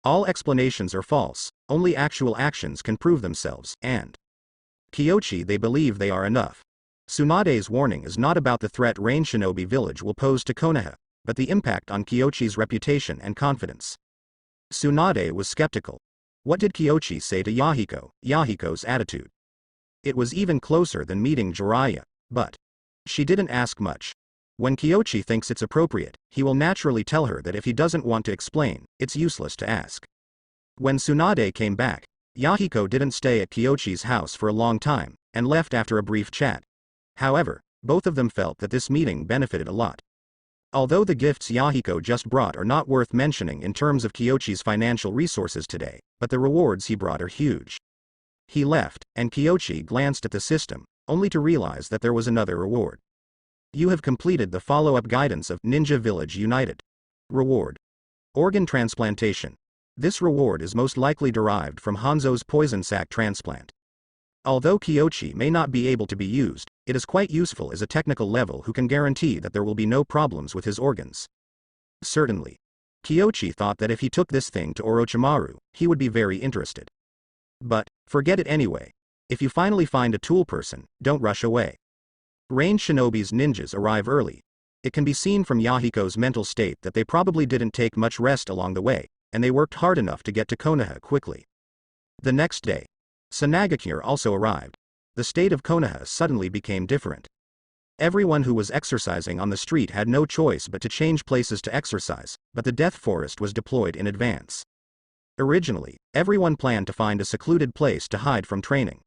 Speaker 1: All explanations are false, only actual actions can prove themselves, and Kyoshi, they believe they are enough. Tsunade's warning is not about the threat Rain Shinobi village will pose to Konoha, but the impact on Kyoshi's reputation and confidence. Tsunade was skeptical. What did Kyoshi say to Yahiko? Yahiko's attitude. It was even closer than meeting Jiraiya, but she didn't ask much. When Kyoshi thinks it's appropriate, he will naturally tell her that if he doesn't want to explain, it's useless to ask. When Tsunade came back, Yahiko didn't stay at Kyoshi's house for a long time, and left after a brief chat. However, both of them felt that this meeting benefited a lot. Although the gifts Yahiko just brought are not worth mentioning in terms of Kyoshi's financial resources today, but the rewards he brought are huge. He left, and Kyoshi glanced at the system, only to realize that there was another reward. You have completed the follow-up guidance of Ninja Village United. Reward. Organ transplantation. This reward is most likely derived from Hanzo's poison sac transplant. Although Kyoshi may not be able to be used, it is quite useful as a technical level who can guarantee that there will be no problems with his organs. Certainly. Kyoshi thought that if he took this thing to Orochimaru, he would be very interested. But, forget it anyway. If you finally find a tool person, don't rush away. Rain Shinobi's ninjas arrive early. It can be seen from Yahiko's mental state that they probably didn't take much rest along the way, and they worked hard enough to get to Konoha quickly. The next day, Tsunade also arrived. The state of Konoha suddenly became different. Everyone who was exercising on the street had no choice but to change places to exercise, but the Death Forest was deployed in advance. Originally, everyone planned to find a secluded place to hide from training.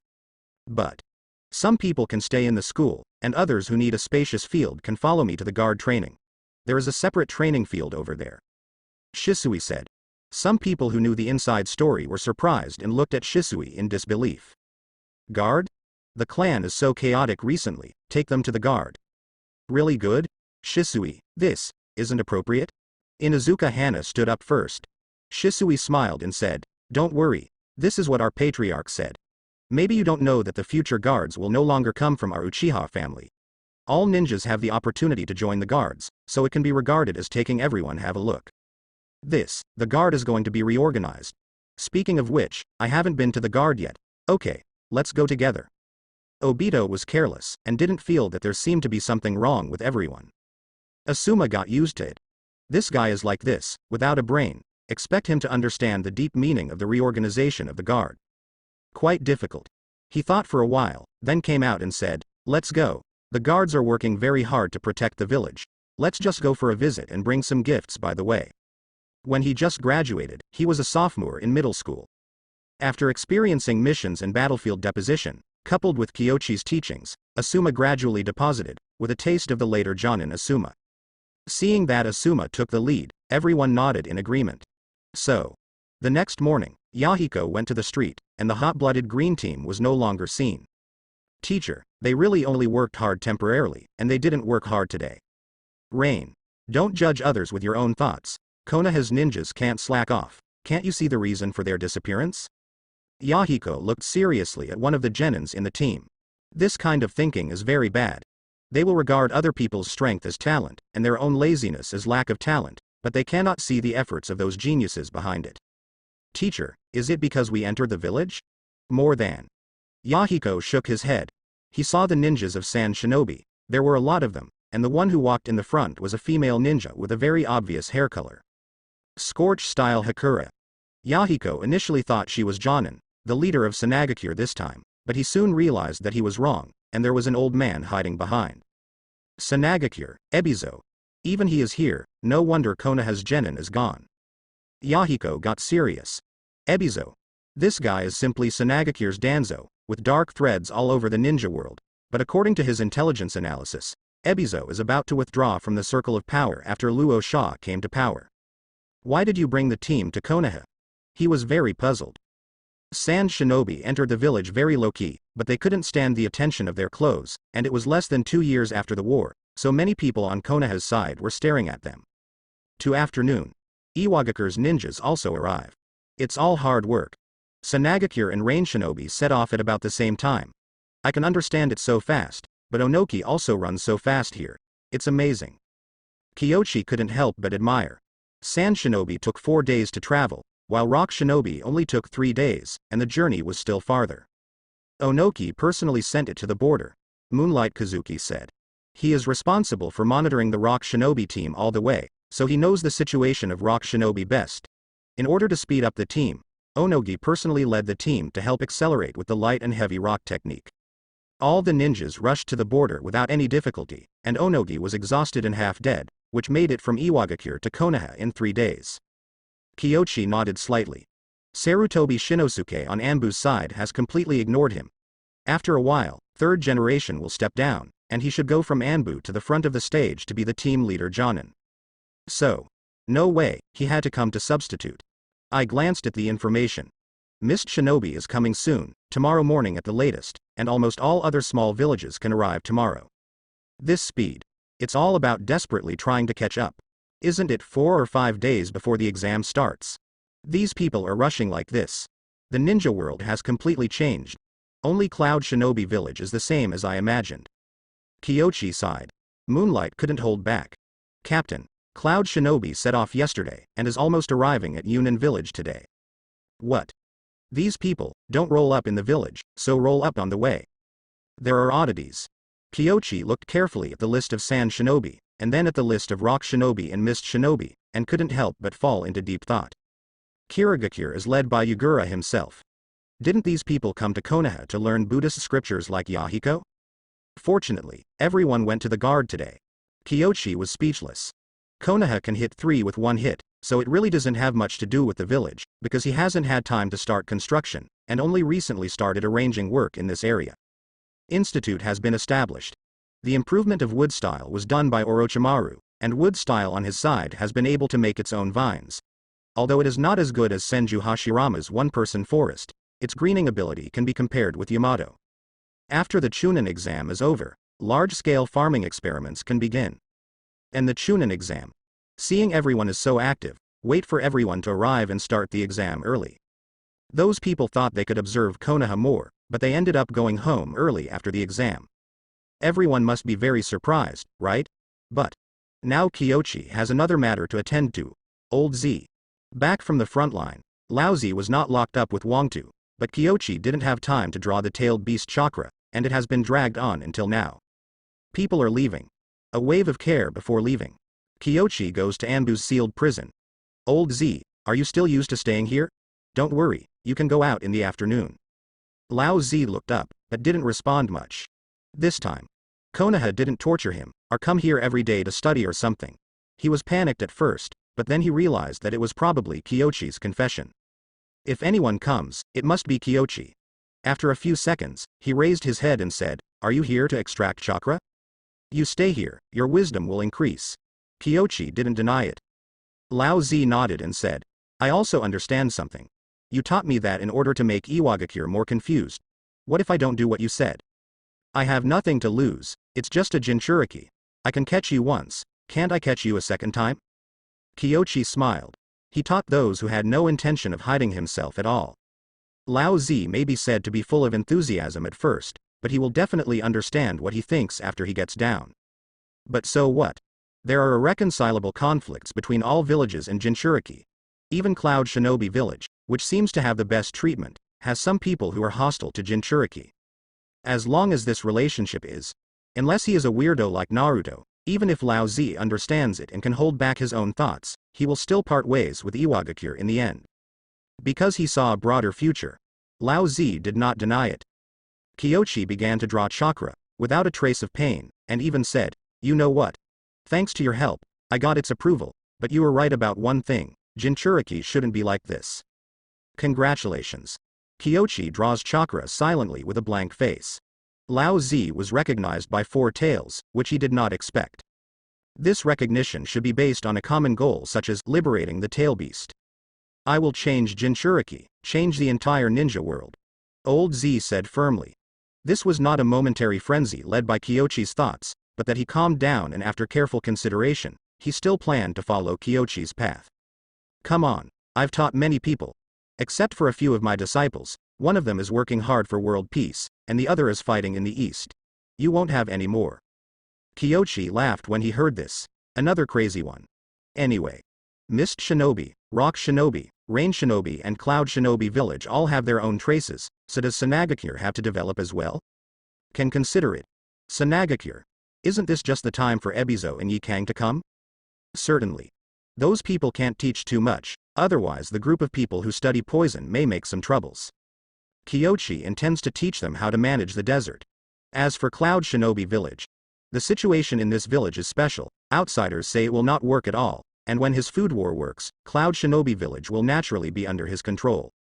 Speaker 1: But some people can stay in the school, and others who need a spacious field can follow me to the guard training. There is a separate training field over there. Shisui said. Some people who knew the inside story were surprised and looked at Shisui in disbelief. Guard? The clan is so chaotic recently, take them to the guard. Really good? Shisui, this isn't appropriate? Inuzuka Hana stood up first. Shisui smiled and said, don't worry, this is what our patriarch said. Maybe you don't know that the future guards will no longer come from our Uchiha family. All ninjas have the opportunity to join the guards, so it can be regarded as taking everyone have a look. The guard is going to be reorganized. Speaking of which, I haven't been to the guard yet. Okay, let's go together. Obito was careless, and didn't feel that there seemed to be something wrong with everyone. Asuma got used to it. This guy is like this, without a brain, expect him to understand the deep meaning of the reorganization of the guard. Quite difficult. He thought for a while, then came out and said, let's go. The guards are working very hard to protect the village. Let's just go for a visit and bring some gifts by the way. When he just graduated, he was a sophomore in middle school. After experiencing missions and battlefield deposition, coupled with Kyoshi's teachings, Asuma gradually deposited, with a taste of the later Jonin Asuma. Seeing that Asuma took the lead, everyone nodded in agreement. So, the next morning, Yahiko went to the street, and the hot-blooded green team was no longer seen. Teacher, they really only worked hard temporarily, and they didn't work hard today. Rain. Don't judge others with your own thoughts. Konoha's ninjas can't slack off. Can't you see the reason for their disappearance? Yahiko looked seriously at one of the genins in the team. This kind of thinking is very bad. They will regard other people's strength as talent, and their own laziness as lack of talent, but they cannot see the efforts of those geniuses behind it. Teacher, is it because we entered the village? More than. Yahiko shook his head. He saw the ninjas of Sand Shinobi. There were a lot of them, and the one who walked in the front was a female ninja with a very obvious hair color. Scorch-style Hakura. Yahiko initially thought she was Jonin, the leader of Tsunade this time, but he soon realized that he was wrong, and there was an old man hiding behind. Tsunade, Ebizo. Even he is here, no wonder Konoha's genin is gone. Yahiko got serious. Ebizo. This guy is simply Tsunade's Danzo, with dark threads all over the ninja world, but according to his intelligence analysis, Ebizo is about to withdraw from the circle of power after Luo Sha came to power. Why did you bring the team to Konoha? He was very puzzled. Sand Shinobi entered the village very low-key, but they couldn't stand the attention of their clothes, and it was less than 2 years after the war, so many people on Konoha's side were staring at them. To afternoon. Iwagakure's ninjas also arrive. It's all hard work. Tsunade and Rain Shinobi set off at about the same time. I can understand it so fast, but Onoki also runs so fast here. It's amazing. Kyoshi couldn't help but admire. Sand Shinobi took 4 days to travel, while Rock Shinobi only took 3 days, and the journey was still farther. Onoki personally sent it to the border. Moonlight Kazuki said. He is responsible for monitoring the Rock Shinobi team all the way, so he knows the situation of Rock Shinobi best. In order to speed up the team, Onoki personally led the team to help accelerate with the light and heavy rock technique. All the ninjas rushed to the border without any difficulty, and Onoki was exhausted and half dead, which made it from Iwagakure to Konoha in 3 days. Kyoshi nodded slightly. Sarutobi Shinosuke on Anbu's side has completely ignored him. After a while, 3rd generation will step down, and he should go from Anbu to the front of the stage to be the team leader Jonin. So, no way, he had to come to substitute. I glanced at the information. Mist Shinobi is coming soon, tomorrow morning at the latest, and almost all other small villages can arrive tomorrow. This speed. It's all about desperately trying to catch up. Isn't it 4 or 5 days before the exam starts? These people are rushing like this. The ninja world has completely changed. Only Cloud Shinobi village is the same as I imagined. Kyoshi sighed. Moonlight couldn't hold back. Captain, Cloud Shinobi set off yesterday and is almost arriving at Yunin village today. What? These people don't roll up in the village, so roll up on the way. There are oddities. Kyoshi looked carefully at the list of Sand Shinobi, and then at the list of Rock Shinobi and Mist Shinobi, and couldn't help but fall into deep thought. Kirigakure is led by Yugura himself. Didn't these people come to Konoha to learn Buddhist scriptures like Yahiko? Fortunately, everyone went to the guard today. Kyoshi was speechless. Konoha can hit 3 with 1 hit, so it really doesn't have much to do with the village, because he hasn't had time to start construction, and only recently started arranging work in this area. Institute has been established. The improvement of wood style was done by Orochimaru, and wood style on his side has been able to make its own vines. Although it is not as good as Senju Hashirama's one-person forest, its greening ability can be compared with Yamato. After the Chunin exam is over, large-scale farming experiments can begin. And the Chunin exam. Seeing everyone is so active, wait for everyone to arrive and start the exam early. Those people thought they could observe Konoha more, but they ended up going home early after the exam. Everyone must be very surprised, right? But now Kyoshi has another matter to attend to. Old Z. Back from the front line, Lao Z was not locked up with Wangtu, but Kyoshi didn't have time to draw the tailed beast chakra, and it has been dragged on until now. People are leaving. A wave of care before leaving. Kyoshi goes to Anbu's sealed prison. Old Z, are you still used to staying here? Don't worry, you can go out in the afternoon. Lao Z looked up, but didn't respond much. This time, Konoha didn't torture him, or come here every day to study or something. He was panicked at first, but then he realized that it was probably Kyoshi's confession. If anyone comes, it must be Kyoshi. After a few seconds, he raised his head and said, "Are you here to extract chakra? You stay here, your wisdom will increase." Kyoshi didn't deny it. Lao Z nodded and said, "I also understand something. You taught me that in order to make Iwagakure more confused. What if I don't do what you said? I have nothing to lose, it's just a Jinchuriki. I can catch you once, can't I catch you a second time?" Kyoshi smiled. He taught those who had no intention of hiding himself at all. Lao Z may be said to be full of enthusiasm at first, but he will definitely understand what he thinks after he gets down. But so what? There are irreconcilable conflicts between all villages in Jinchuriki. Even Cloud Shinobi village, which seems to have the best treatment, has some people who are hostile to Jinchuriki. As long as this relationship is, unless he is a weirdo like Naruto, even if Lao Z understands it and can hold back his own thoughts, he will still part ways with Iwagakure in the end. Because he saw a broader future, Lao Z did not deny it. Kyoshi began to draw chakra, without a trace of pain, and even said, "You know what? Thanks to your help, I got its approval, but you were right about one thing, Jinchuriki shouldn't be like this. Congratulations." Kyoshi draws chakra silently with a blank face. Lao Z was recognized by 4 tails, which he did not expect. This recognition should be based on a common goal such as liberating the tail beast. "I will change Jinchuriki, change the entire ninja world," Old Z said firmly. This was not a momentary frenzy led by Kyoshi's thoughts, but that he calmed down and after careful consideration, he still planned to follow Kyoshi's path. Come on, I've taught many people. Except for a few of my disciples, one of them is working hard for world peace, and the other is fighting in the east. You won't have any more. Kyoshi laughed when he heard this. Another crazy one. Anyway. Mist Shinobi, Rock Shinobi, Rain Shinobi and Cloud Shinobi village all have their own traces, so does Tsunade have to develop as well? Can consider it. Tsunade. Isn't this just the time for Ebizo and Yikang to come? Certainly. Those people can't teach too much, otherwise the group of people who study poison may make some troubles. Kyoshi intends to teach them how to manage the desert. As for Cloud Shinobi village, the situation in this village is special. Outsiders say it will not work at all, and when his food war works, Cloud Shinobi village will naturally be under his control.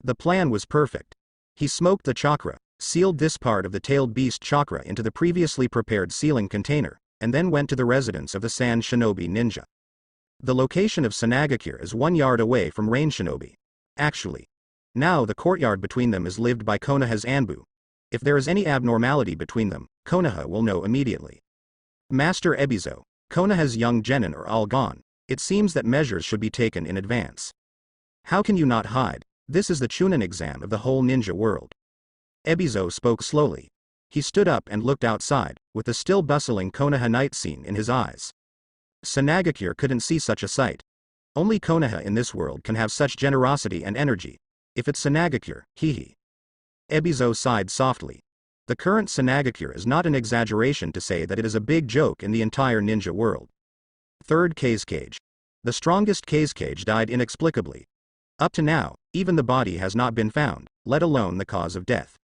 Speaker 1: The plan was perfect. He smoked the chakra, sealed this part of the tailed beast chakra into the previously prepared sealing container, and then went to the residence of the Sand Shinobi ninja. The location of Tsunade is 1 yard away from Rain Shinobi. Actually. Now the courtyard between them is lived by Konoha's Anbu. If there is any abnormality between them, Konoha will know immediately. Master Ebizo, Konoha's young genin are all gone. It seems that measures should be taken in advance. How can you not hide? This is the Chunin exam of the whole ninja world. Ebizo spoke slowly. He stood up and looked outside, with the still bustling Konoha night scene in his eyes. Tsunade couldn't see such a sight. Only Konoha in this world can have such generosity and energy. If it's Tsunade, hee. Ebizo sighed softly. The current Tsunade is not an exaggeration to say that it is a big joke in the entire ninja world. Third Case Cage. The strongest Case Cage died inexplicably. Up to now, even the body has not been found, let alone the cause of death.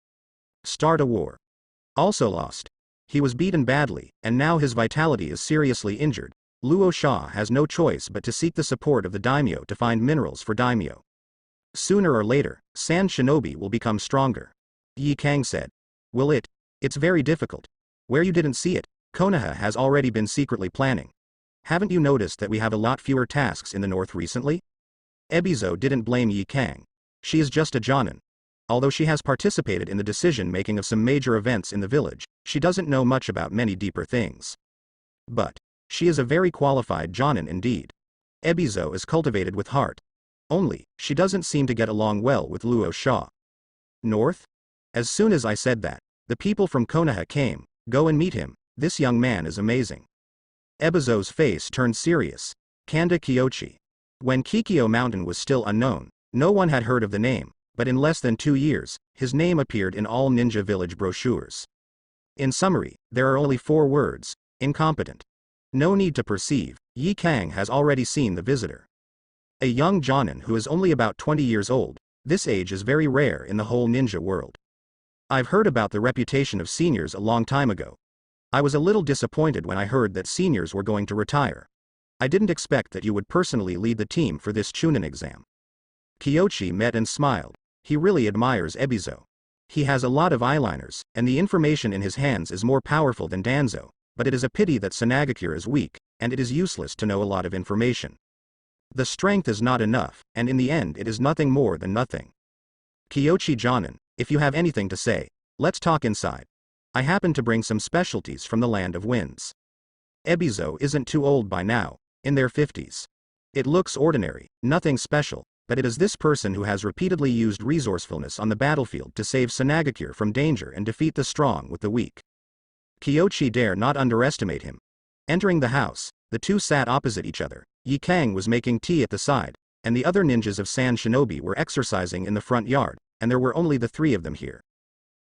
Speaker 1: Start a war. Also lost. He was beaten badly, and now his vitality is seriously injured. Luo Sha has no choice but to seek the support of the daimyo to find minerals for daimyo. Sooner or later, Sand Shinobi will become stronger. Yikang said. Will it? It's very difficult. Where you didn't see it, Konoha has already been secretly planning. Haven't you noticed that we have a lot fewer tasks in the north recently? Ebizo didn't blame Yikang. She is just a jonin. Although she has participated in the decision-making of some major events in the village, she doesn't know much about many deeper things. But she is a very qualified jonin indeed. Ebizo is cultivated with heart. Only, she doesn't seem to get along well with Luo Sha. North? As soon as I said that, the people from Konoha came. Go and meet him, this young man is amazing. Ebizo's face turned serious. Kanda Kyoshi. When Kikyo Mountain was still unknown, no one had heard of the name, but in less than 2 years, his name appeared in all ninja village brochures. In summary, there are only 4 words: incompetent. No need to perceive, Yikang has already seen the visitor. A young jonin who is only about 20 years old. This age is very rare in the whole ninja world. I've heard about the reputation of seniors a long time ago. I was a little disappointed when I heard that seniors were going to retire. I didn't expect that you would personally lead the team for this Chunin exam. Kyoshi met and smiled. He really admires Ebizo. He has a lot of eyeliners, and the information in his hands is more powerful than Danzo, but it is a pity that Tsunade is weak, and it is useless to know a lot of information. The strength is not enough, and in the end it is nothing more than nothing. Kyoshi Jonin, if you have anything to say, let's talk inside. I happen to bring some specialties from the land of winds. Ebizo isn't too old by now, in their 50s. It looks ordinary, nothing special, but it is this person who has repeatedly used resourcefulness on the battlefield to save Tsunade from danger and defeat the strong with the weak. Kyoshi dare not underestimate him. Entering the house, the two sat opposite each other. Yikang was making tea at the side, and the other ninjas of Sand Shinobi were exercising in the front yard, and there were only the 3 of them here.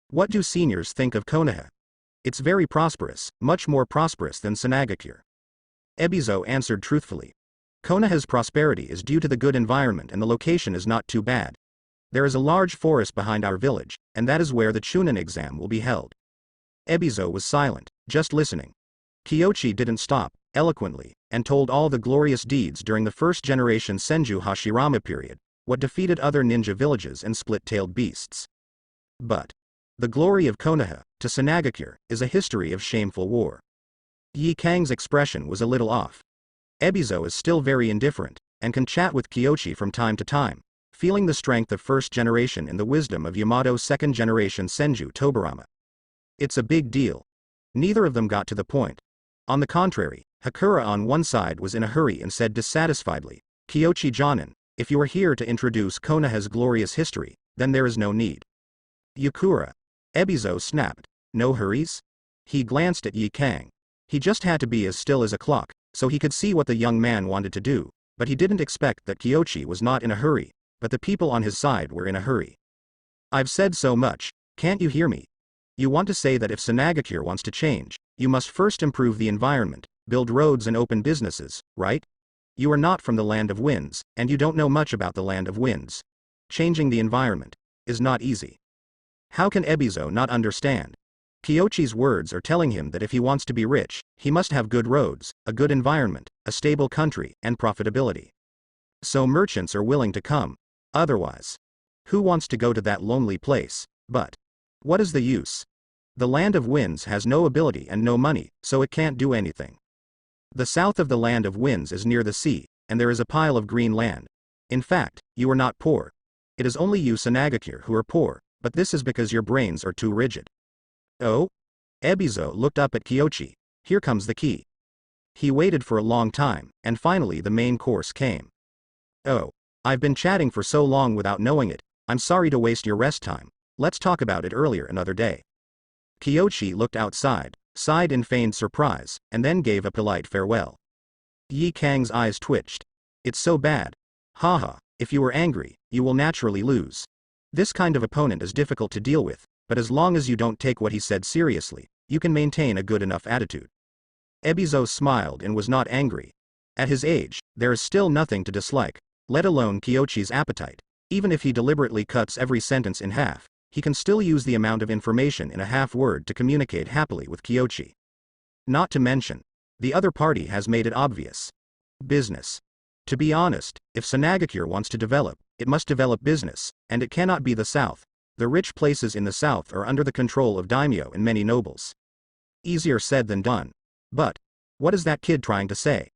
Speaker 1: What do seniors think of Konoha? It's very prosperous, much more prosperous than Tsunade. Ebizo answered truthfully. Konoha's prosperity is due to the good environment and the location is not too bad. There is a large forest behind our village, and that is where the Chunin exam will be held. Ebizo was silent, just listening. Kyoshi didn't stop, eloquently, and told all the glorious deeds during the first generation Senju Hashirama period, what defeated other ninja villages and split-tailed beasts. But the glory of Konoha, to Tsunade, is a history of shameful war. Yikang's expression was a little off. Ebizo is still very indifferent, and can chat with Kyoshi from time to time, feeling the strength of first generation and the wisdom of Yamato's second generation Senju Tobarama. It's a big deal. Neither of them got to the point. On the contrary, Hakura on one side was in a hurry and said dissatisfiedly, Kyochi Jonin, if you are here to introduce Konoha's glorious history, then there is no need. Yukura. Ebizo snapped. No hurries? He glanced at Yi Kang. He just had to be as still as a clock, so he could see what the young man wanted to do, but he didn't expect that Kyochi was not in a hurry, but the people on his side were in a hurry. I've said so much, can't you hear me? You want to say that if Tsunade wants to change, you must first improve the environment, build roads and open businesses, right? You are not from the Land of Winds, and you don't know much about the Land of Winds. Changing the environment is not easy. How can Ebizo not understand? Kyochi's words are telling him that if he wants to be rich, he must have good roads, a good environment, a stable country, and profitability. So merchants are willing to come. Otherwise, who wants to go to that lonely place? But what is the use? The Land of Winds has no ability and no money, so it can't do anything. The south of the Land of Winds is near the sea, and there is a pile of green land. In fact, you are not poor. It is only you Tsunade who are poor, but this is because your brains are too rigid. Oh? Ebizo looked up at Kyochi. Here comes the key. He waited for a long time, and finally the main course came. Oh. I've been chatting for so long without knowing it, I'm sorry to waste your rest time. Let's talk about it earlier another day. Kyochi looked outside, sighed in feigned surprise, and then gave a polite farewell. Yi Kang's eyes twitched. It's so bad. Haha, if you are angry, you will naturally lose. This kind of opponent is difficult to deal with, but as long as you don't take what he said seriously, you can maintain a good enough attitude. Ebizo smiled and was not angry. At his age, there is still nothing to dislike, let alone Kyochi's appetite. Even if he deliberately cuts every sentence in half, he can still use the amount of information in a half-word to communicate happily with Kyochi. Not to mention, the other party has made it obvious. Business. To be honest, if Tsunade wants to develop, it must develop business, and it cannot be the south. The rich places in the south are under the control of daimyo and many nobles. Easier said than done. But what is that kid trying to say?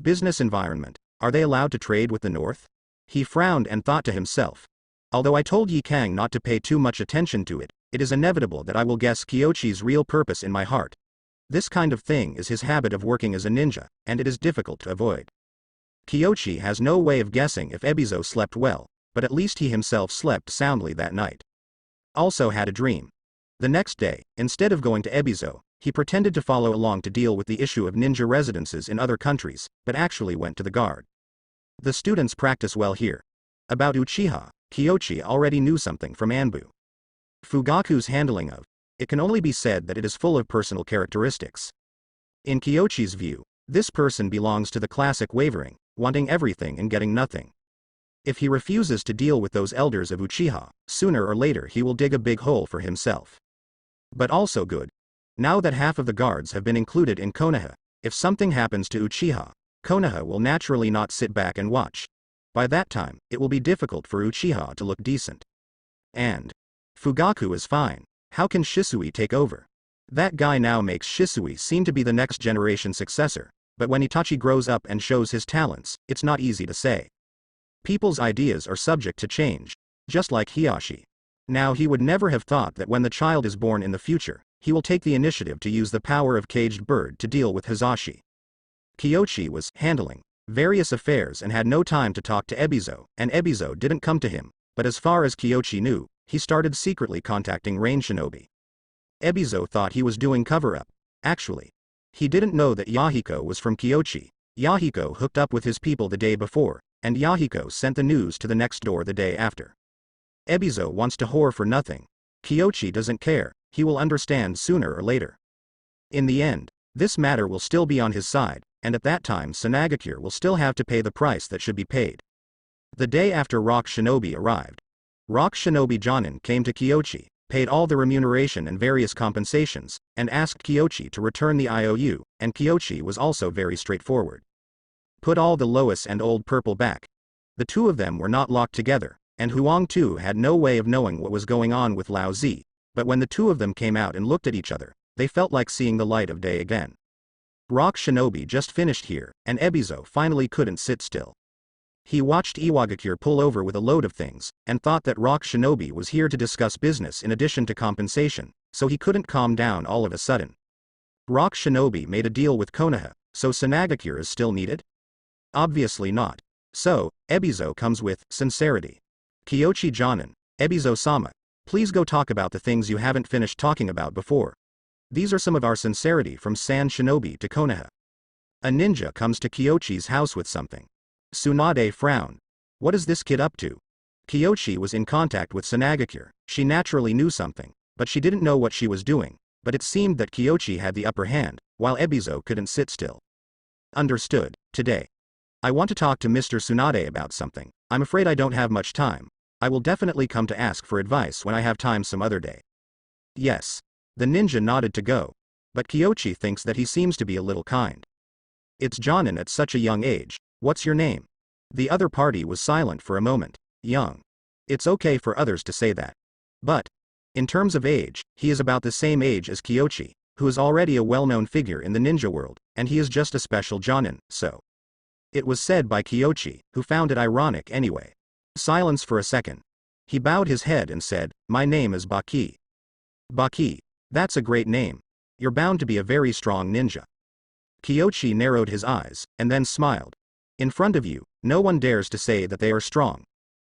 Speaker 1: Business environment. Are they allowed to trade with the north? He frowned and thought to himself. Although I told Yi Kang not to pay too much attention to it, it is inevitable that I will guess Kyochi's real purpose in my heart. This kind of thing is his habit of working as a ninja, and it is difficult to avoid. Kyochi has no way of guessing if Ebizo slept well, but at least he himself slept soundly that night. Also had a dream. The next day, instead of going to Ebizo, he pretended to follow along to deal with the issue of ninja residences in other countries, but actually went to the guard. The students practice well here. About Uchiha, Kyochi already knew something from Anbu. Fugaku's handling of it can only be said that it is full of personal characteristics. In Kyochi's view, this person belongs to the classic wavering, wanting everything and getting nothing. If he refuses to deal with those elders of Uchiha, sooner or later he will dig a big hole for himself. But also good. Now that half of the guards have been included in Konoha, if something happens to Uchiha, Konoha will naturally not sit back and watch. By that time, it will be difficult for Uchiha to look decent. And Fugaku is fine. How can Shisui take over? That guy now makes Shisui seem to be the next generation successor, but when Itachi grows up and shows his talents, it's not easy to say. People's ideas are subject to change, just like Hiyashi. Now he would never have thought that when the child is born in the future, he will take the initiative to use the power of caged bird to deal with Hizashi. Kyochi was handling various affairs and had no time to talk to Ebizo, and Ebizo didn't come to him, but as far as Kyochi knew, he started secretly contacting Rain Shinobi. Ebizo thought he was doing cover-up. Actually, he didn't know that Yahiko was from Kyochi. Yahiko hooked up with his people the day before, and Yahiko sent the news to the next door the day after. Ebizo wants to whore for nothing. Kyochi doesn't care, he will understand sooner or later. In the end, this matter will still be on his side, and at that time Tsunade will still have to pay the price that should be paid. The day after Rock Shinobi arrived, Rock Shinobi Jonin came to Kyochi, paid all the remuneration and various compensations, and asked Kyochi to return the IOU, and Kyochi was also very straightforward. Put all the Lois and Old Purple back. The two of them were not locked together, and Huang too had no way of knowing what was going on with Lao Zi, but when the two of them came out and looked at each other, they felt like seeing the light of day again. Rock Shinobi just finished here, and Ebizo finally couldn't sit still. He watched Iwagakure pull over with a load of things, and thought that Rock Shinobi was here to discuss business in addition to compensation, so he couldn't calm down all of a sudden. Rock Shinobi made a deal with Konoha, so Tsunade is still needed? Obviously not. So, Ebizo comes with sincerity. Kyochi Jonin, Ebizo-sama, please go talk about the things you haven't finished talking about before. These are some of our sincerity from San Shinobi to Konoha. A ninja comes to Kyochi's house with something. Tsunade frowned. What is this kid up to? Kyochi was in contact with Tsunade. She naturally knew something, but she didn't know what she was doing, but it seemed that Kyochi had the upper hand, while Ebizo couldn't sit still. Understood. Today, I want to talk to Mr. Tsunade about something. I'm afraid I don't have much time. I will definitely come to ask for advice when I have time some other day. Yes. The ninja nodded to go. But Kyochi thinks that he seems to be a little kind. It's Jonin at such a young age. What's your name? The other party was silent for a moment. Young. It's okay for others to say that. But, in terms of age, he is about the same age as Kyochi, who is already a well-known figure in the ninja world, and he is just a special Jonin, so. It was said by Kyochi, who found it ironic anyway. Silence for a second. He bowed his head and said, my name is Baki. Baki. That's a great name. You're bound to be a very strong ninja. Kyochi narrowed his eyes, and then smiled. In front of you, no one dares to say that they are strong.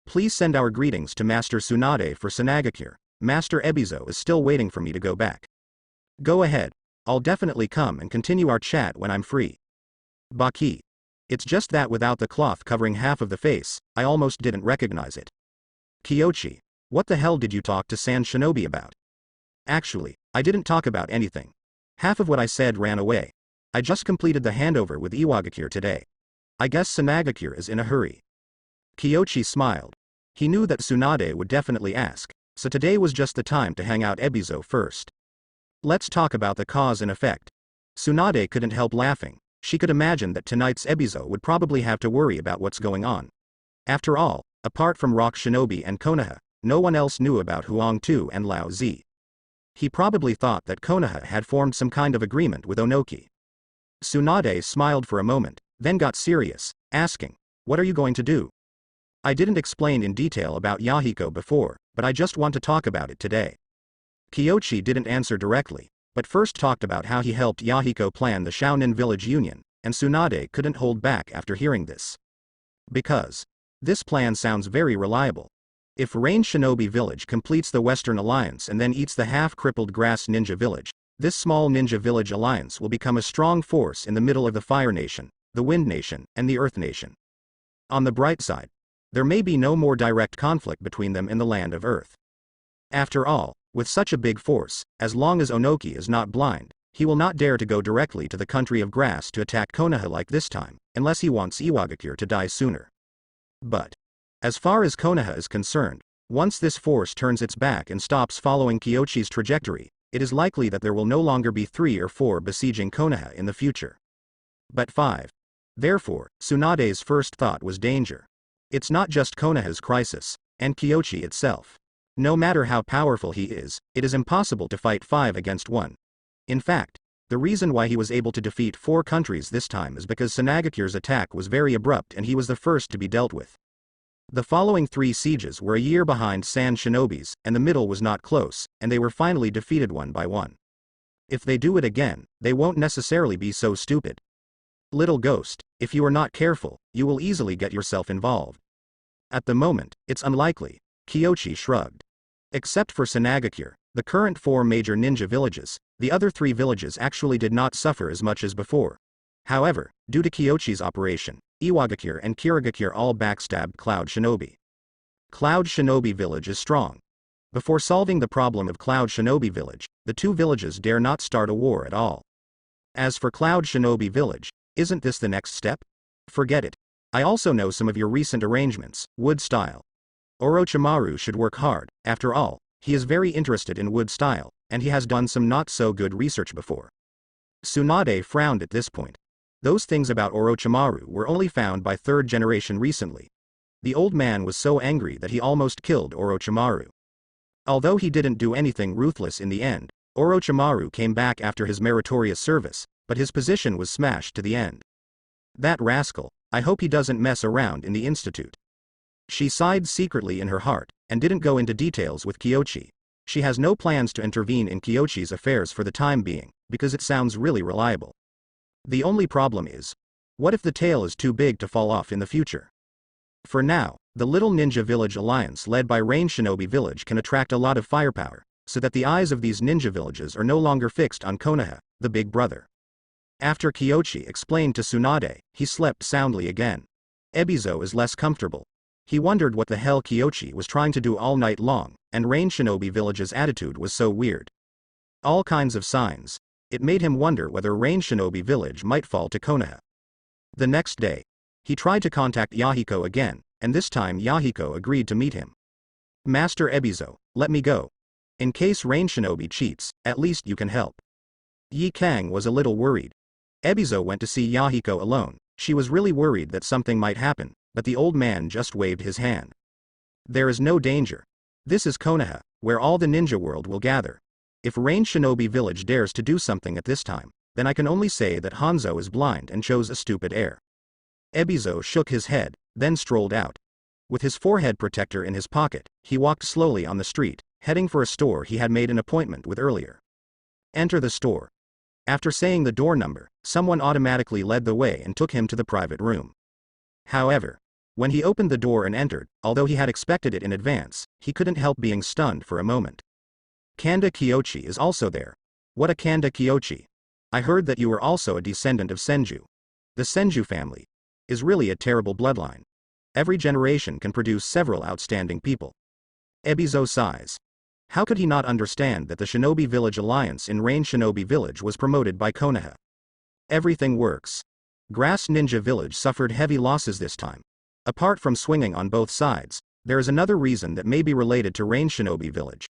Speaker 1: Please send our greetings to Master Tsunade for Tsunade. Master Ebizo is still waiting for me to go back. Go ahead. I'll definitely come and continue our chat when I'm free. Baki. It's just that without the cloth covering half of the face, I almost didn't recognize it. Kyochi. What the hell did you talk to San Shinobi about? Actually, I didn't talk about anything. Half of what I said ran away. I just completed the handover with Iwagakure today. I guess Tsunade is in a hurry. Kyochi smiled. He knew that Tsunade would definitely ask, so today was just the time to hang out Ebizo first. Let's talk about the cause and effect. Tsunade couldn't help laughing. She could imagine that tonight's Ebizo would probably have to worry about what's going on. After all, apart from Rock Shinobi and Konoha, no one else knew about Huang-Tu and Lao Zi. He probably thought that Konoha had formed some kind of agreement with Onoki. Tsunade smiled for a moment, then got serious, asking, what are you going to do? I didn't explain in detail about Yahiko before, but I just want to talk about it today. Kyochi didn't answer directly, but first talked about how he helped Yahiko plan the Chunin village union, and Tsunade couldn't hold back after hearing this. Because this plan sounds very reliable. If Rain Shinobi Village completes the Western Alliance and then eats the half-crippled Grass Ninja Village, this small Ninja Village alliance will become a strong force in the middle of the Fire Nation, the Wind Nation, and the Earth Nation. On the bright side, there may be no more direct conflict between them in the land of Earth. After all, with such a big force, as long as Onoki is not blind, he will not dare to go directly to the country of grass to attack Konoha like this time, unless he wants Iwagakure to die sooner. But, as far as Konoha is concerned, once this force turns its back and stops following Kyochi's trajectory, it is likely that there will no longer be 3 or 4 besieging Konoha in the future. But 5. Therefore, Tsunade's first thought was danger. It's not just Konoha's crisis, and Kyochi itself. No matter how powerful he is, it is impossible to fight 5 against 1. In fact, the reason why he was able to defeat 4 countries this time is because Tsunade's attack was very abrupt and he was the first to be dealt with. The following 3 sieges were a year behind San Shinobi's, and the middle was not close, and they were finally defeated one by one. If they do it again, they won't necessarily be so stupid. Little ghost, if you are not careful, you will easily get yourself involved. At the moment, it's unlikely, Kyochi shrugged. Except for Tsunade, the current 4 major ninja villages, the other 3 villages actually did not suffer as much as before. However, due to Kyochi's operation, Iwagakure and Kirigakure all backstabbed Cloud Shinobi. Cloud Shinobi Village is strong. Before solving the problem of Cloud Shinobi Village, the 2 villages dare not start a war at all. As for Cloud Shinobi Village, isn't this the next step? Forget it. I also know some of your recent arrangements, wood style. Orochimaru should work hard, after all, he is very interested in wood style, and he has done some not so good research before. Tsunade frowned at this point. Those things about Orochimaru were only found by 3rd generation recently. The old man was so angry that he almost killed Orochimaru. Although he didn't do anything ruthless in the end, Orochimaru came back after his meritorious service, but his position was smashed to the end. That rascal, I hope he doesn't mess around in the institute. She sighed secretly in her heart, and didn't go into details with Kyochi. She has no plans to intervene in Kyochi's affairs for the time being, because it sounds really reliable. The only problem is, what if the tail is too big to fall off in the future? For now, the little ninja village alliance led by Rain Shinobi Village can attract a lot of firepower, so that the eyes of these ninja villages are no longer fixed on Konoha, the big brother. After Kyoshi explained to Tsunade, he slept soundly again. Ebizo is less comfortable. He wondered what the hell Kyoshi was trying to do all night long, and Rain Shinobi Village's attitude was so weird. All kinds of signs. It made him wonder whether Rain Shinobi Village might fall to Konoha. The next day, he tried to contact Yahiko again, and this time Yahiko agreed to meet him. Master Ebizo, let me go. In case Rain Shinobi cheats, at least you can help. Yi Kang was a little worried. Ebizo went to see Yahiko alone. She was really worried that something might happen, but the old man just waved his hand. There is no danger. This is Konoha, where all the ninja world will gather. If Rain Shinobi Village dares to do something at this time, then I can only say that Hanzo is blind and chose a stupid heir. Ebizo shook his head, then strolled out. With his forehead protector in his pocket, he walked slowly on the street, heading for a store he had made an appointment with earlier. Enter the store. After saying the door number, someone automatically led the way and took him to the private room. However, when he opened the door and entered, although he had expected it in advance, he couldn't help being stunned for a moment. Kanda Kyoshi is also there. What a Kanda Kyoshi. I heard that you are also a descendant of Senju. The Senju family is really a terrible bloodline. Every generation can produce several outstanding people. Ebizo sighs. How could he not understand that the Shinobi Village alliance in Rain Shinobi Village was promoted by Konoha? Everything works. Grass Ninja Village suffered heavy losses this time. Apart from swinging on both sides, there is another reason that may be related to Rain Shinobi Village.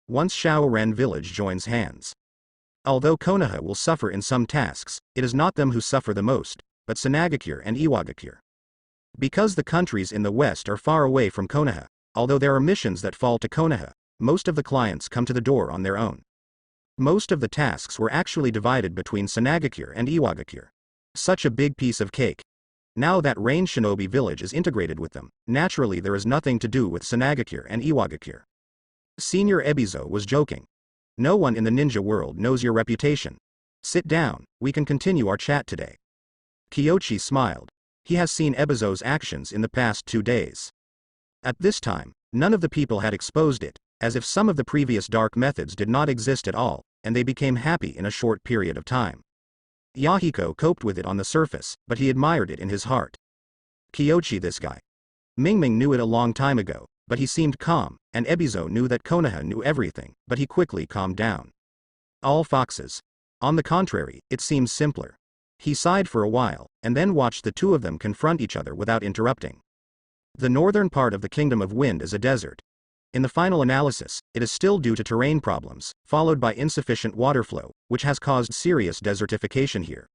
Speaker 1: Once Shaoren Village joins hands. Although Konoha will suffer in some tasks, it is not them who suffer the most, but Tsunade and Iwagakure. Because the countries in the west are far away from Konoha, although there are missions that fall to Konoha, most of the clients come to the door on their own. Most of the tasks were actually divided between Tsunade and Iwagakure. Such a big piece of cake. Now that Rain Shinobi Village is integrated with them, naturally there is nothing to do with Tsunade and Iwagakure. Senior Ebizo was joking. No one in the ninja world knows your reputation. Sit down, we can continue our chat today. Kyoshi smiled. He has seen Ebizo's actions in the past 2 days. At this time, none of the people had exposed it, as if some of the previous dark methods did not exist at all, and they became happy in a short period of time. Yahiko coped with it on the surface, but he admired it in his heart. Kyoshi, this guy. Mingming knew it a long time ago, but he seemed calm, and Ebizo knew that Konoha knew everything, but he quickly calmed down. All foxes. On the contrary, it seems simpler. He sighed for a while, and then watched the two of them confront each other without interrupting. The northern part of the Kingdom of Wind is a desert. In the final analysis, it is still due to terrain problems, followed by insufficient water flow, which has caused serious desertification here.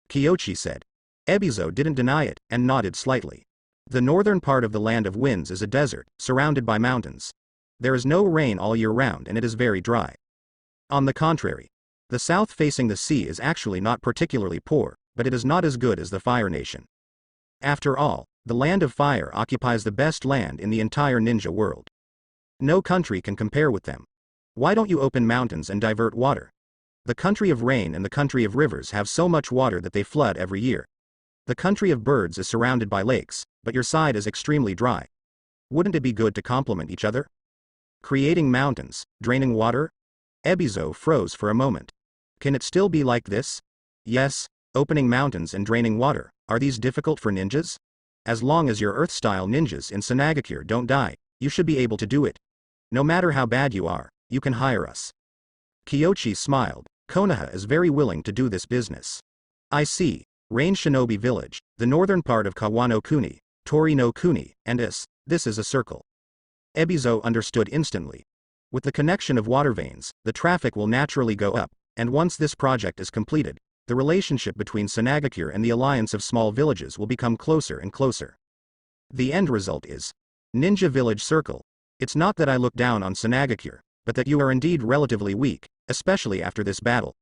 Speaker 1: Kyoshi said. Ebizo didn't deny it, and nodded slightly. The northern part of the Land of Winds is a desert, surrounded by mountains. There is no rain all year round and it is very dry. On the contrary, the south facing the sea is actually not particularly poor, but it is not as good as the Fire Nation. After all, the Land of Fire occupies the best land in the entire ninja world. No country can compare with them. Why don't you open mountains and divert water? The country of rain and the country of rivers have so much water that they flood every year. The country of birds is surrounded by lakes, but your side is extremely dry. Wouldn't it be good to complement each other? Creating mountains, draining water? Ebizo froze for a moment. Can it still be like this? Yes, opening mountains and draining water. Are these difficult for ninjas? As long as your Earth-style ninjas in Tsunade don't die, you should be able to do it. No matter how bad you are, you can hire us. Kyoshi smiled. Konoha is very willing to do this business. I see. Rain Shinobi Village, the northern part of Kawano Kuni, Tori no Kuni, and this is a circle. Ebizo understood instantly. With the connection of water veins, the traffic will naturally go up, and once this project is completed, the relationship between Tsunade and the alliance of small villages will become closer and closer. The end result is Ninja Village Circle. It's not that I look down on Tsunade, but that you are indeed relatively weak, especially after this battle.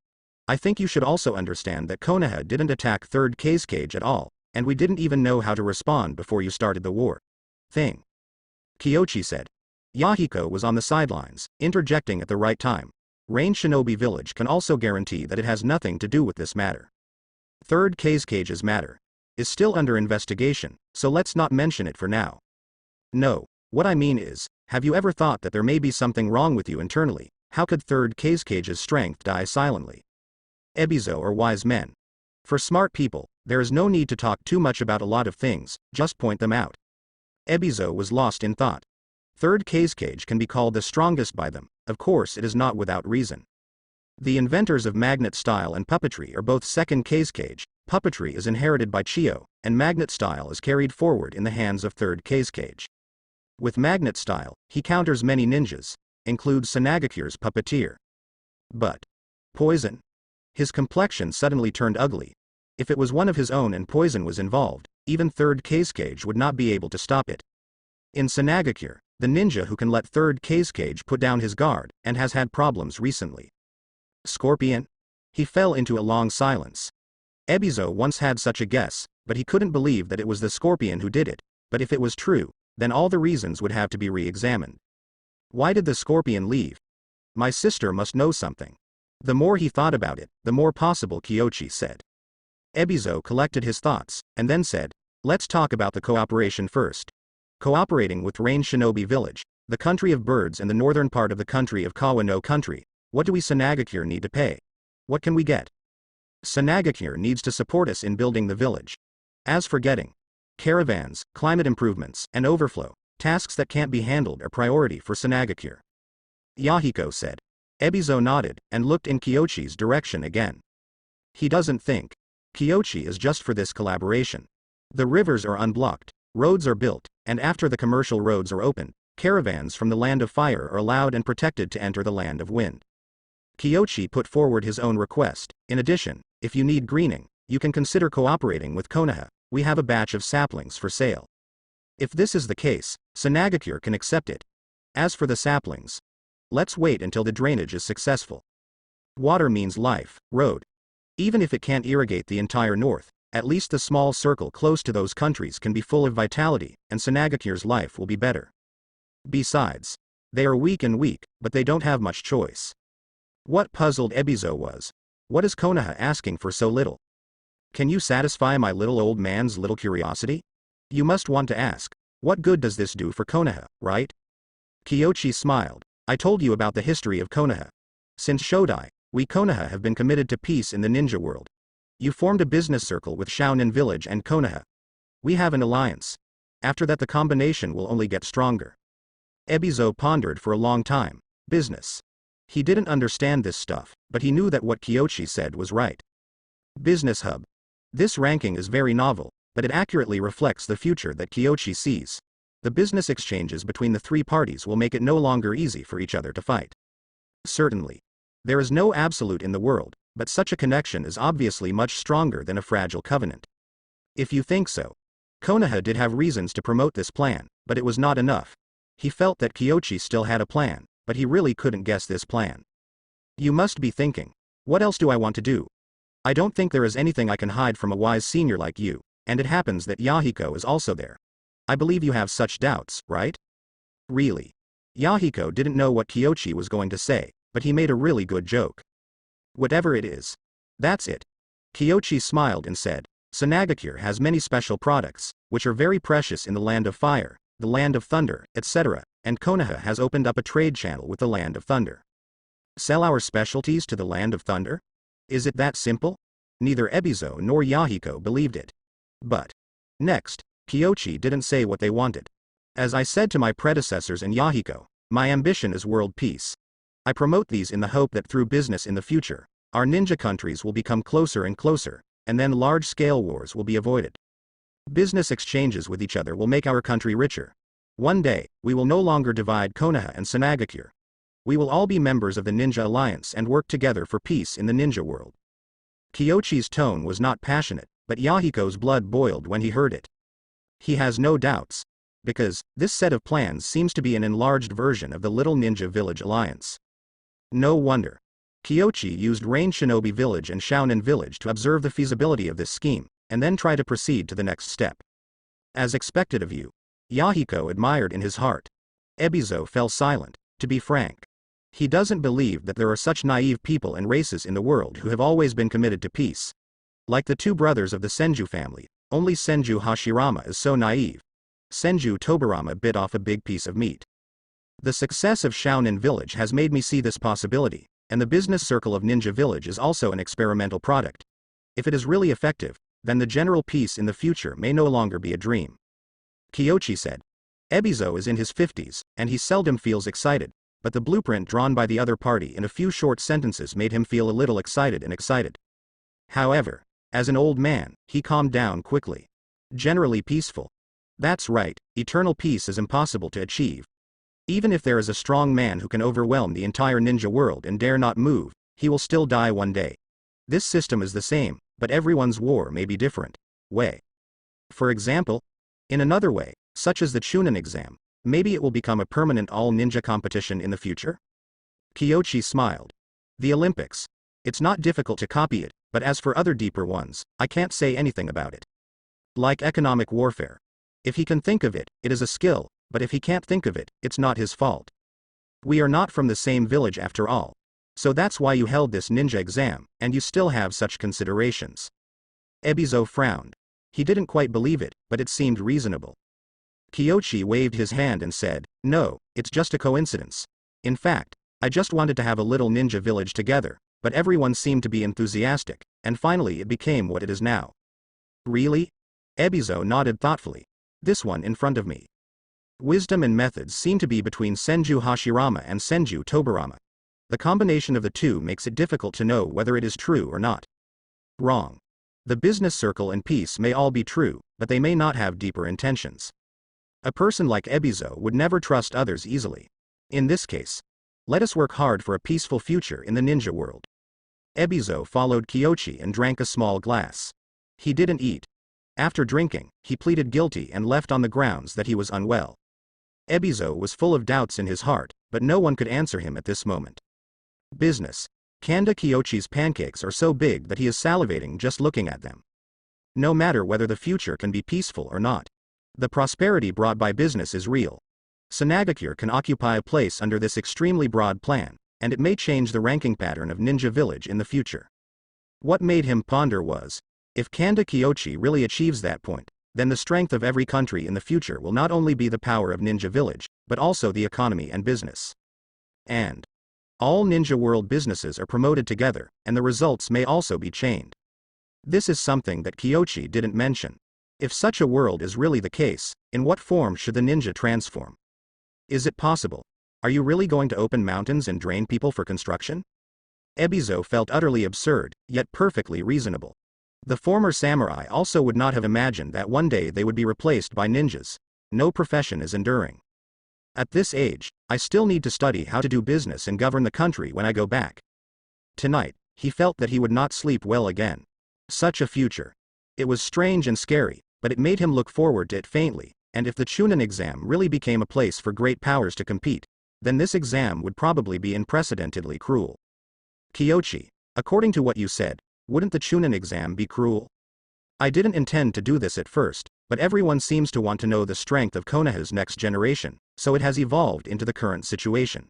Speaker 1: I think you should also understand that Konoha didn't attack 3rd Cage at all, and we didn't even know how to respond before you started the war. Thing. Kyoshi said. Yahiko was on the sidelines, interjecting at the right time. Rain Shinobi Village can also guarantee that it has nothing to do with this matter. 3rd Cage's matter. is still under investigation, so let's not mention it for now. No, what I mean is, have you ever thought that there may be something wrong with you internally? How could third Kage's strength die silently? Ebizo are wise men. For smart people, there is no need to talk too much about a lot of things, just point them out. Ebizo was lost in thought. Third Kage can be called the strongest by them, of course it is not without reason. The inventors of magnet style and puppetry are both second Kage. Puppetry is inherited by Chio, and magnet style is carried forward in the hands of third Kage. With magnet style, he counters many ninjas, includes Tsunade's puppeteer. But poison. His complexion suddenly turned ugly. If it was one of his own and poison was involved, even third Kage would not be able to stop it. In Tsunade, the ninja who can let third Kage put down his guard, and has had problems recently. Scorpion? He fell into a long silence. Ebizo once had such a guess, but he couldn't believe that it was the scorpion who did it, but if it was true, then all the reasons would have to be re-examined. Why did the scorpion leave? My sister must know something. The more he thought about it, the more possible Kyoshi said. Ebizo collected his thoughts, and then said, let's talk about the cooperation first. Cooperating with Rain Shinobi Village, the country of birds and the northern part of the country of Kawano country, what do we Tsunade need to pay? What can we get? Tsunade needs to support us in building the village. As for getting caravans, climate improvements, and overflow, tasks that can't be handled are priority for Tsunade. Yahiko said. Ebizo nodded, and looked in Kyoshi's direction again. He doesn't think. Kyoshi is just for this collaboration. The rivers are unblocked, roads are built, and after the commercial roads are opened, caravans from the land of fire are allowed and protected to enter the land of wind. Kyoshi put forward his own request. In addition, if you need greening, you can consider cooperating with Konoha. We have a batch of saplings for sale. If this is the case, Tsunade can accept it. As for the saplings, let's wait until the drainage is successful. Water means life, road. Even if it can't irrigate the entire north, at least the small circle close to those countries can be full of vitality, and Tsunade's life will be better. Besides, they are weak, but they don't have much choice. What puzzled Ebizo was, what is Konoha asking for so little? Can you satisfy my little old man's little curiosity? You must want to ask, what good does this do for Konoha, right? Kyoshi smiled. I told you about the history of Konoha. Since Shodai, we Konoha have been committed to peace in the ninja world. You formed a business circle with Chunin village and Konoha. We have an alliance. After that the combination will only get stronger. Ebizo pondered for a long time. Business. He didn't understand this stuff, but he knew that what Kyoshi said was right. Business hub. This ranking is very novel, but it accurately reflects the future that Kyoshi sees. The business exchanges between the three parties will make it no longer easy for each other to fight. Certainly. There is no absolute in the world, but such a connection is obviously much stronger than a fragile covenant. If you think so. Konoha did have reasons to promote this plan, but it was not enough. He felt that Kyoshi still had a plan, but he really couldn't guess this plan. You must be thinking, what else do I want to do? I don't think there is anything I can hide from a wise senior like you, and it happens that Yahiko is also there. I believe you have such doubts, right? Really? Yahiko didn't know what Kyoshi was going to say, but he made a really good joke. Whatever it is. That's it. Kyoshi smiled and said, Tsunade has many special products, which are very precious in the land of fire, the land of thunder, etc., and Konoha has opened up a trade channel with the land of thunder. Sell our specialties to the land of thunder? Is it that simple? Neither Ebizo nor Yahiko believed it. But next, Kyoshi didn't say what they wanted. As I said to my predecessors and Yahiko, my ambition is world peace. I promote these in the hope that through business in the future, our ninja countries will become closer and closer, and then large-scale wars will be avoided. Business exchanges with each other will make our country richer. One day, we will no longer divide Konoha and Tsunade. We will all be members of the Ninja Alliance and work together for peace in the ninja world. Kyoshi's tone was not passionate, but Yahiko's blood boiled when he heard it. He has no doubts. Because, this set of plans seems to be an enlarged version of the Little Ninja Village Alliance. No wonder. Kyoshi used Rain Shinobi Village and Chunin Village to observe the feasibility of this scheme, and then try to proceed to the next step. As expected of you. Yahiko admired in his heart. Ebizo fell silent. To be frank, he doesn't believe that there are such naive people and races in the world who have always been committed to peace. Like the two brothers of the Senju family, Only Senju Hashirama is so naive. Senju Tobarama bit off a big piece of meat. The success of Chunin Village has made me see this possibility, and the business circle of Ninja Village is also an experimental product. If it is really effective, then the general peace in the future may no longer be a dream. Kyochi said. Ebizo is in his 50s, and he seldom feels excited, but the blueprint drawn by the other party in a few short sentences made him feel a little excited. However, as an old man, he calmed down quickly. Generally peaceful. That's right, eternal peace is impossible to achieve. Even if there is a strong man who can overwhelm the entire ninja world and dare not move, he will still die one day. This system is the same, but everyone's war may be different. Way. For example, in another way, such as the Chunin exam, maybe it will become a permanent all-ninja competition in the future? Kyochi smiled. The Olympics. It's not difficult to copy it, but as for other deeper ones, I can't say anything about it. Like economic warfare. If he can think of it, it is a skill, but if he can't think of it, it's not his fault. We are not from the same village after all. So that's why you held this ninja exam, and you still have such considerations. Ebizo frowned. He didn't quite believe it, but it seemed reasonable. Kyochi waved his hand and said, "No, it's just a coincidence. In fact, I just wanted to have a little ninja village together, but everyone seemed to be enthusiastic, and finally it became what it is now." Really? Ebizo nodded thoughtfully. This one in front of me. Wisdom and methods seem to be between Senju Hashirama and Senju Tobarama. The combination of the two makes it difficult to know whether it is true or not. Wrong. The business circle and peace may all be true, but they may not have deeper intentions. A person like Ebizo would never trust others easily. In this case, let us work hard for a peaceful future in the ninja world. Ebizo followed Kyochi and drank a small glass. He didn't eat. After drinking, he pleaded guilty and left on the grounds that he was unwell. Ebizo was full of doubts in his heart, but no one could answer him at this moment. Business. Kanda Kyochi's pancakes are so big that he is salivating just looking at them. No matter whether the future can be peaceful or not, the prosperity brought by business is real. Tsunade can occupy a place under this extremely broad plan, and it may change the ranking pattern of Ninja Village in the future. What made him ponder was, if Kanda Kyochi really achieves that point, then the strength of every country in the future will not only be the power of Ninja Village, but also the economy and business. And all Ninja World businesses are promoted together, and the results may also be chained. This is something that Kyochi didn't mention. If such a world is really the case, in what form should the ninja transform? Is it possible? Are you really going to open mountains and drain people for construction? Ebizo felt utterly absurd, yet perfectly reasonable. The former samurai also would not have imagined that one day they would be replaced by ninjas. No profession is enduring. At this age, I still need to study how to do business and govern the country when I go back. Tonight, he felt that he would not sleep well again. Such a future. It was strange and scary, but it made him look forward to it faintly, and if the Chunin exam really became a place for great powers to compete, then this exam would probably be unprecedentedly cruel. Kyochi, according to what you said, wouldn't the Chunin exam be cruel? I didn't intend to do this at first, but everyone seems to want to know the strength of Konoha's next generation, so it has evolved into the current situation.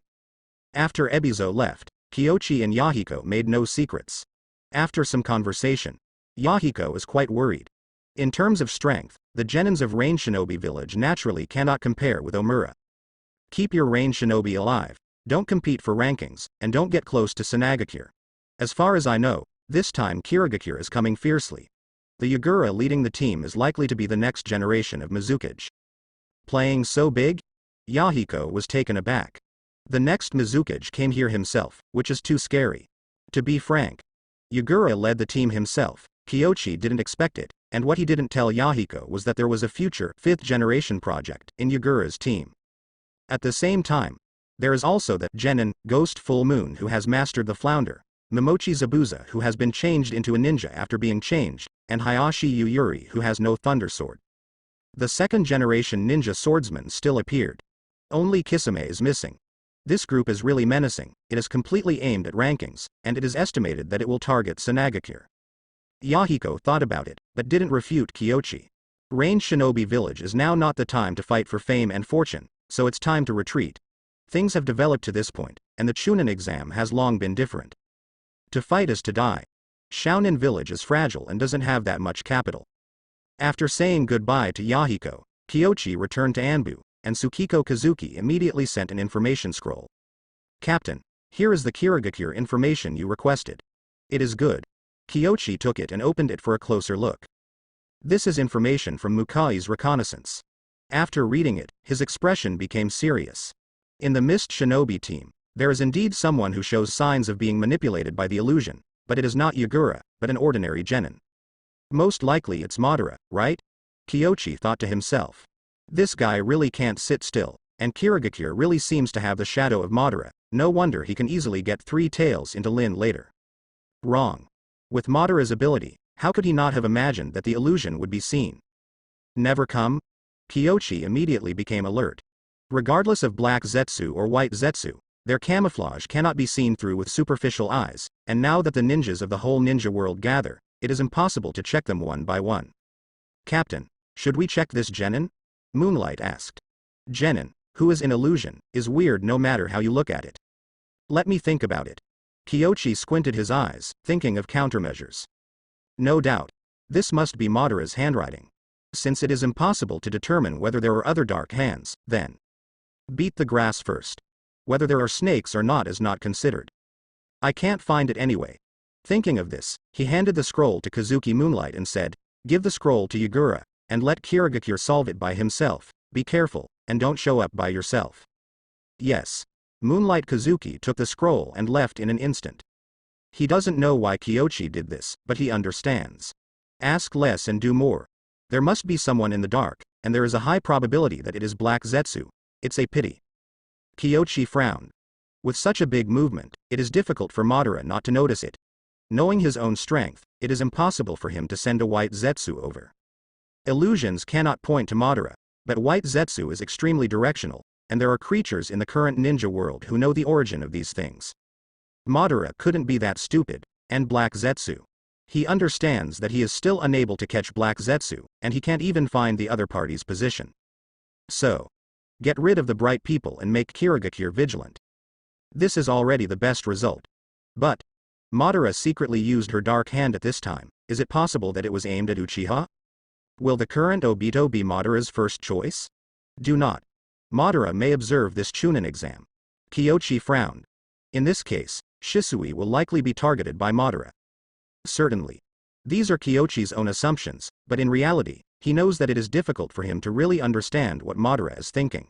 Speaker 1: After Ebizo left, Kyochi and Yahiko made no secrets. After some conversation, Yahiko is quite worried. In terms of strength, the genins of Rain Shinobi Village naturally cannot compare with Omura. Keep your Rain Shinobi alive, don't compete for rankings, and don't get close to Tsunade. As far as I know, this time Kirigakure is coming fiercely. The Yagura leading the team is likely to be the next generation of Mizukage. Playing so big? Yahiko was taken aback. The next Mizukage came here himself, which is too scary. To be frank, Yagura led the team himself. Kyochi didn't expect it, and what he didn't tell Yahiko was that there was a future, 5th generation project in Yagura's team. At the same time, there is also the genin, Ghost Full Moon who has mastered the flounder, Momochi Zabuza who has been changed into a ninja after being changed, and Hayashi Yuyuri who has no thunder sword. The 2nd generation ninja swordsman still appeared. Only Kisame is missing. This group is really menacing, it is completely aimed at rankings, and it is estimated that it will target Tsunade. Yahiko thought about it, but didn't refute Kyochi. Rain Shinobi Village is now not the time to fight for fame and fortune, so it's time to retreat. Things have developed to this point, and the Chunin exam has long been different. To fight is to die. Chunin Village is fragile and doesn't have that much capital. After saying goodbye to Yahiko, Kyoichi returned to Anbu, and Tsukiko Kazuki immediately sent an information scroll. Captain, here is the Kirigakure information you requested. It is good. Kyoichi took it and opened it for a closer look. This is information from Mukai's reconnaissance. After reading it, his expression became serious. In the Mist Shinobi team, there is indeed someone who shows signs of being manipulated by the illusion, but it is not Yagura, but an ordinary genin. Most likely it's Madara, right? Kyoichi thought to himself. This guy really can't sit still, and Kirigakure really seems to have the shadow of Madara, no wonder he can easily get 3 tails into Lin later. Wrong. With Madara's ability, how could he not have imagined that the illusion would be seen? Never come? Kyoichi immediately became alert. Regardless of black Zetsu or white Zetsu, their camouflage cannot be seen through with superficial eyes, and now that the ninjas of the whole ninja world gather, it is impossible to check them one by one. Captain, should we check this genin? Moonlight asked. Genin, who is in illusion, is weird no matter how you look at it. Let me think about it. Kyoichi squinted his eyes, thinking of countermeasures. No doubt. This must be Madara's handwriting. Since it is impossible to determine whether there are other dark hands, then beat the grass first. Whether there are snakes or not is not considered. I can't find it anyway. Thinking of this, he handed the scroll to Kazuki Moonlight and said, give the scroll to Yagura, and let Kirigakure solve it by himself. Be careful, and don't show up by yourself. Yes. Moonlight Kazuki took the scroll and left in an instant. He doesn't know why Kyoichi did this, but he understands. Ask less and do more. There must be someone in the dark, and there is a high probability that it is Black Zetsu. It's a pity. Kyoichi frowned. With such a big movement, it is difficult for Madara not to notice it. Knowing his own strength, it is impossible for him to send a white Zetsu over. Illusions cannot point to Madara, but white Zetsu is extremely directional, and there are creatures in the current ninja world who know the origin of these things. Madara couldn't be that stupid, and Black Zetsu. He understands that he is still unable to catch Black Zetsu, and he can't even find the other party's position. So, get rid of the bright people and make Kirigakure vigilant. This is already the best result. But, Madara secretly used her dark hand at this time. Is it possible that it was aimed at Uchiha? Will the current Obito be Madara's first choice? Do not. Madara may observe this Chunin exam. Kyoichi frowned. In this case, Shisui will likely be targeted by Madara. Certainly. These are Kyoichi's own assumptions, but in reality, he knows that it is difficult for him to really understand what Madara is thinking.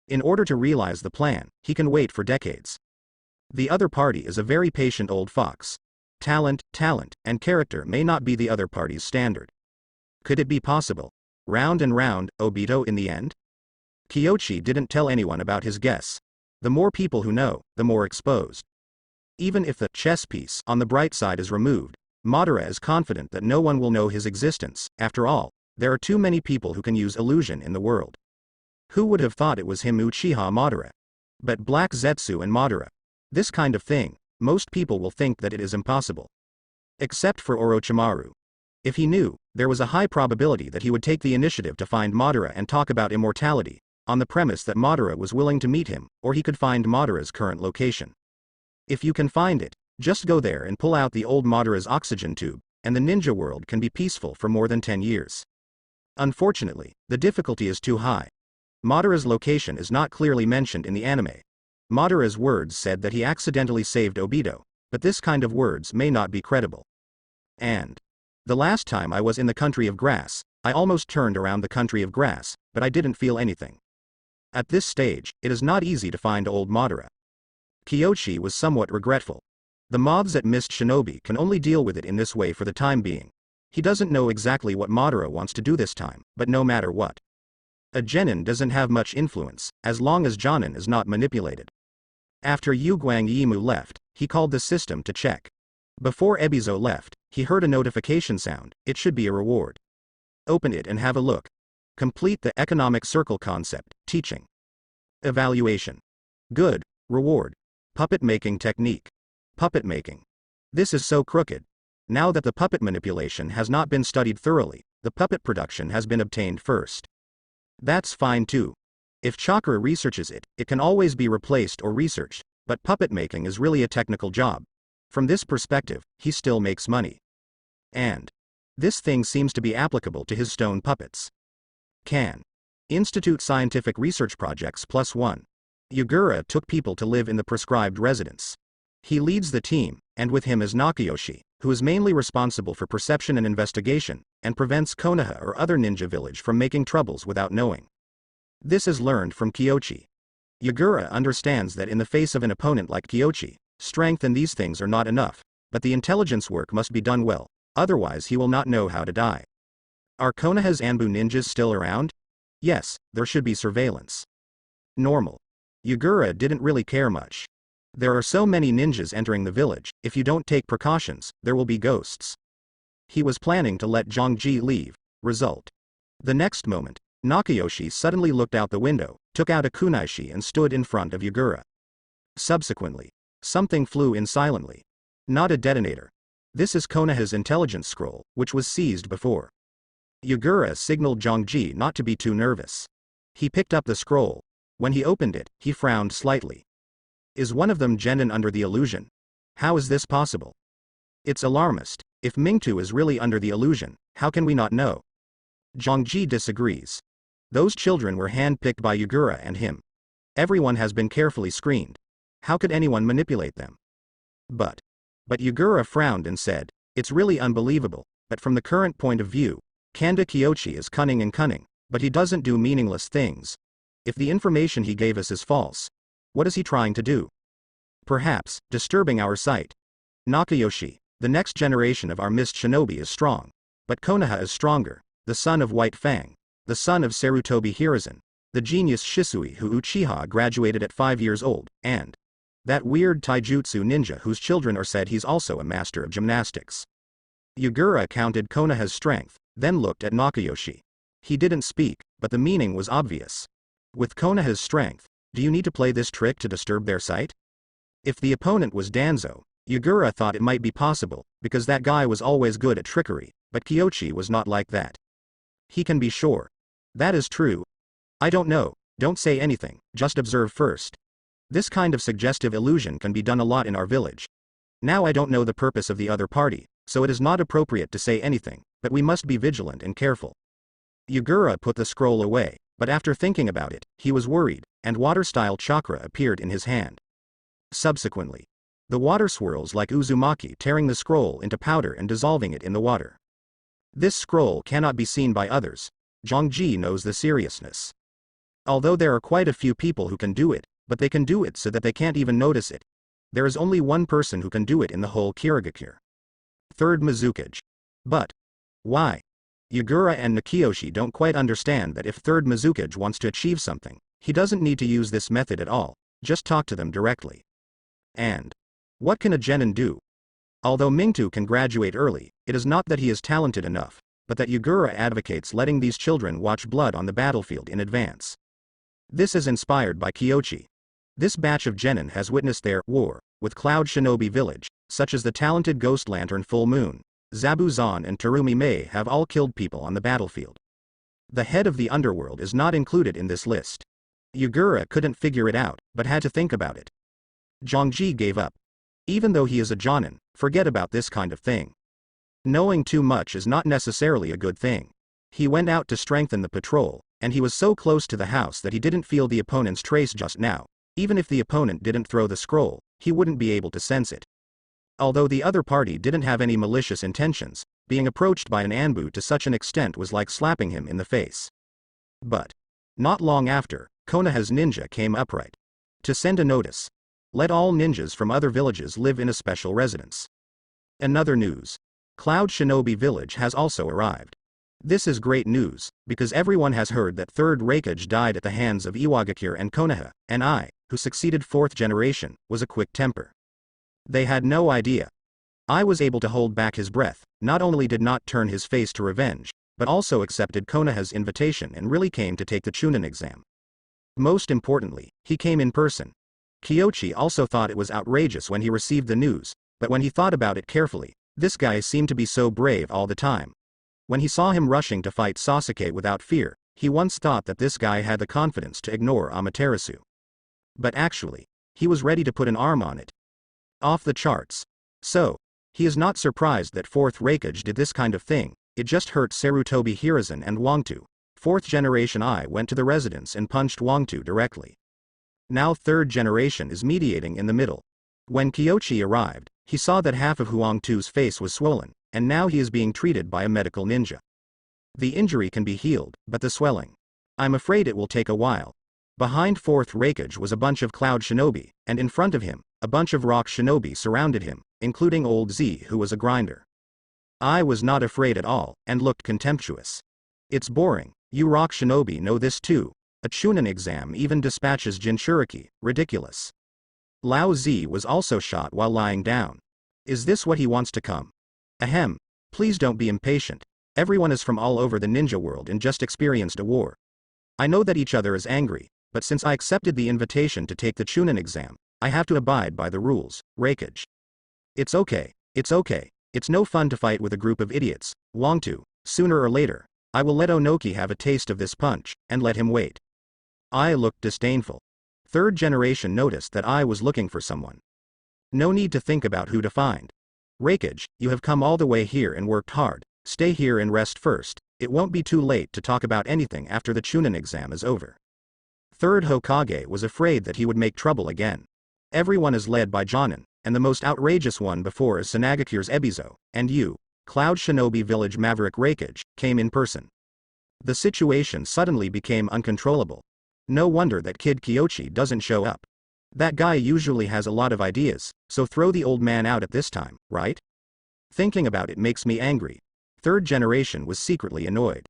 Speaker 1: In order to realize the plan, he can wait for decades. The other party is a very patient old fox. Talent, and character may not be the other party's standard. Could it be possible? Round and round, Obito in the end? Kyoichi didn't tell anyone about his guess. The more people who know, the more exposed. Even if the chess piece on the bright side is removed, Madara is confident that no one will know his existence. After all, there are too many people who can use illusion in the world. Who would have thought it was him Uchiha Madara? But Black Zetsu and Madara. This kind of thing, most people will think that it is impossible. Except for Orochimaru. If he knew, there was a high probability that he would take the initiative to find Madara and talk about immortality, on the premise that Madara was willing to meet him, or he could find Madara's current location. If you can find it, just go there and pull out the old Madara's oxygen tube, and the ninja world can be peaceful for more than 10 years. Unfortunately, the difficulty is too high. Madara's location is not clearly mentioned in the anime. Madara's words said that he accidentally saved Obito, but this kind of words may not be credible. And the last time I was in the country of grass, I almost turned around the country of grass, but I didn't feel anything. At this stage, it is not easy to find old Madara. Kyoichi was somewhat regretful. The moths at Mist Shinobi can only deal with it in this way for the time being. He doesn't know exactly what Madara wants to do this time, but no matter what. A genin doesn't have much influence, as long as Jonin is not manipulated. After Yu Guangyimu left, he called the system to check. Before Ebizo left, he heard a notification sound. It should be a reward. Open it and have a look. Complete the economic circle concept, teaching. Evaluation. Good. Reward. Puppet making technique. Puppet making. This is so crooked. Now that the puppet manipulation has not been studied thoroughly, the puppet production has been obtained first. That's fine too. If chakra researches it, it can always be replaced or researched, but puppet making is really a technical job. From this perspective, he still makes money. And This thing seems to be applicable to his stone puppets. Can. Institute Scientific Research Projects +1. Yugura took people to live in the prescribed residence. He leads the team, and with him is Nakayoshi, who is mainly responsible for perception and investigation, and prevents Konoha or other ninja village from making troubles without knowing. This is learned from Kyochi. Yugura understands that in the face of an opponent like Kyochi, strength and these things are not enough, but the intelligence work must be done well, otherwise he will not know how to die. Are Konoha's Anbu ninjas still around? Yes, there should be surveillance. Normal. Yugura didn't really care much. There are so many ninjas entering the village, if you don't take precautions, there will be ghosts. He was planning to let Zhongji leave. Result. The next moment, Nakayoshi suddenly looked out the window, took out a kunaishi and stood in front of Yugura. Subsequently, something flew in silently. Not a detonator. This is Konoha's intelligence scroll, which was seized before. Yugura signaled Zhongji not to be too nervous. He picked up the scroll. When he opened it, he frowned slightly. Is one of them genin under the illusion? How is this possible? It's alarmist. If Mingtu is really under the illusion, how can we not know? Zhongji disagrees. Those children were hand-picked by Yugura and him. Everyone has been carefully screened. How could anyone manipulate them? But Yugura frowned and said, it's really unbelievable, but from the current point of view, Kanda Kyochi is cunning, but he doesn't do meaningless things. If the information he gave us is false, what is he trying to do? Perhaps, disturbing our sight. Nakayoshi, the next generation of our mist shinobi is strong. But Konoha is stronger, the son of White Fang, the son of Sarutobi Hiruzen, the genius Shisui who Uchiha graduated at 5 years old, and that weird taijutsu ninja whose children are said he's also a master of gymnastics. Yugura counted Konoha's strength, then looked at Nakayoshi. He didn't speak, but the meaning was obvious. With Konoha's strength, do you need to play this trick to disturb their sight? If the opponent was Danzo, Yugura thought it might be possible, because that guy was always good at trickery, but Kyochi was not like that. He can be sure. That is true. I don't know, don't say anything, just observe first. This kind of suggestive illusion can be done a lot in our village. Now I don't know the purpose of the other party, so it is not appropriate to say anything, but we must be vigilant and careful. Yugura put the scroll away, but after thinking about it, he was worried, and water-style chakra appeared in his hand. Subsequently, the water swirls like Uzumaki, tearing the scroll into powder and dissolving it in the water. This scroll cannot be seen by others. Zhongji knows the seriousness. Although there are quite a few people who can do it, but they can do it so that they can't even notice it. There is only one person who can do it in the whole Kirigakure. Third Mizukage. But why? Yugura and Nakayoshi don't quite understand that if Third Mizukage wants to achieve something, he doesn't need to use this method at all, just talk to them directly. And what can a genin do? Although Mingtu can graduate early, it is not that he is talented enough, but that Yugura advocates letting these children watch blood on the battlefield in advance. This is inspired by Kyochi. This batch of genin has witnessed their war with Cloud Shinobi Village, such as the talented Ghost Lantern Full Moon. Zabuzan and Terumi Mei have all killed people on the battlefield. The head of the underworld is not included in this list. Yugura couldn't figure it out, but had to think about it. Zhongji gave up. Even though he is a jonin, forget about this kind of thing. Knowing too much is not necessarily a good thing. He went out to strengthen the patrol, and he was so close to the house that he didn't feel the opponent's trace just now. Even if the opponent didn't throw the scroll, he wouldn't be able to sense it. Although the other party didn't have any malicious intentions, being approached by an Anbu to such an extent was like slapping him in the face. But not long after, Konoha's ninja came upright to send a notice. Let all ninjas from other villages live in a special residence. Another news. Cloud Shinobi Village has also arrived. This is great news, because everyone has heard that Third Raikage died at the hands of Iwagakure and Konoha, and I, who succeeded 4th generation, was a quick temper. They had no idea. I was able to hold back his breath, not only did not turn his face to revenge, but also accepted Konoha's invitation and really came to take the Chunin exam. Most importantly, he came in person. Kyochi also thought it was outrageous when he received the news, but when he thought about it carefully, this guy seemed to be so brave all the time. When he saw him rushing to fight Sasuke without fear, he once thought that this guy had the confidence to ignore Amaterasu. But actually, he was ready to put an arm on it. Off the charts. So, he is not surprised that 4th Raikage did this kind of thing, it just hurt Sarutobi Hiruzen and Wangtu. 4th generation I went to the residence and punched Wangtu directly. Now 3rd generation is mediating in the middle. When Kyochi arrived, he saw that half of Huangtu's face was swollen, and now he is being treated by a medical ninja. The injury can be healed, but the swelling. I'm afraid it will take a while. Behind 4th Raikage was a bunch of Cloud Shinobi, and in front of him, a bunch of Rock Shinobi surrounded him, including Old Z who was a grinder. I was not afraid at all, and looked contemptuous. It's boring, you Rock Shinobi know this too. A Chunin exam even dispatches Jinchuriki, ridiculous. Lao Z was also shot while lying down. Is this what he wants to come? Ahem, please don't be impatient. Everyone is from all over the ninja world and just experienced a war. I know that each other is angry, but since I accepted the invitation to take the Chunin exam, I have to abide by the rules, Raikage. It's okay, it's no fun to fight with a group of idiots, Wangtu. Sooner or later, I will let Onoki have a taste of this punch, and let him wait. I looked disdainful. 3rd generation noticed that I was looking for someone. No need to think about who to find. Raikage, you have come all the way here and worked hard, stay here and rest first, it won't be too late to talk about anything after the Chunin exam is over. 3rd Hokage was afraid that he would make trouble again. Everyone is led by Jonin, and the most outrageous one before is Sanagakure's Ebizo, and you, Cloud Shinobi Village Maverick Raikage, came in person. The situation suddenly became uncontrollable. No wonder that kid Kyochi doesn't show up. That guy usually has a lot of ideas, so throw the old man out at this time, right? Thinking about it makes me angry. 3rd generation was secretly annoyed.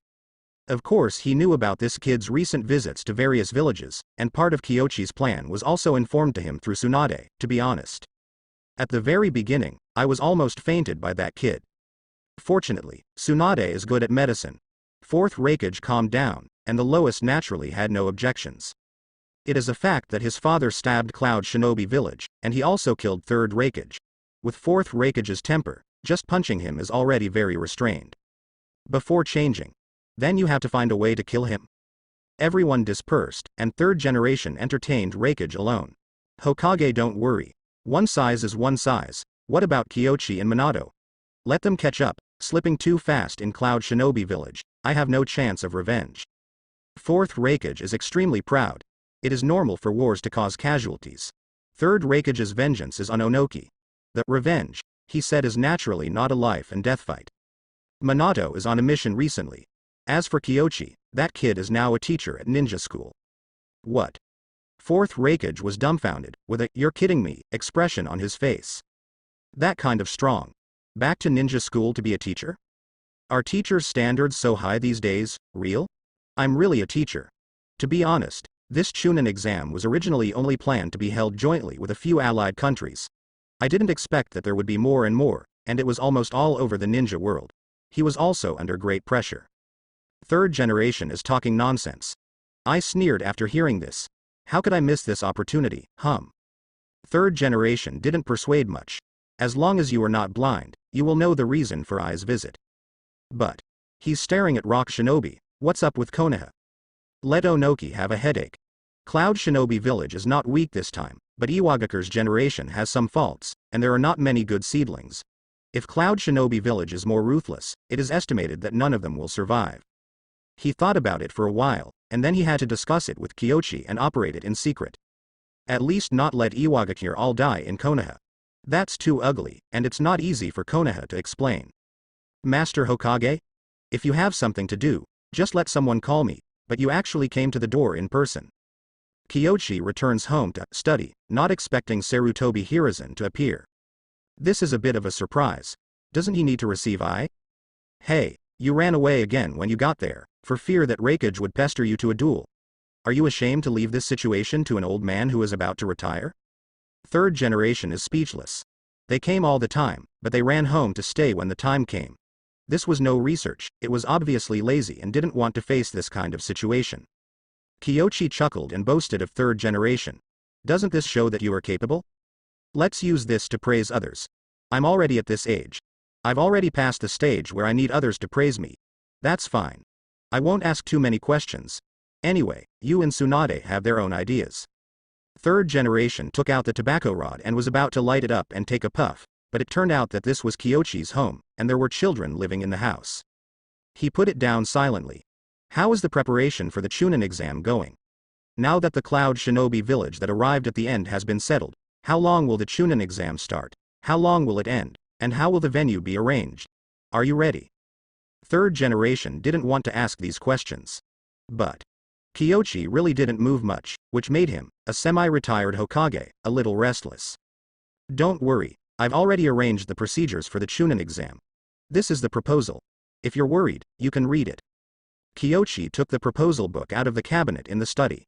Speaker 1: Of course he knew about this kid's recent visits to various villages, and part of Kyochi's plan was also informed to him through Tsunade, to be honest. At the very beginning, I was almost fainted by that kid. Fortunately, Tsunade is good at medicine. 4th Raikage calmed down, and the lowest naturally had no objections. It is a fact that his father stabbed Cloud Shinobi Village, and he also killed 3rd Raikage. With 4th Raikage's temper, just punching him is already very restrained. Before changing. Then you have to find a way to kill him. Everyone dispersed, and 3rd generation entertained Raikage alone. Hokage, don't worry. One size is one size. What about Kyochi and Minato? Let them catch up. Slipping too fast in Cloud Shinobi Village, I have no chance of revenge. 4th Raikage is extremely proud. It is normal for wars to cause casualties. 3rd Raikage's vengeance is on Onoki. The revenge, he said, is naturally not a life and death fight. Minato is on a mission recently. As for Kyochi, that kid is now a teacher at ninja school. What? 4th Raikage was dumbfounded, with a "you're kidding me" expression on his face. That kind of strong. Back to ninja school to be a teacher? Are teachers' standards so high these days, real? I'm really a teacher. To be honest, this Chunin exam was originally only planned to be held jointly with a few allied countries. I didn't expect that there would be more and more, and it was almost all over the ninja world. He was also under great pressure. 3rd generation is talking nonsense. I sneered after hearing this. How could I miss this opportunity, 3rd generation didn't persuade much. As long as you are not blind, you will know the reason for I's visit. But he's staring at Rock Shinobi. What's up with Konoha? Let Onoki have a headache. Cloud Shinobi Village is not weak this time, but Iwagakure's generation has some faults, and there are not many good seedlings. If Cloud Shinobi Village is more ruthless, it is estimated that none of them will survive. He thought about it for a while, and then he had to discuss it with Kyochi and operate it in secret. At least not let Iwagakure all die in Konoha. That's too ugly, and it's not easy for Konoha to explain. Master Hokage? If you have something to do, just let someone call me, but you actually came to the door in person. Kyochi returns home to study, not expecting Sarutobi Hiruzen to appear. This is a bit of a surprise. Doesn't he need to receive I? Hey, you ran away again when you got there, for fear that Raikage would pester you to a duel. Are you ashamed to leave this situation to an old man who is about to retire? 3rd generation is speechless. They came all the time, but they ran home to stay when the time came. This was no research, it was obviously lazy and didn't want to face this kind of situation. Kyochi chuckled and boasted of 3rd generation. Doesn't this show that you are capable? Let's use this to praise others. I'm already at this age. I've already passed the stage where I need others to praise me. That's fine. I won't ask too many questions. Anyway, you and Tsunade have their own ideas. 3rd generation took out the tobacco rod and was about to light it up and take a puff, but it turned out that this was Kyochi's home, and there were children living in the house. He put it down silently. How is the preparation for the Chunin exam going? Now that the Cloud Shinobi village that arrived at the end has been settled, how long will the Chunin exam start? How long will it end? And how will the venue be arranged? Are you ready? Third generation didn't want to ask these questions. But Kyoshi really didn't move much, which made him, a semi-retired Hokage, a little restless. Don't worry, I've already arranged the procedures for the Chunin exam. This is the proposal. If you're worried, you can read it. Kyoshi took the proposal book out of the cabinet in the study.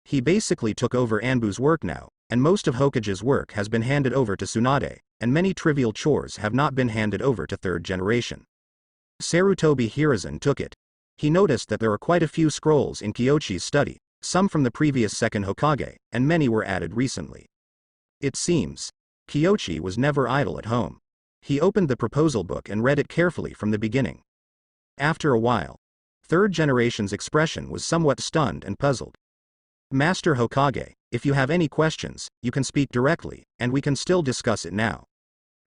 Speaker 1: He basically took over Anbu's work now, and most of Hokage's work has been handed over to Tsunade, and many trivial chores have not been handed over to third generation. Sarutobi Hiruzen took it. He noticed that there are quite a few scrolls in Kyoshi's study, some from the previous second Hokage, and many were added recently. It seems Kyoshi was never idle at home. He opened the proposal book and read it carefully from the beginning. After a while, third generation's expression was somewhat stunned and puzzled. Master Hokage, if you have any questions, you can speak directly, and we can still discuss it now.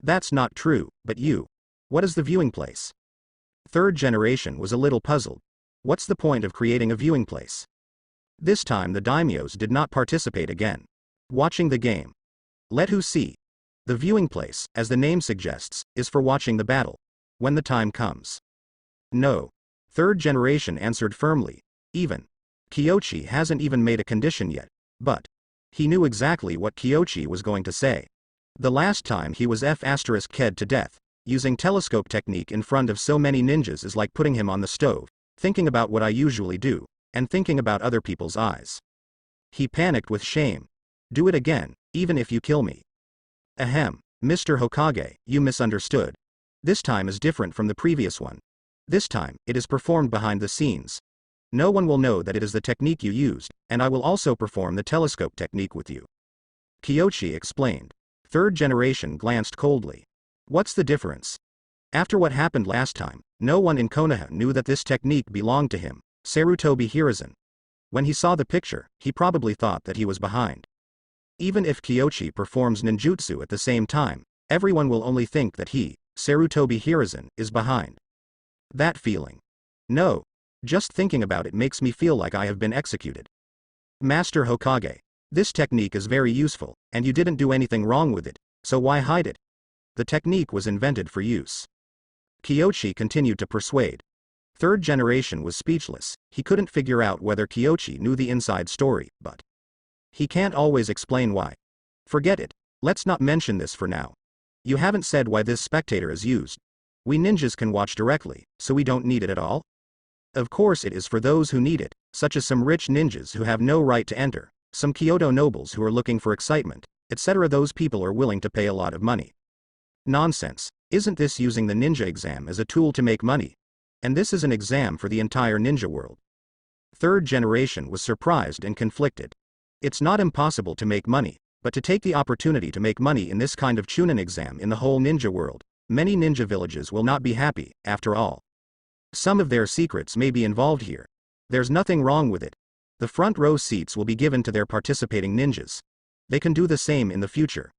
Speaker 1: That's not true, but what is the viewing place? Third generation was a little puzzled. What's the point of creating a viewing place? This time the daimyos did not participate again. Watching the game. Let who see. The viewing place, as the name suggests, is for watching the battle. When the time comes. No. Third generation answered firmly. Even Kyoshi hasn't even made a condition yet. But he knew exactly what Kyoshi was going to say. The last time he was F***ed to death, using telescope technique in front of so many ninjas is like putting him on the stove, thinking about what I usually do, and thinking about other people's eyes. He panicked with shame. Do it again, even if you kill me. Ahem, Mr. Hokage, you misunderstood. This time is different from the previous one. This time, it is performed behind the scenes. No one will know that it is the technique you used, and I will also perform the telescope technique with you. Kyoshi explained. Third generation glanced coldly. What's the difference? After what happened last time, no one in Konoha knew that this technique belonged to him, Sarutobi Hiruzen. When he saw the picture, he probably thought that he was behind. Even if Kyoshi performs ninjutsu at the same time, everyone will only think that he, Sarutobi Hiruzen, is behind. That feeling. No. Just thinking about it makes me feel like I have been executed. Master Hokage, this technique is very useful, and you didn't do anything wrong with it, so why hide it? The technique was invented for use. Kyoshi continued to persuade. Third generation was speechless. He couldn't figure out whether Kyoshi knew the inside story, but he can't always explain why. Forget it. Let's not mention this for now. You haven't said why this spectator is used. We ninjas can watch directly, so we don't need it at all? Of course it is for those who need it, such as some rich ninjas who have no right to enter, some Kyoto nobles who are looking for excitement, etc. Those people are willing to pay a lot of money. Nonsense. Isn't this using the ninja exam as a tool to make money? And this is an exam for the entire ninja world. Third generation was surprised and conflicted. It's not impossible to make money, but to take the opportunity to make money in this kind of Chunin exam in the whole ninja world, many ninja villages will not be happy, after all. Some of their secrets may be involved here. There's nothing wrong with it. The front row seats will be given to their participating ninjas. They can do the same in the future.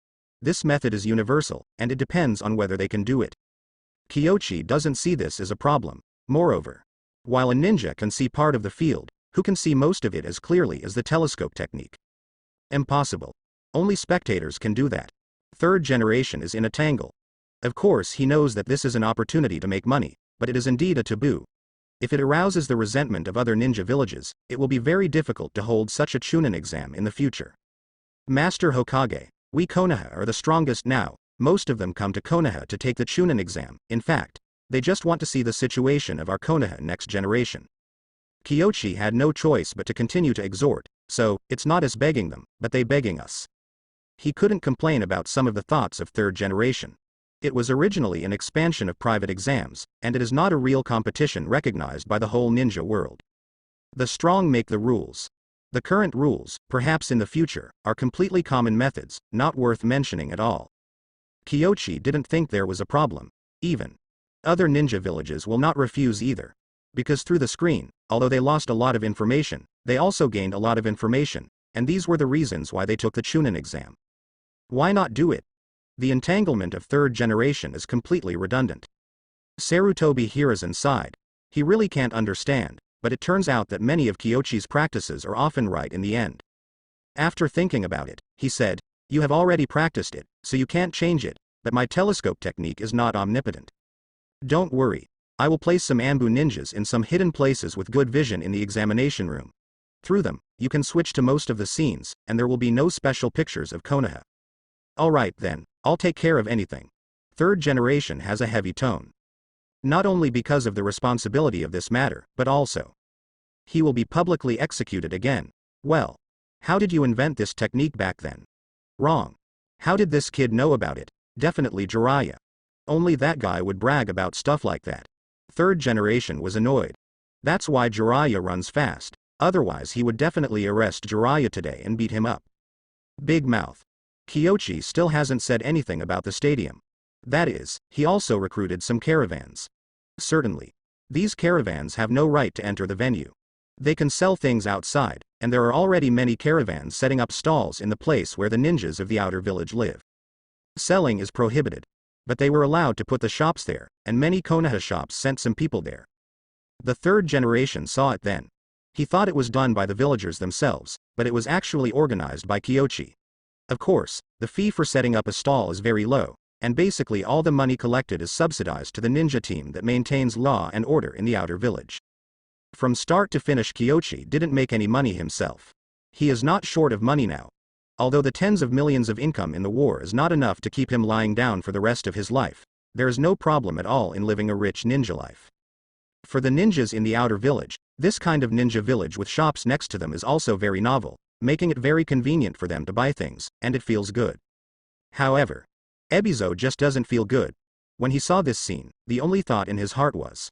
Speaker 1: This method is universal, and it depends on whether they can do it. Kyoshi doesn't see this as a problem. Moreover, while a ninja can see part of the field, who can see most of it as clearly as the telescope technique? Impossible. Only spectators can do that. Third generation is in a tangle. Of course he knows that this is an opportunity to make money, but it is indeed a taboo. If it arouses the resentment of other ninja villages, it will be very difficult to hold such a Chunin exam in the future. Master Hokage, we Konoha are the strongest now. Most of them come to Konoha to take the Chunin exam. In fact, they just want to see the situation of our Konoha next generation. Kyoshi had no choice but to continue to exhort, so, it's not us begging them, but they begging us. He couldn't complain about some of the thoughts of third generation. It was originally an expansion of private exams, and it is not a real competition recognized by the whole ninja world. The strong make the rules. The current rules, perhaps in the future, are completely common methods, not worth mentioning at all. Kyoshi didn't think there was a problem. Even other ninja villages will not refuse either. Because through the screen, although they lost a lot of information, they also gained a lot of information, and these were the reasons why they took the Chunin exam. Why not do it? The entanglement of third generation is completely redundant. Sarutobi Hiruzen sighed. He really can't understand, but it turns out that many of Kyochi's practices are often right in the end. After thinking about it, he said, "You have already practiced it, so you can't change it, but my telescope technique is not omnipotent. Don't worry. I will place some Anbu ninjas in some hidden places with good vision in the examination room. Through them, you can switch to most of the scenes, and there will be no special pictures of Konoha. Alright then, I'll take care of anything." Third generation has a heavy tone. Not only because of the responsibility of this matter, but also, he will be publicly executed again. Well, how did you invent this technique back then? Wrong. How did this kid know about it? Definitely Jiraiya. Only that guy would brag about stuff like that. Third generation was annoyed. That's why Jiraiya runs fast, otherwise he would definitely arrest Jiraiya today and beat him up. Big mouth. Kyochi still hasn't said anything about the stadium. That is, he also recruited some caravans. Certainly. These caravans have no right to enter the venue. They can sell things outside, and there are already many caravans setting up stalls in the place where the ninjas of the outer village live. Selling is prohibited. But they were allowed to put the shops there, and many Konoha shops sent some people there. The third generation saw it then. He thought it was done by the villagers themselves, but it was actually organized by Kyochi. Of course, the fee for setting up a stall is very low, and basically all the money collected is subsidized to the ninja team that maintains law and order in the outer village. From start to finish, Kyochi didn't make any money himself. He is not short of money now. Although the tens of millions of income in the war is not enough to keep him lying down for the rest of his life, there is no problem at all in living a rich ninja life. For the ninjas in the outer village, this kind of ninja village with shops next to them is also very novel, making it very convenient for them to buy things, and it feels good. However, Ebizo just doesn't feel good. When he saw this scene, the only thought in his heart was,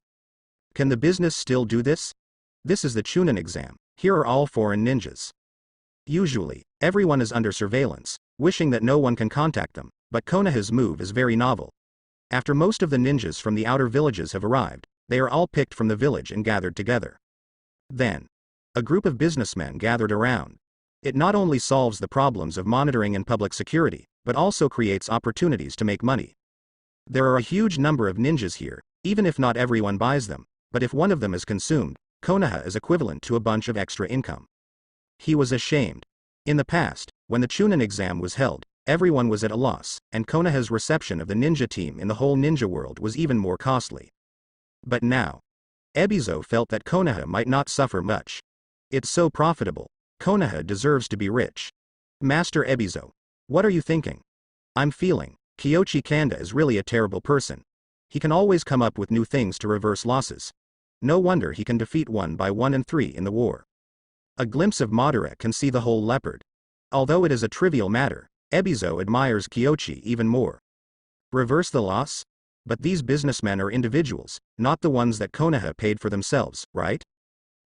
Speaker 1: can the business still do this? This is the Chunin exam. Here are all foreign ninjas. Usually, everyone is under surveillance, wishing that no one can contact them, but Konoha's move is very novel. After most of the ninjas from the outer villages have arrived, they are all picked from the village and gathered together. Then, a group of businessmen gathered around. It not only solves the problems of monitoring and public security, but also creates opportunities to make money. There are a huge number of ninjas here, even if not everyone buys them, but if one of them is consumed, Konoha is equivalent to a bunch of extra income. He was ashamed. In the past, when the Chunin exam was held, everyone was at a loss, and Konoha's reception of the ninja team in the whole ninja world was even more costly. But now, Ebizo felt that Konoha might not suffer much. It's so profitable. Konoha deserves to be rich. Master Ebizo. What are you thinking? I'm feeling, Kyochi Kanda is really a terrible person. He can always come up with new things to reverse losses. No wonder he can defeat 1 by 1 and 3 in the war. A glimpse of Madara can see the whole leopard. Although it is a trivial matter, Ebizo admires Kyochi even more. Reverse the loss? But these businessmen are individuals, not the ones that Konoha paid for themselves, right?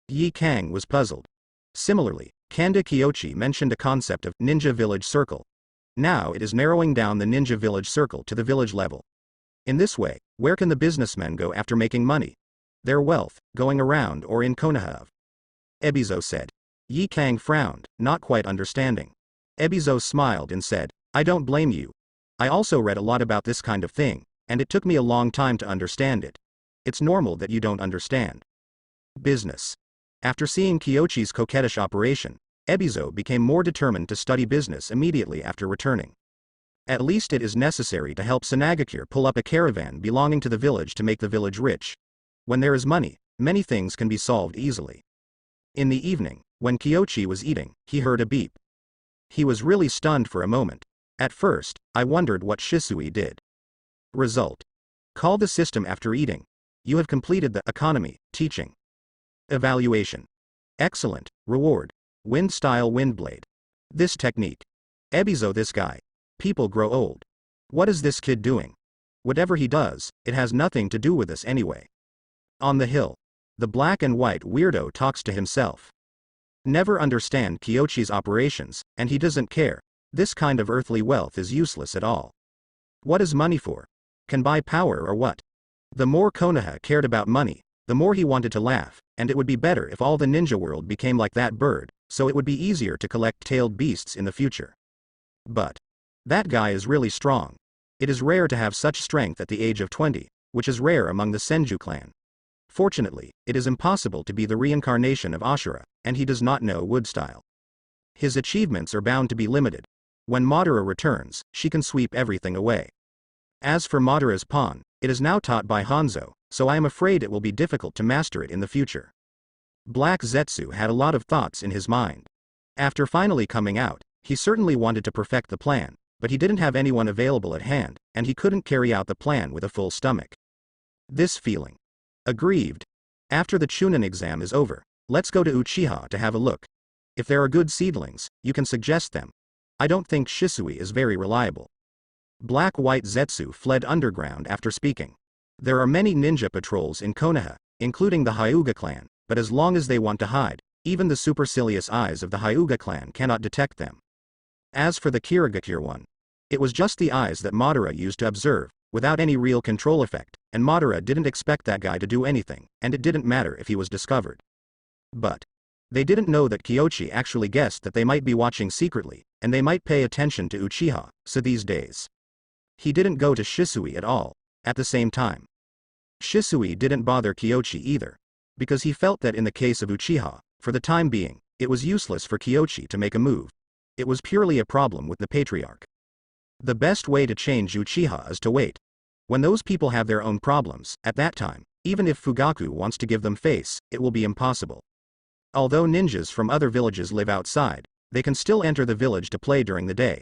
Speaker 1: Yi Kang was puzzled. Similarly, Kanda Kyochi mentioned a concept of ninja village circle. Now it is narrowing down the ninja village circle to the village level. In this way, where can the businessmen go after making money? Their wealth, going around or in Konoha? Ebizo said. Yi Kang frowned, not quite understanding. Ebizo smiled and said, I don't blame you. I also read a lot about this kind of thing, and it took me a long time to understand it. It's normal that you don't understand. Business. After seeing Kyochi's coquettish operation, Ebizo became more determined to study business immediately after returning. At least it is necessary to help Tsunade pull up a caravan belonging to the village to make the village rich. When there is money, many things can be solved easily. In the evening, when Kyochi was eating, he heard a beep. He was really stunned for a moment. At first, I wondered what Shisui did. Result. Call the system after eating. You have completed the economy, teaching. Evaluation. Excellent. Reward. Wind-style windblade. This technique. Ebizo, this guy. People grow old. What is this kid doing? Whatever he does, it has nothing to do with us anyway. On the hill. The black and white weirdo talks to himself. Never understand Kyochi's operations, and he doesn't care. This kind of earthly wealth is useless at all. What is money for? Can buy power or what? The more Konoha cared about money, the more he wanted to laugh, and it would be better if all the ninja world became like that bird, so it would be easier to collect tailed beasts in the future. But that guy is really strong. It is rare to have such strength at the age of 20, which is rare among the Senju clan. Fortunately, it is impossible to be the reincarnation of Ashura, and he does not know wood style. His achievements are bound to be limited. When Madara returns, she can sweep everything away. As for Madara's pawn, it is now taught by Hanzo, so I am afraid it will be difficult to master it in the future. Black Zetsu had a lot of thoughts in his mind. After finally coming out, he certainly wanted to perfect the plan, but he didn't have anyone available at hand, and he couldn't carry out the plan with a full stomach. This feeling. Aggrieved. After the Chunin exam is over, let's go to Uchiha to have a look. If there are good seedlings, you can suggest them. I don't think Shisui is very reliable. Black-White Zetsu fled underground after speaking. There are many ninja patrols in Konoha, including the Hyuga clan, but as long as they want to hide, even the supercilious eyes of the Hyuga clan cannot detect them. As for the Kirigakure one, it was just the eyes that Madara used to observe, without any real control effect, and Madara didn't expect that guy to do anything, and it didn't matter if he was discovered. But they didn't know that Kyoshi actually guessed that they might be watching secretly, and they might pay attention to Uchiha, so these days. He didn't go to Shisui at all, at the same time. Shisui didn't bother Kyoshi either, because he felt that in the case of Uchiha, for the time being, it was useless for Kyoshi to make a move. It was purely a problem with the patriarch. The best way to change Uchiha is to wait. When those people have their own problems, at that time, even if Fugaku wants to give them face, it will be impossible. Although ninjas from other villages live outside, they can still enter the village to play during the day.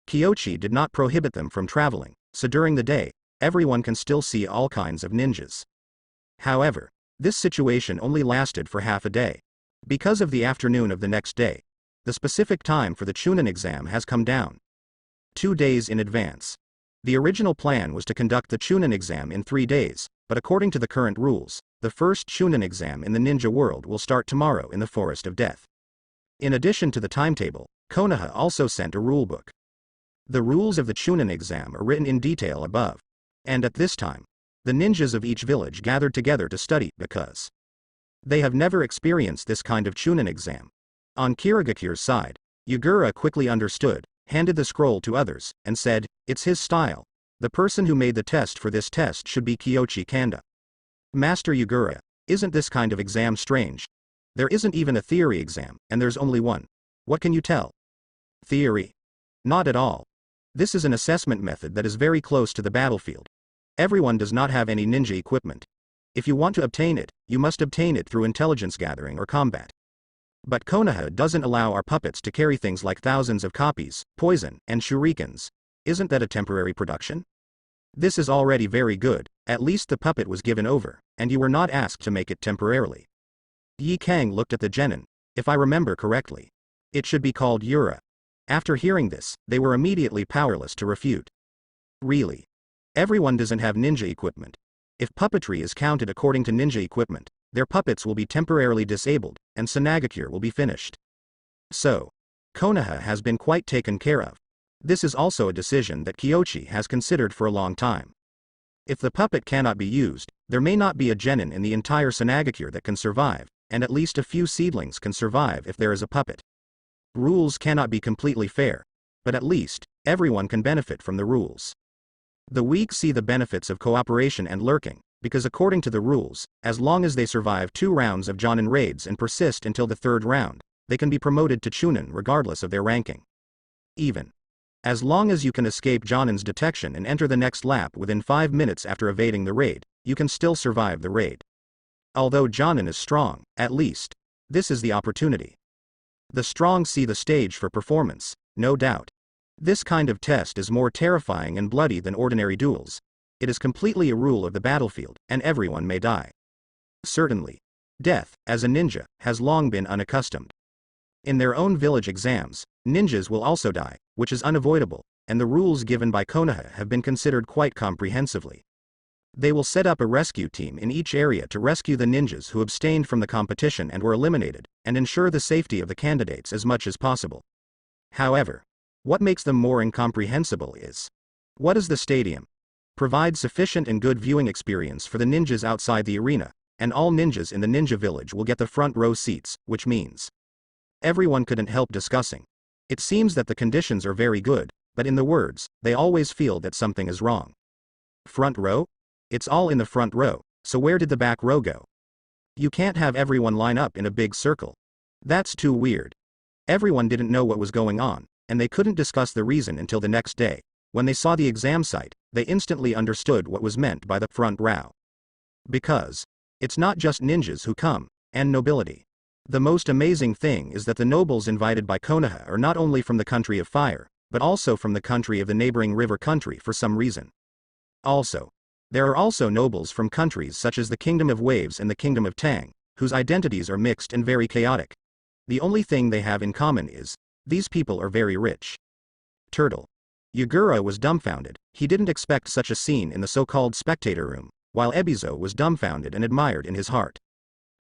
Speaker 1: Kyoshi did not prohibit them from traveling, so during the day, everyone can still see all kinds of ninjas. However, this situation only lasted for half a day. Because of the afternoon of the next day, the specific time for the Chunin exam has come down 2 days in advance. The original plan was to conduct the Chunin exam in 3 days, but according to the current rules, the first Chunin exam in the ninja world will start tomorrow in the Forest of Death. In addition to the timetable, Konoha also sent a rulebook. The rules of the Chunin exam are written in detail above. And at this time, the ninjas of each village gathered together to study because they have never experienced this kind of Chunin exam. On Kirigakure's side, Yugura quickly understood, handed the scroll to others, and said, "It's his style. The person who made the test for this test should be Kyoshi Kanda." Master Yugura, isn't this kind of exam strange? There isn't even a theory exam, and there's only one. What can you tell? Theory? Not at all. This is an assessment method that is very close to the battlefield. Everyone does not have any ninja equipment. If you want to obtain it, you must obtain it through intelligence gathering or combat. But Konoha doesn't allow our puppets to carry things like thousands of copies, poison, and shurikens. Isn't that a temporary production? This is already very good, at least the puppet was given over, and you were not asked to make it temporarily. Yi Kang looked at the genin. If I remember correctly, it should be called Yura. After hearing this, they were immediately powerless to refute. Really? Everyone doesn't have ninja equipment. If puppetry is counted according to ninja equipment, their puppets will be temporarily disabled, and Tsunade will be finished. So, Konoha has been quite taken care of. This is also a decision that Kyoshi has considered for a long time. If the puppet cannot be used, there may not be a genin in the entire Tsunade that can survive, and at least a few seedlings can survive if there is a puppet. Rules cannot be completely fair, but at least, everyone can benefit from the rules. The weak see the benefits of cooperation and lurking, because according to the rules, as long as they survive 2 rounds of Jonin raids and persist until the 3rd round, they can be promoted to Chunin regardless of their ranking. Even as long as you can escape Jonin's detection and enter the next lap within 5 minutes after evading the raid, you can still survive the raid. Although Jonin is strong, at least, this is the opportunity. The strong see the stage for performance, no doubt. This kind of test is more terrifying and bloody than ordinary duels. It is completely a rule of the battlefield, and everyone may die. Certainly, death, as a ninja, has long been unaccustomed. In their own village exams, ninjas will also die, which is unavoidable, and the rules given by Konoha have been considered quite comprehensively. They will set up a rescue team in each area to rescue the ninjas who abstained from the competition and were eliminated, and ensure the safety of the candidates as much as possible. However, what makes them more incomprehensible is, what is the stadium? Provide sufficient and good viewing experience for the ninjas outside the arena, and all ninjas in the ninja village will get the front row seats, which means everyone couldn't help discussing. It seems that the conditions are very good, but in the words, they always feel that something is wrong. Front row? It's all in the front row, so where did the back row go? You can't have everyone line up in a big circle. That's too weird. Everyone didn't know what was going on, and they couldn't discuss the reason until the next day. When they saw the exam site, they instantly understood what was meant by the front row. Because it's not just ninjas who come, and nobility. The most amazing thing is that the nobles invited by Konoha are not only from the country of fire, but also from the country of the neighboring river country for some reason. Also, there are also nobles from countries such as the Kingdom of Waves and the Kingdom of Tang, whose identities are mixed and very chaotic. The only thing they have in common is, these people are very rich. Turtle. Yagura was dumbfounded. He didn't expect such a scene in the so-called spectator room, while Ebizo was dumbfounded and admired in his heart.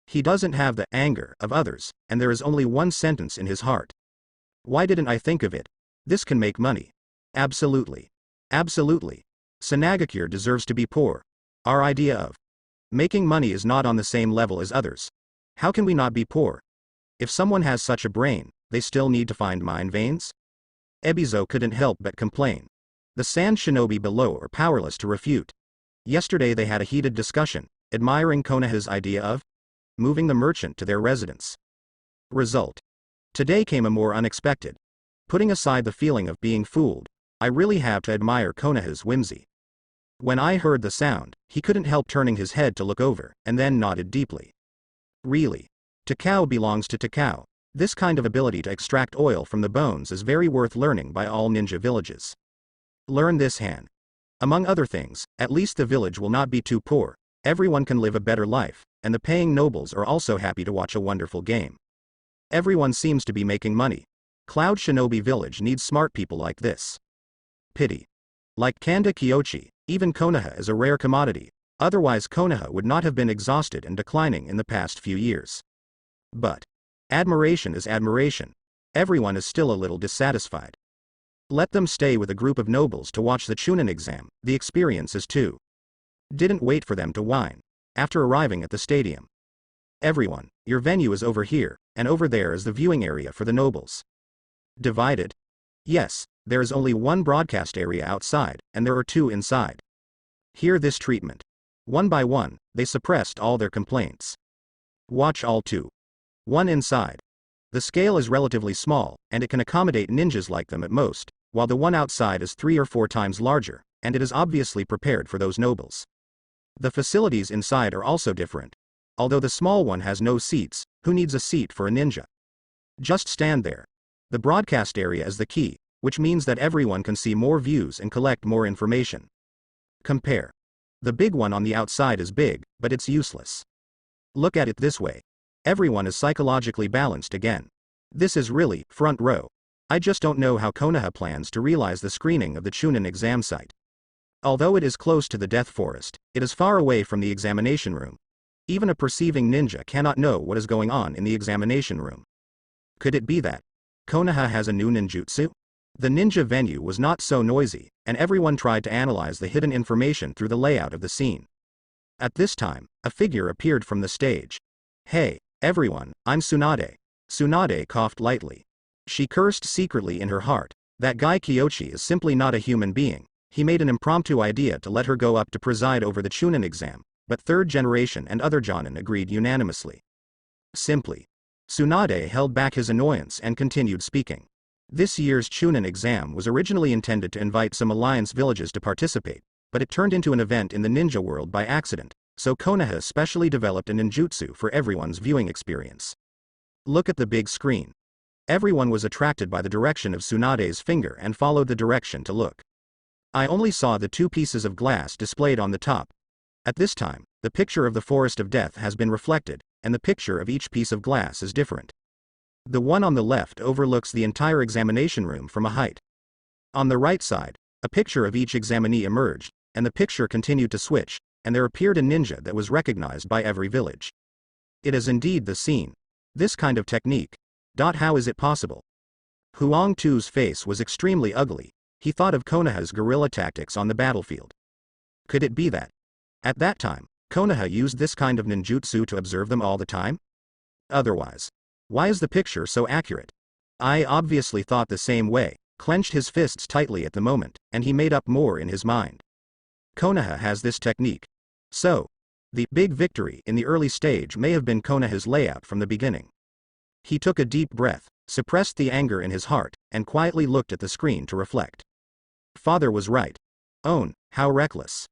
Speaker 1: He doesn't have the anger of others, and there is only one sentence in his heart. Why didn't I think of it? This can make money. Absolutely. Absolutely. Tsunade deserves to be poor. Our idea of making money is not on the same level as others. How can we not be poor? If someone has such a brain, they still need to find mine veins? Ebizo couldn't help but complain. The sand shinobi below are powerless to refute. Yesterday they had a heated discussion, admiring Konoha's idea of moving the merchant to their residence. Result. Today came a more unexpected. Putting aside the feeling of being fooled, I really have to admire Konoha's whimsy. When I heard the sound, he couldn't help turning his head to look over, and then nodded deeply. Really? Takao belongs to Takao. This kind of ability to extract oil from the bones is very worth learning by all ninja villages. Learn this hand. Among other things, at least the village will not be too poor, everyone can live a better life, and the paying nobles are also happy to watch a wonderful game. Everyone seems to be making money. Cloud Shinobi Village needs smart people like this. Pity. Like Kanda Kyochi, even Konoha is a rare commodity, otherwise Konoha would not have been exhausted and declining in the past few years. But admiration is admiration. Everyone is still a little dissatisfied. Let them stay with a group of nobles to watch the Chunin exam, the experience is too. Didn't wait for them to whine. After arriving at the stadium. Everyone, your venue is over here, and over there is the viewing area for the nobles. Divided? Yes, there is only one broadcast area outside, and there are two inside. Hear this treatment. One by one, they suppressed all their complaints. Watch all two. One inside. The scale is relatively small, and it can accommodate ninjas like them at most, while the one outside is 3 or 4 times larger, and it is obviously prepared for those nobles. The facilities inside are also different. Although the small one has no seats, who needs a seat for a ninja? Just stand there. The broadcast area is the key, which means that everyone can see more views and collect more information. Compare. The big one on the outside is big, but it's useless. Look at it this way. Everyone is psychologically balanced again. This is really front row. I just don't know how Konoha plans to realize the screening of the Chunin exam site. Although it is close to the Death Forest, it is far away from the examination room. Even a perceiving ninja cannot know what is going on in the examination room. Could it be that Konoha has a new ninjutsu? The ninja venue was not so noisy, and everyone tried to analyze the hidden information through the layout of the scene. At this time, a figure appeared from the stage. Hey, everyone, I'm Tsunade. Tsunade coughed lightly. She cursed secretly in her heart. That guy Kyochi is simply not a human being. He made an impromptu idea to let her go up to preside over the Chunin exam, but third generation and other Jonin agreed unanimously. Simply. Tsunade held back his annoyance and continued speaking. This year's Chunin exam was originally intended to invite some alliance villages to participate, but it turned into an event in the ninja world by accident, so Konoha specially developed a ninjutsu for everyone's viewing experience. Look at the big screen. Everyone was attracted by the direction of Tsunade's finger and followed the direction to look. I only saw the 2 pieces of glass displayed on the top. At this time, the picture of the Forest of Death has been reflected, and the picture of each piece of glass is different. The one on the left overlooks the entire examination room from a height. On the right side, a picture of each examinee emerged, and the picture continued to switch, and there appeared a ninja that was recognized by every village. It is indeed the scene. This kind of technique. How is it possible? Huang Tu's face was extremely ugly. He thought of Konoha's guerrilla tactics on the battlefield. Could it be that, at that time, Konoha used this kind of ninjutsu to observe them all the time? Otherwise, why is the picture so accurate? I obviously thought the same way, clenched his fists tightly at the moment, and he made up more in his mind. Konoha has this technique. So, The big victory in the early stage may have been Konoha's layout from the beginning. He took a deep breath, suppressed the anger in his heart, and quietly looked at the screen to reflect. Father was right. How reckless.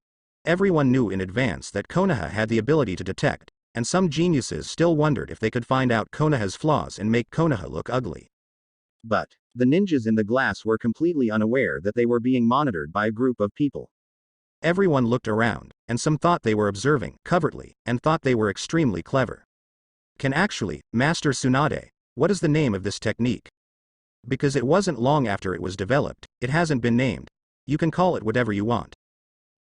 Speaker 1: Everyone knew in advance that Konoha had the ability to detect, and some geniuses still wondered if they could find out Konoha's flaws and make Konoha look ugly. But the ninjas in the glass were completely unaware that they were being monitored by a group of people. Everyone looked around, and some thought they were observing covertly, and thought they were extremely clever. Master Tsunade, what is the name of this technique? Because it wasn't long after it was developed, it hasn't been named. You can call it whatever you want.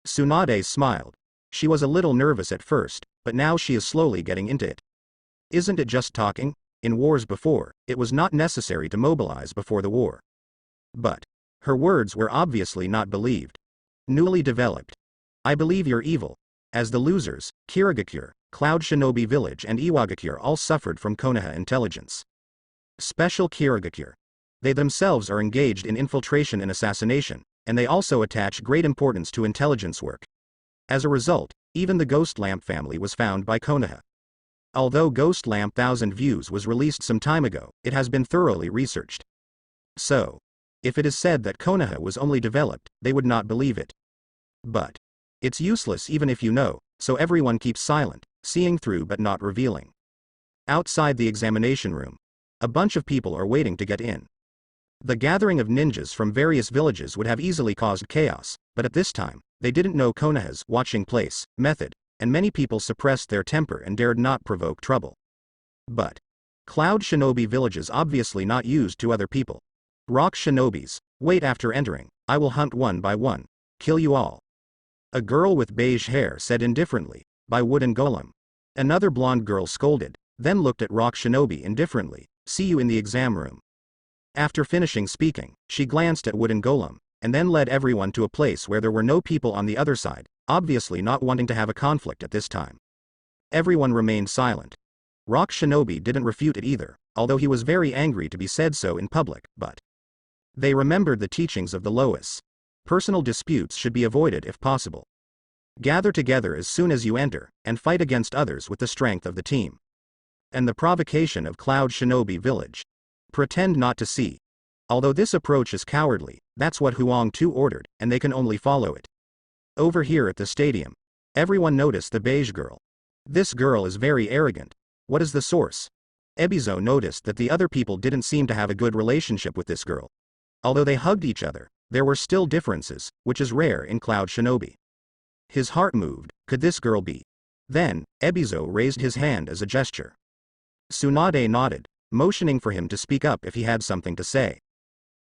Speaker 1: Tsunade smiled. She was a little nervous at first, but now she is slowly getting into it. Isn't it just talking? In wars before, it was not necessary to mobilize before the war. But her words were obviously not believed. Newly developed. I believe you're evil. As the losers, Kirigakure, Cloud Shinobi Village and Iwagakure all suffered from Konoha intelligence. Special Kirigakure. They themselves are engaged in infiltration and assassination, and they also attach great importance to intelligence work. As a result, even the Ghost Lamp family was found by Konoha. Although Ghost Lamp 1000 Views was released some time ago, it has been thoroughly researched. So, if it is said that Konoha was only developed, they would not believe it. But it's useless even if you know, so everyone keeps silent, seeing through but not revealing. Outside the examination room, a bunch of people are waiting to get in. The gathering of ninjas from various villages would have easily caused chaos, but at this time, they didn't know Konoha's watching place method, and many people suppressed their temper and dared not provoke trouble. But Cloud Shinobi villages obviously not used to other people. Rock Shinobis, wait after entering, I will hunt one by one, kill you all. A girl with beige hair said indifferently, by wooden golem. Another blonde girl scolded, then looked at Rock Shinobi indifferently, see you in the exam room. After finishing speaking, she glanced at wooden golem, and then led everyone to a place where there were no people on the other side, obviously not wanting to have a conflict at this time. Everyone remained silent. Rock Shinobi didn't refute it either, although he was very angry to be said so in public, but they remembered the teachings of the Lois. Personal disputes should be avoided if possible. Gather together as soon as you enter, and fight against others with the strength of the team. And the provocation of Cloud Shinobi Village. Pretend not to see. Although this approach is cowardly, that's what Huang Tu ordered, and they can only follow it. Over here at the stadium, everyone noticed the beige girl. This girl is very arrogant. What is the source? Ebizo noticed that the other people didn't seem to have a good relationship with this girl. Although they hugged each other, there were still differences, which is rare in Cloud Shinobi. His heart moved, could this girl be? Then, Ebizo raised his hand as a gesture. Tsunade nodded, motioning for him to speak up if he had something to say.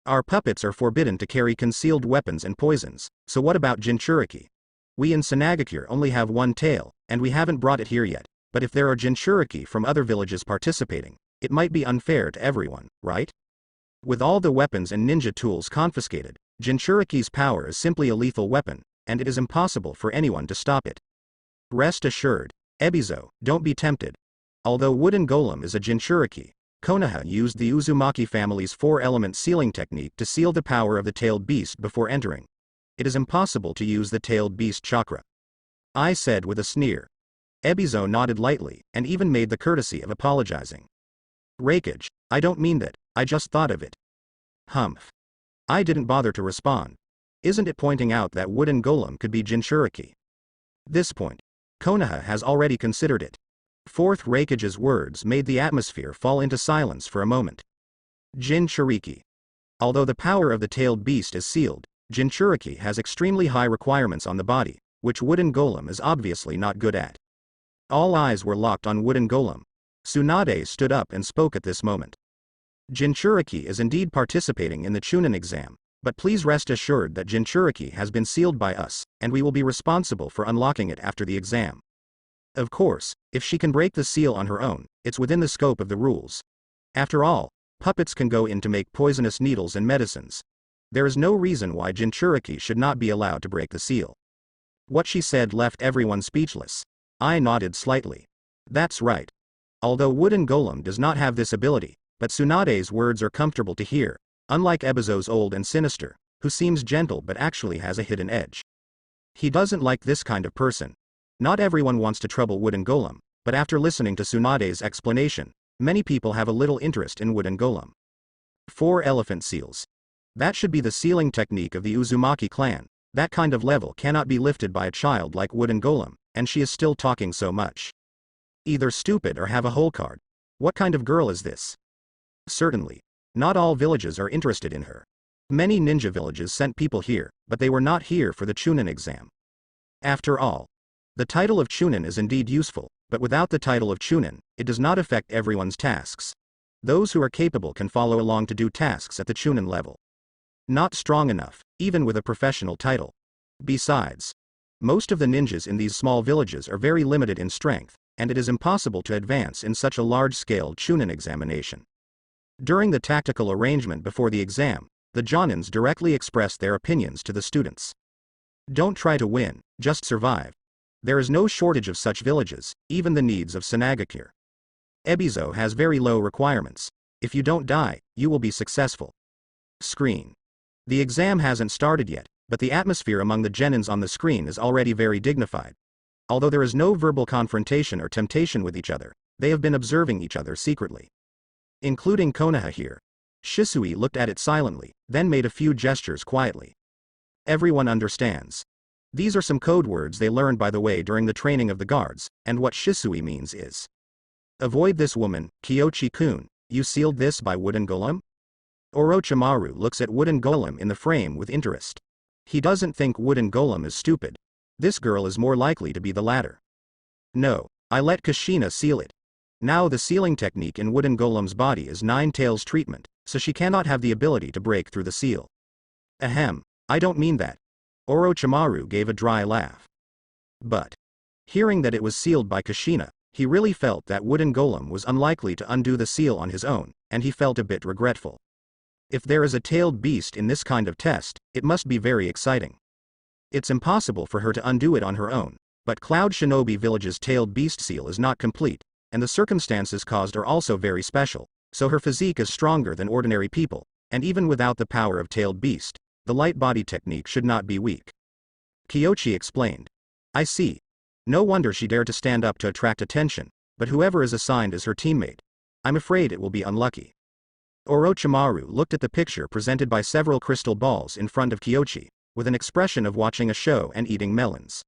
Speaker 1: Our puppets are forbidden to carry concealed weapons and poisons, so what about Jinchuriki? We in Tsunagakure only have one tail, and we haven't brought it here yet, but if there are Jinchuriki from other villages participating, it might be unfair to everyone, right? With all the weapons and ninja tools confiscated, Jinchuriki's power is simply a lethal weapon, and it is impossible for anyone to stop it. Rest assured, Ebizo, don't be tempted. Although Wooden Golem is a Jinchuriki, Konoha used the Uzumaki family's 4-element sealing technique to seal the power of the tailed beast before entering. It is impossible to use the tailed beast chakra. I said with a sneer. Ebizo nodded lightly, and even made the courtesy of apologizing. Rakage, I don't mean that, I just thought of it. Humph. I didn't bother to respond. Isn't it pointing out that Wooden Golem could be Jinchuriki? This point, Konoha has already considered it. Fourth Rakage's words made the atmosphere fall into silence for a moment. Jinchuriki. Although the power of the tailed beast is sealed, Jinchuriki has extremely high requirements on the body, which Wooden Golem is obviously not good at. All eyes were locked on Wooden Golem. Tsunade stood up and spoke at this moment. Jinchuriki is indeed participating in the Chunin exam, but please rest assured that Jinchuriki has been sealed by us, and we will be responsible for unlocking it after the exam. Of course, if she can break the seal on her own, it's within the scope of the rules. After all, puppets can go in to make poisonous needles and medicines. There is no reason why Jinchuriki should not be allowed to break the seal. What she said left everyone speechless. I nodded slightly. That's right. Although Wooden Golem does not have this ability, but Tsunade's words are comfortable to hear, unlike Ebizo's old and sinister, who seems gentle but actually has a hidden edge. He doesn't like this kind of person. Not everyone wants to trouble wooden golem, but after listening to Tsunade's explanation, many people have a little interest in wooden golem. 4 elephant seals. That should be the sealing technique of the Uzumaki clan. That kind of level cannot be lifted by a child like wooden golem, and she is still talking so much. Either stupid or have a hole card. What kind of girl is this? Certainly. Not all villages are interested in her. Many ninja villages sent people here, but they were not here for the Chunin exam. After all, the title of Chunin is indeed useful, but without the title of Chunin, it does not affect everyone's tasks. Those who are capable can follow along to do tasks at the Chunin level. Not strong enough, even with a professional title. Besides, most of the ninjas in these small villages are very limited in strength, and it is impossible to advance in such a large-scale Chunin examination. During the tactical arrangement before the exam, the Jonins directly expressed their opinions to the students. Don't try to win, just survive. There is no shortage of such villages, even the needs of Sanagakure. Ebizo has very low requirements. If you don't die, you will be successful. Screen. The exam hasn't started yet, but the atmosphere among the Genins on the screen is already very dignified. Although there is no verbal confrontation or temptation with each other, they have been observing each other secretly. Including Konoha here. Shisui looked at it silently, then made a few gestures quietly. Everyone understands. These are some code words they learned by the way during the training of the guards, and what Shisui means is: avoid this woman, Kyochi-kun, you sealed this by wooden golem? Orochimaru looks at wooden golem in the frame with interest. He doesn't think wooden golem is stupid. This girl is more likely to be the latter. No, I let Kushina seal it. Now the sealing technique in wooden golem's body is 9 tails treatment, so she cannot have the ability to break through the seal. Ahem, I don't mean that. Orochimaru gave a dry laugh. But, hearing that it was sealed by Kushina, he really felt that wooden golem was unlikely to undo the seal on his own, and he felt a bit regretful. If there is a tailed beast in this kind of test, it must be very exciting. It's impossible for her to undo it on her own, but Cloud Shinobi Village's tailed beast seal is not complete, and the circumstances caused are also very special, so her physique is stronger than ordinary people, and even without the power of tailed beast, the light body technique should not be weak. Kyochi explained. I see. No wonder she dared to stand up to attract attention, but whoever is assigned as her teammate, I'm afraid it will be unlucky. Orochimaru looked at the picture presented by several crystal balls in front of Kyochi, with an expression of watching a show and eating melons.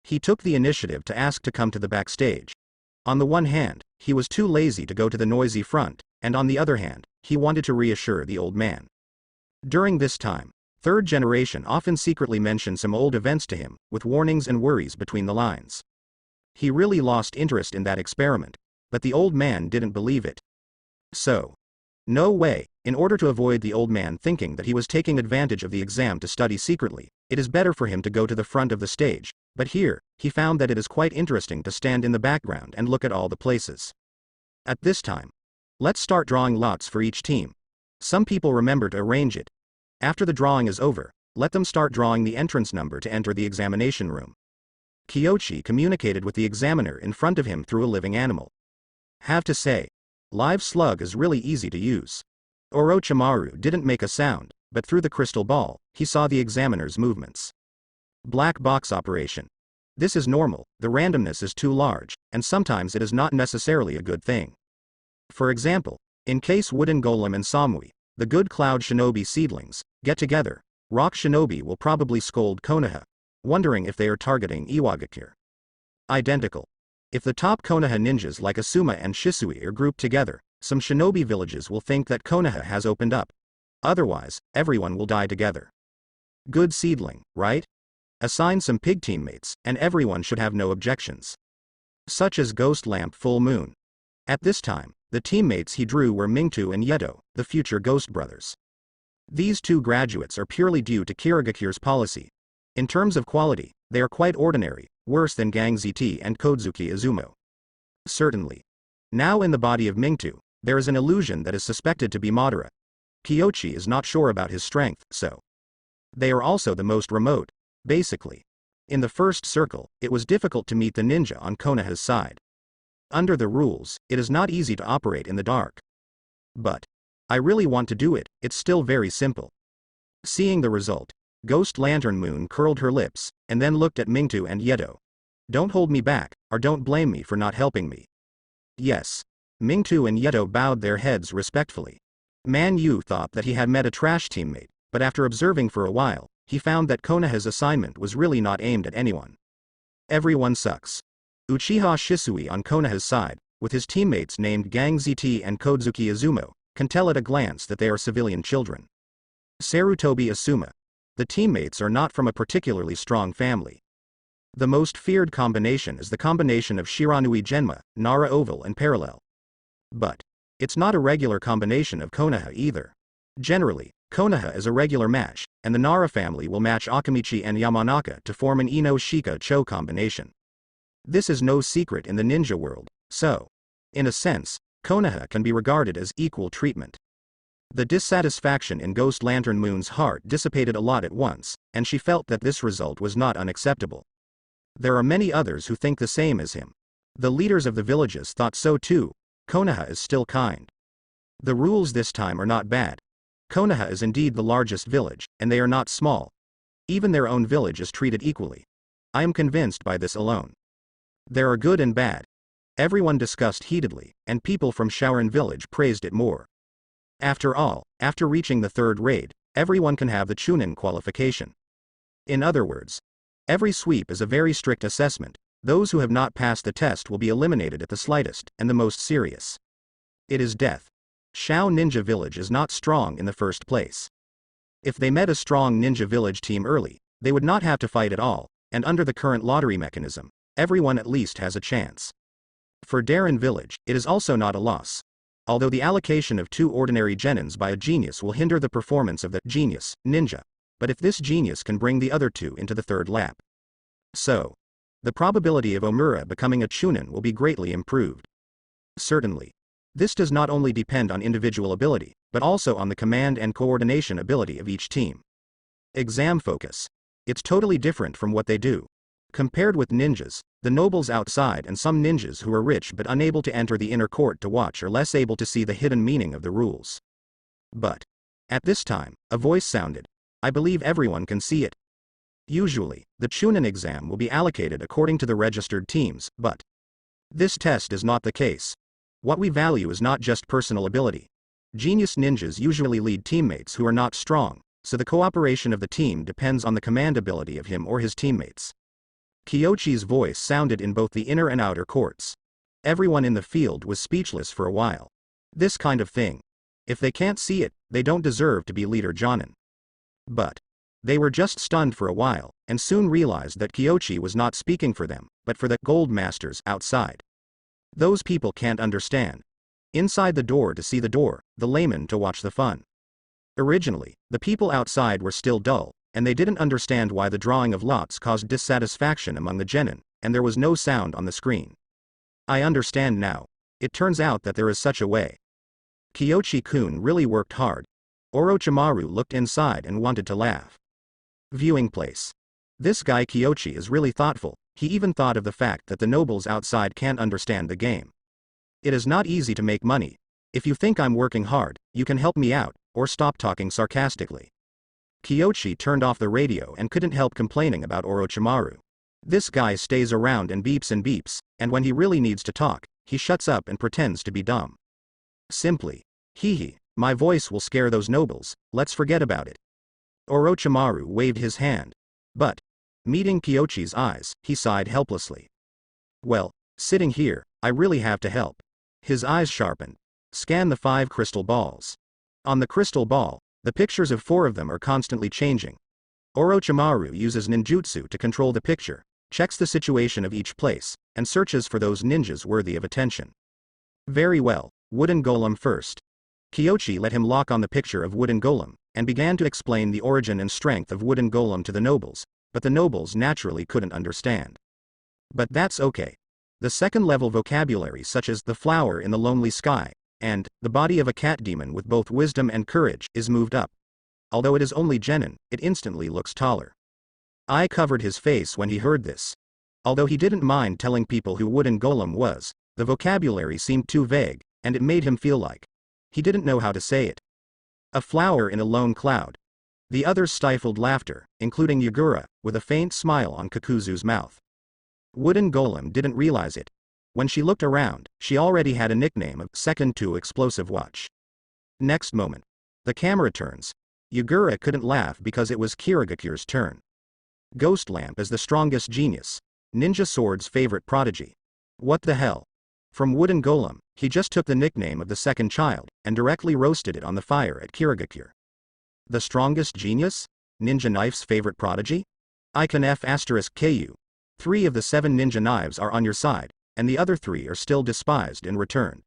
Speaker 1: He took the initiative to ask to come to the backstage. On the one hand, he was too lazy to go to the noisy front, and on the other hand, he wanted to reassure the old man. During this time, third generation often secretly mentioned some old events to him, with warnings and worries between the lines. He really lost interest in that experiment, but the old man didn't believe it. So, no way, in order to avoid the old man thinking that he was taking advantage of the exam to study secretly, it is better for him to go to the front of the stage, but here, he found that it is quite interesting to stand in the background and look at all the places. At this time, let's start drawing lots for each team. Some people remember to arrange it. After the drawing is over, let them start drawing the entrance number to enter the examination room. Kyochi communicated with the examiner in front of him through a living animal. Have to say, Live Slug is really easy to use. Orochimaru didn't make a sound, but through the crystal ball, he saw the examiner's movements. Black box operation. This is normal, the randomness is too large, and sometimes it is not necessarily a good thing. For example, in case Wooden Golem and Samui, the good Cloud Shinobi seedlings, get together, Rock Shinobi will probably scold Konoha, wondering if they are targeting Iwagakure. Identical. If the top Konoha ninjas like Asuma and Shisui are grouped together, some shinobi villages will think that Konoha has opened up. Otherwise, everyone will die together. Good seedling, right? Assign some pig teammates, and everyone should have no objections. Such as Ghost Lamp Full Moon. At this time, the teammates he drew were Mingtu and Yeto, the future Ghost Brothers. These two graduates are purely due to Kirigakure's policy. In terms of quality, they are quite ordinary, worse than Gang ZT and Kodzuki Izumo. Certainly. Now in the body of Mingtu, there is an illusion that is suspected to be Madara. Kyochi is not sure about his strength, so. They are also the most remote. Basically. In the first circle, it was difficult to meet the ninja on Konoha's side. Under the rules, it is not easy to operate in the dark. But, I really want to do it, it's still very simple. Seeing the result, Ghost Lantern Moon curled her lips, and then looked at Mingtu and Yeto. Don't hold me back, or don't blame me for not helping me. Yes. Mingtu and Yeto bowed their heads respectfully. Man Yu thought that he had met a trash teammate, but after observing for a while, he found that Konoha's assignment was really not aimed at anyone. Everyone sucks. Uchiha Shisui on Konoha's side, with his teammates named Gang ZT and Kodzuki Izumo, can tell at a glance that they are civilian children. Sarutobi Asuma. The teammates are not from a particularly strong family. The most feared combination is the combination of Shiranui Genma, Nara Oval and Parallel. But it's not a regular combination of Konoha either. Generally, Konoha is a regular match, and the Nara family will match Akamichi and Yamanaka to form an Ino Shika Cho combination. This is no secret in the ninja world, so, in a sense, Konoha can be regarded as equal treatment. The dissatisfaction in Ghost Lantern Moon's heart dissipated a lot at once, and she felt that this result was not unacceptable. There are many others who think the same as him. The leaders of the villages thought so too. Konoha is still kind. The rules this time are not bad. Konoha is indeed the largest village, and they are not small. Even their own village is treated equally. I am convinced by this alone. There are good and bad. Everyone discussed heatedly, and people from Shaoran village praised it more. After all, after reaching the third raid, everyone can have the Chunin qualification. In other words, every sweep is a very strict assessment. Those who have not passed the test will be eliminated at the slightest, and the most serious. It is death. Shao Ninja Village is not strong in the first place. If they met a strong ninja village team early, they would not have to fight at all, and under the current lottery mechanism, everyone at least has a chance. For Darren Village, it is also not a loss. Although the allocation of 2 ordinary genins by a genius will hinder the performance of the genius, ninja, but if this genius can bring the other 2 into the third lap. So, the probability of Omura becoming a Chunin will be greatly improved. Certainly. This does not only depend on individual ability, but also on the command and coordination ability of each team. Exam focus. It's totally different from what they do. Compared with ninjas, the nobles outside and some ninjas who are rich but unable to enter the inner court to watch are less able to see the hidden meaning of the rules. But, at this time, a voice sounded. I believe everyone can see it. Usually, the Chunin exam will be allocated according to the registered teams, but this test is not the case. What we value is not just personal ability. Genius ninjas usually lead teammates who are not strong, so the cooperation of the team depends on the command ability of him or his teammates. Kyochi's voice sounded in both the inner and outer courts. Everyone in the field was speechless for a while. This kind of thing. If they can't see it, they don't deserve to be leader Jonin. But they were just stunned for a while, and soon realized that Kyochi was not speaking for them, but for the gold masters outside. Those people can't understand. Inside the door to see the door, the layman to watch the fun. Originally, the people outside were still dull, and they didn't understand why the drawing of lots caused dissatisfaction among the genin, and there was no sound on the screen. I understand now. It turns out that there is such a way. Kyochi-kun really worked hard. Orochimaru looked inside and wanted to laugh. Viewing place. This guy Kyochi is really thoughtful. He even thought of the fact that the nobles outside can't understand the game. It is not easy to make money. If you think I'm working hard, you can help me out, or stop talking sarcastically. Kyochi turned off the radio and couldn't help complaining about Orochimaru. This guy stays around and beeps, and when he really needs to talk, he shuts up and pretends to be dumb. Simply, hee, my voice will scare those nobles, let's forget about it. Orochimaru waved his hand. But, meeting Kyochi's eyes, he sighed helplessly. Well, sitting here, I really have to help. His eyes sharpened. Scan the 5 crystal balls. On the crystal ball, the pictures of 4 of them are constantly changing. Orochimaru uses ninjutsu to control the picture, checks the situation of each place, and searches for those ninjas worthy of attention. Very well, Wooden Golem first. Kyochi let him lock on the picture of Wooden Golem, and began to explain the origin and strength of Wooden Golem to the nobles, but the nobles naturally couldn't understand. But that's okay. The second-level vocabulary such as the flower in the lonely sky, and the body of a cat demon with both wisdom and courage is moved up. Although it is only genin, it instantly looks taller. I covered his face when he heard this. Although he didn't mind telling people who Wooden Golem was, the vocabulary seemed too vague, and it made him feel like he didn't know how to say it. A flower in a lone cloud. The others stifled laughter, including Yagura, with a faint smile on Kakuzu's mouth. Wooden Golem didn't realize it. When she looked around, she already had a nickname of Second to Explosive Watch. Next moment, the camera turns. Yugura couldn't laugh because it was Kirigakure's turn. Ghost Lamp is the strongest genius. Ninja Sword's favorite prodigy. What the hell? From Wooden Golem, he just took the nickname of the second child, and directly roasted it on the fire at Kirigakure. The strongest genius? Ninja Knife's favorite prodigy? Icon F***KU. 3 of the 7 ninja knives are on your side, and the other 3 are still despised in return.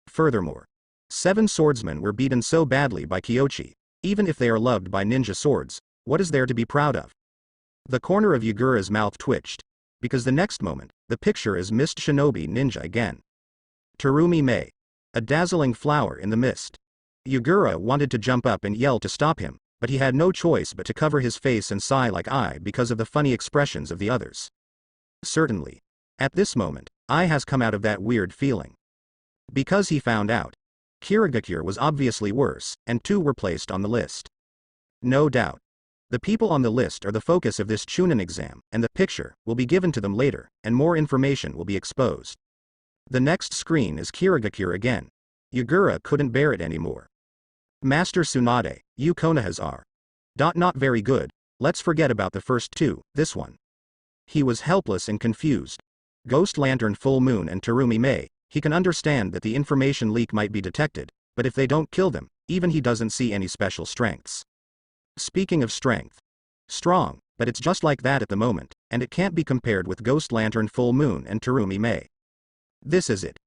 Speaker 1: Furthermore, 7 swordsmen were beaten so badly by Kyochi. Even if they are loved by ninja swords, what is there to be proud of? The corner of Yugura's mouth twitched, because the next moment, the picture is Mist Shinobi Ninja again. Terumi Mei. A dazzling flower in the mist. Yugura wanted to jump up and yell to stop him, but he had no choice but to cover his face and sigh like I because of the funny expressions of the others. Certainly. At this moment, I has come out of that weird feeling. Because he found out. Kirigakure was obviously worse, and 2 were placed on the list. No doubt. The people on the list are the focus of this Chunin exam, and the picture will be given to them later, and more information will be exposed. The next screen is Kirigakure again. Yugura couldn't bear it anymore. Master Tsunade, you Konohas are. Not very good, let's forget about the first 2, this one. He was helpless and confused. Ghost Lantern Full Moon and Terumi Mei, he can understand that the information leak might be detected, but if they don't kill them, even he doesn't see any special strengths. Speaking of strength. Strong, but it's just like that at the moment, and it can't be compared with Ghost Lantern Full Moon and Terumi Mei. This is it.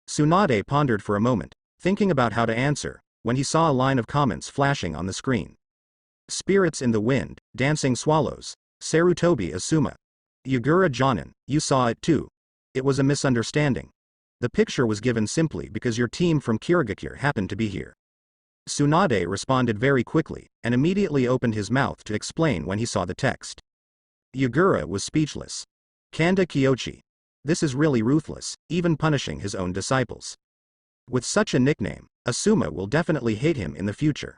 Speaker 1: Tsunade pondered for a moment, thinking about how to answer, when he saw a line of comments flashing on the screen. Spirits in the Wind, Dancing Swallows, Sarutobi Asuma. Yugura Jonin, you saw it too. It was a misunderstanding. The picture was given simply because your team from Kirigakure happened to be here. Tsunade responded very quickly, and immediately opened his mouth to explain when he saw the text. Yugura was speechless. Kanda Kyochi. This is really ruthless, even punishing his own disciples. With such a nickname, Asuma will definitely hate him in the future.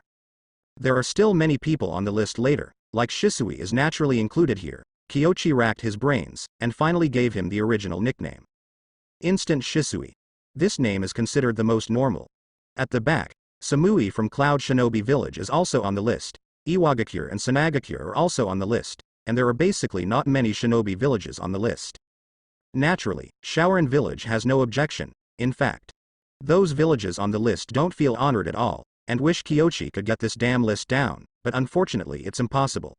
Speaker 1: There are still many people on the list later, like Shisui is naturally included here. Kyochi racked his brains, and finally gave him the original nickname. Instant Shisui. This name is considered the most normal. At the back, Samui from Cloud Shinobi Village is also on the list, Iwagakure and Sanagakure are also on the list, and there are basically not many shinobi villages on the list. Naturally, Shaoran Village has no objection, in fact. Those villages on the list don't feel honored at all, and wish Kyochi could get this damn list down, but unfortunately it's impossible.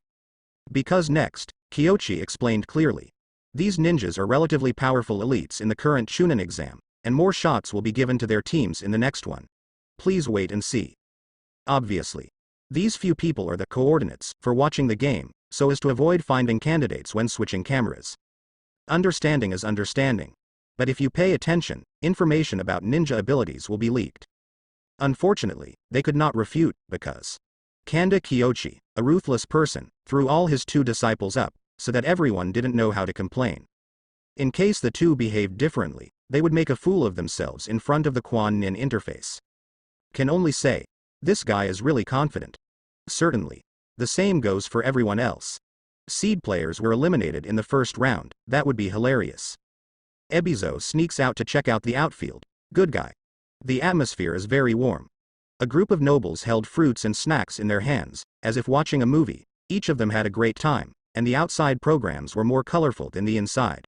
Speaker 1: Because next, Kyochi explained clearly. These ninjas are relatively powerful elites in the current Chunin exam, and more shots will be given to their teams in the next one. Please wait and see. Obviously. These few people are the coordinates for watching the game, so as to avoid finding candidates when switching cameras. Understanding is understanding. But if you pay attention, information about ninja abilities will be leaked. Unfortunately, they could not refute, because Kanda Kyochi, a ruthless person, threw all his 2 disciples up, so that everyone didn't know how to complain. In case the 2 behaved differently, they would make a fool of themselves in front of the Quan Nin interface. Can only say, this guy is really confident. Certainly. The same goes for everyone else. Seed players were eliminated in the first round, that would be hilarious. Ebizo sneaks out to check out the outfield. Good guy. The atmosphere is very warm. A group of nobles held fruits and snacks in their hands, as if watching a movie. Each of them had a great time, and the outside programs were more colorful than the inside.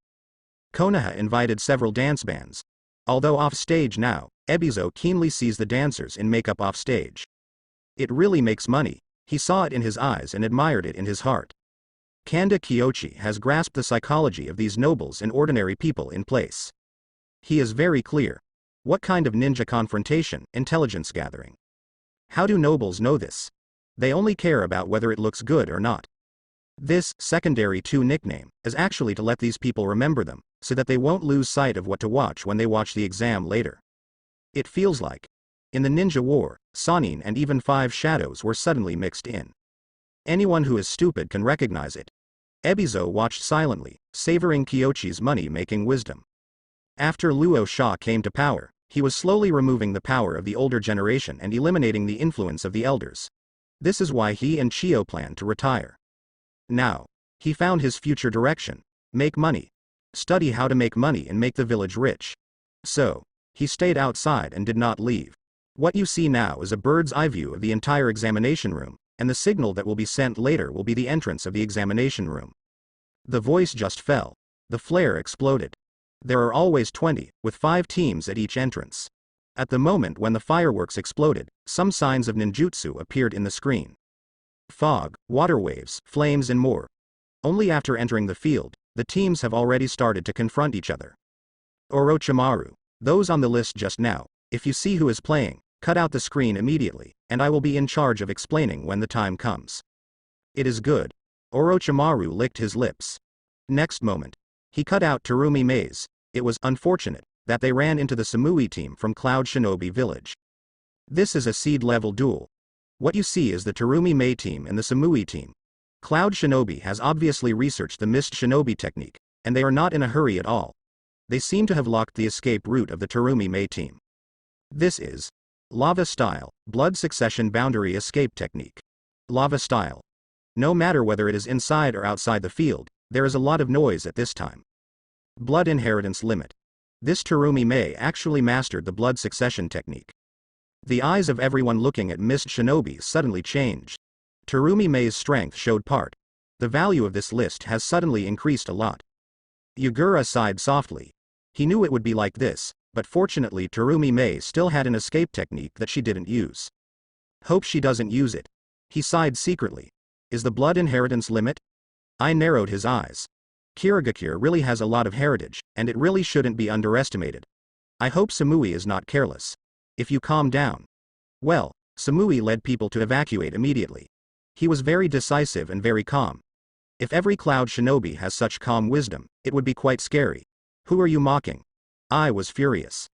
Speaker 1: Konoha invited several dance bands. Although off stage now, Ebizo keenly sees the dancers in makeup off stage. It really makes money. He saw it in his eyes and admired it in his heart. Kanda Kyochi has grasped the psychology of these nobles and ordinary people in place. He is very clear. What kind of ninja confrontation, intelligence gathering? How do nobles know this? They only care about whether it looks good or not. This secondary 2 nickname is actually to let these people remember them, so that they won't lose sight of what to watch when they watch the exam later. It feels like, in the ninja war, Sanin and even 5 shadows were suddenly mixed in. Anyone who is stupid can recognize it. Ebizo watched silently, savoring Kyochi's money-making wisdom. After Luo Sha came to power, he was slowly removing the power of the older generation and eliminating the influence of the elders. This is why he and Chio planned to retire. Now, he found his future direction: make money. Study how to make money and make the village rich. So, he stayed outside and did not leave. What you see now is a bird's eye view of the entire examination room, and the signal that will be sent later will be the entrance of the examination room. The voice just fell. The flare exploded. There are always 20, with 5 teams at each entrance. At the moment when the fireworks exploded, some signs of ninjutsu appeared in the screen. Fog, water waves, flames and more. Only after entering the field, the teams have already started to confront each other. Orochimaru. Those on the list just now, if you see who is playing, cut out the screen immediately, and I will be in charge of explaining when the time comes. It is good. Orochimaru licked his lips. Next moment, he cut out Terumi Maze. It was unfortunate that they ran into the Sumui team from Cloud Shinobi Village. This is a seed-level duel. What you see is the Terumi Mei team and the Sumui team. Cloud Shinobi has obviously researched the Mist Shinobi technique, and they are not in a hurry at all. They seem to have locked the escape route of the Terumi Mei team. This is Lava Style, Blood Succession Boundary Escape Technique. Lava Style. No matter whether it is inside or outside the field, there is a lot of noise at this time. Blood Inheritance Limit. This Terumi Mei actually mastered the blood succession technique. The eyes of everyone looking at Mist Shinobi suddenly changed. Terumi Mei's strength showed part. The value of this list has suddenly increased a lot. Yugura sighed softly. He knew it would be like this, but fortunately Terumi Mei still had an escape technique that she didn't use. Hope she doesn't use it. He sighed secretly. Is the blood inheritance limit? I narrowed his eyes. Kirigakure really has a lot of heritage, and it really shouldn't be underestimated. I hope Sumui is not careless. If you calm down. Well, Sumui led people to evacuate immediately. He was very decisive and very calm. If every Cloud Shinobi has such calm wisdom, it would be quite scary. Who are you mocking? I was furious.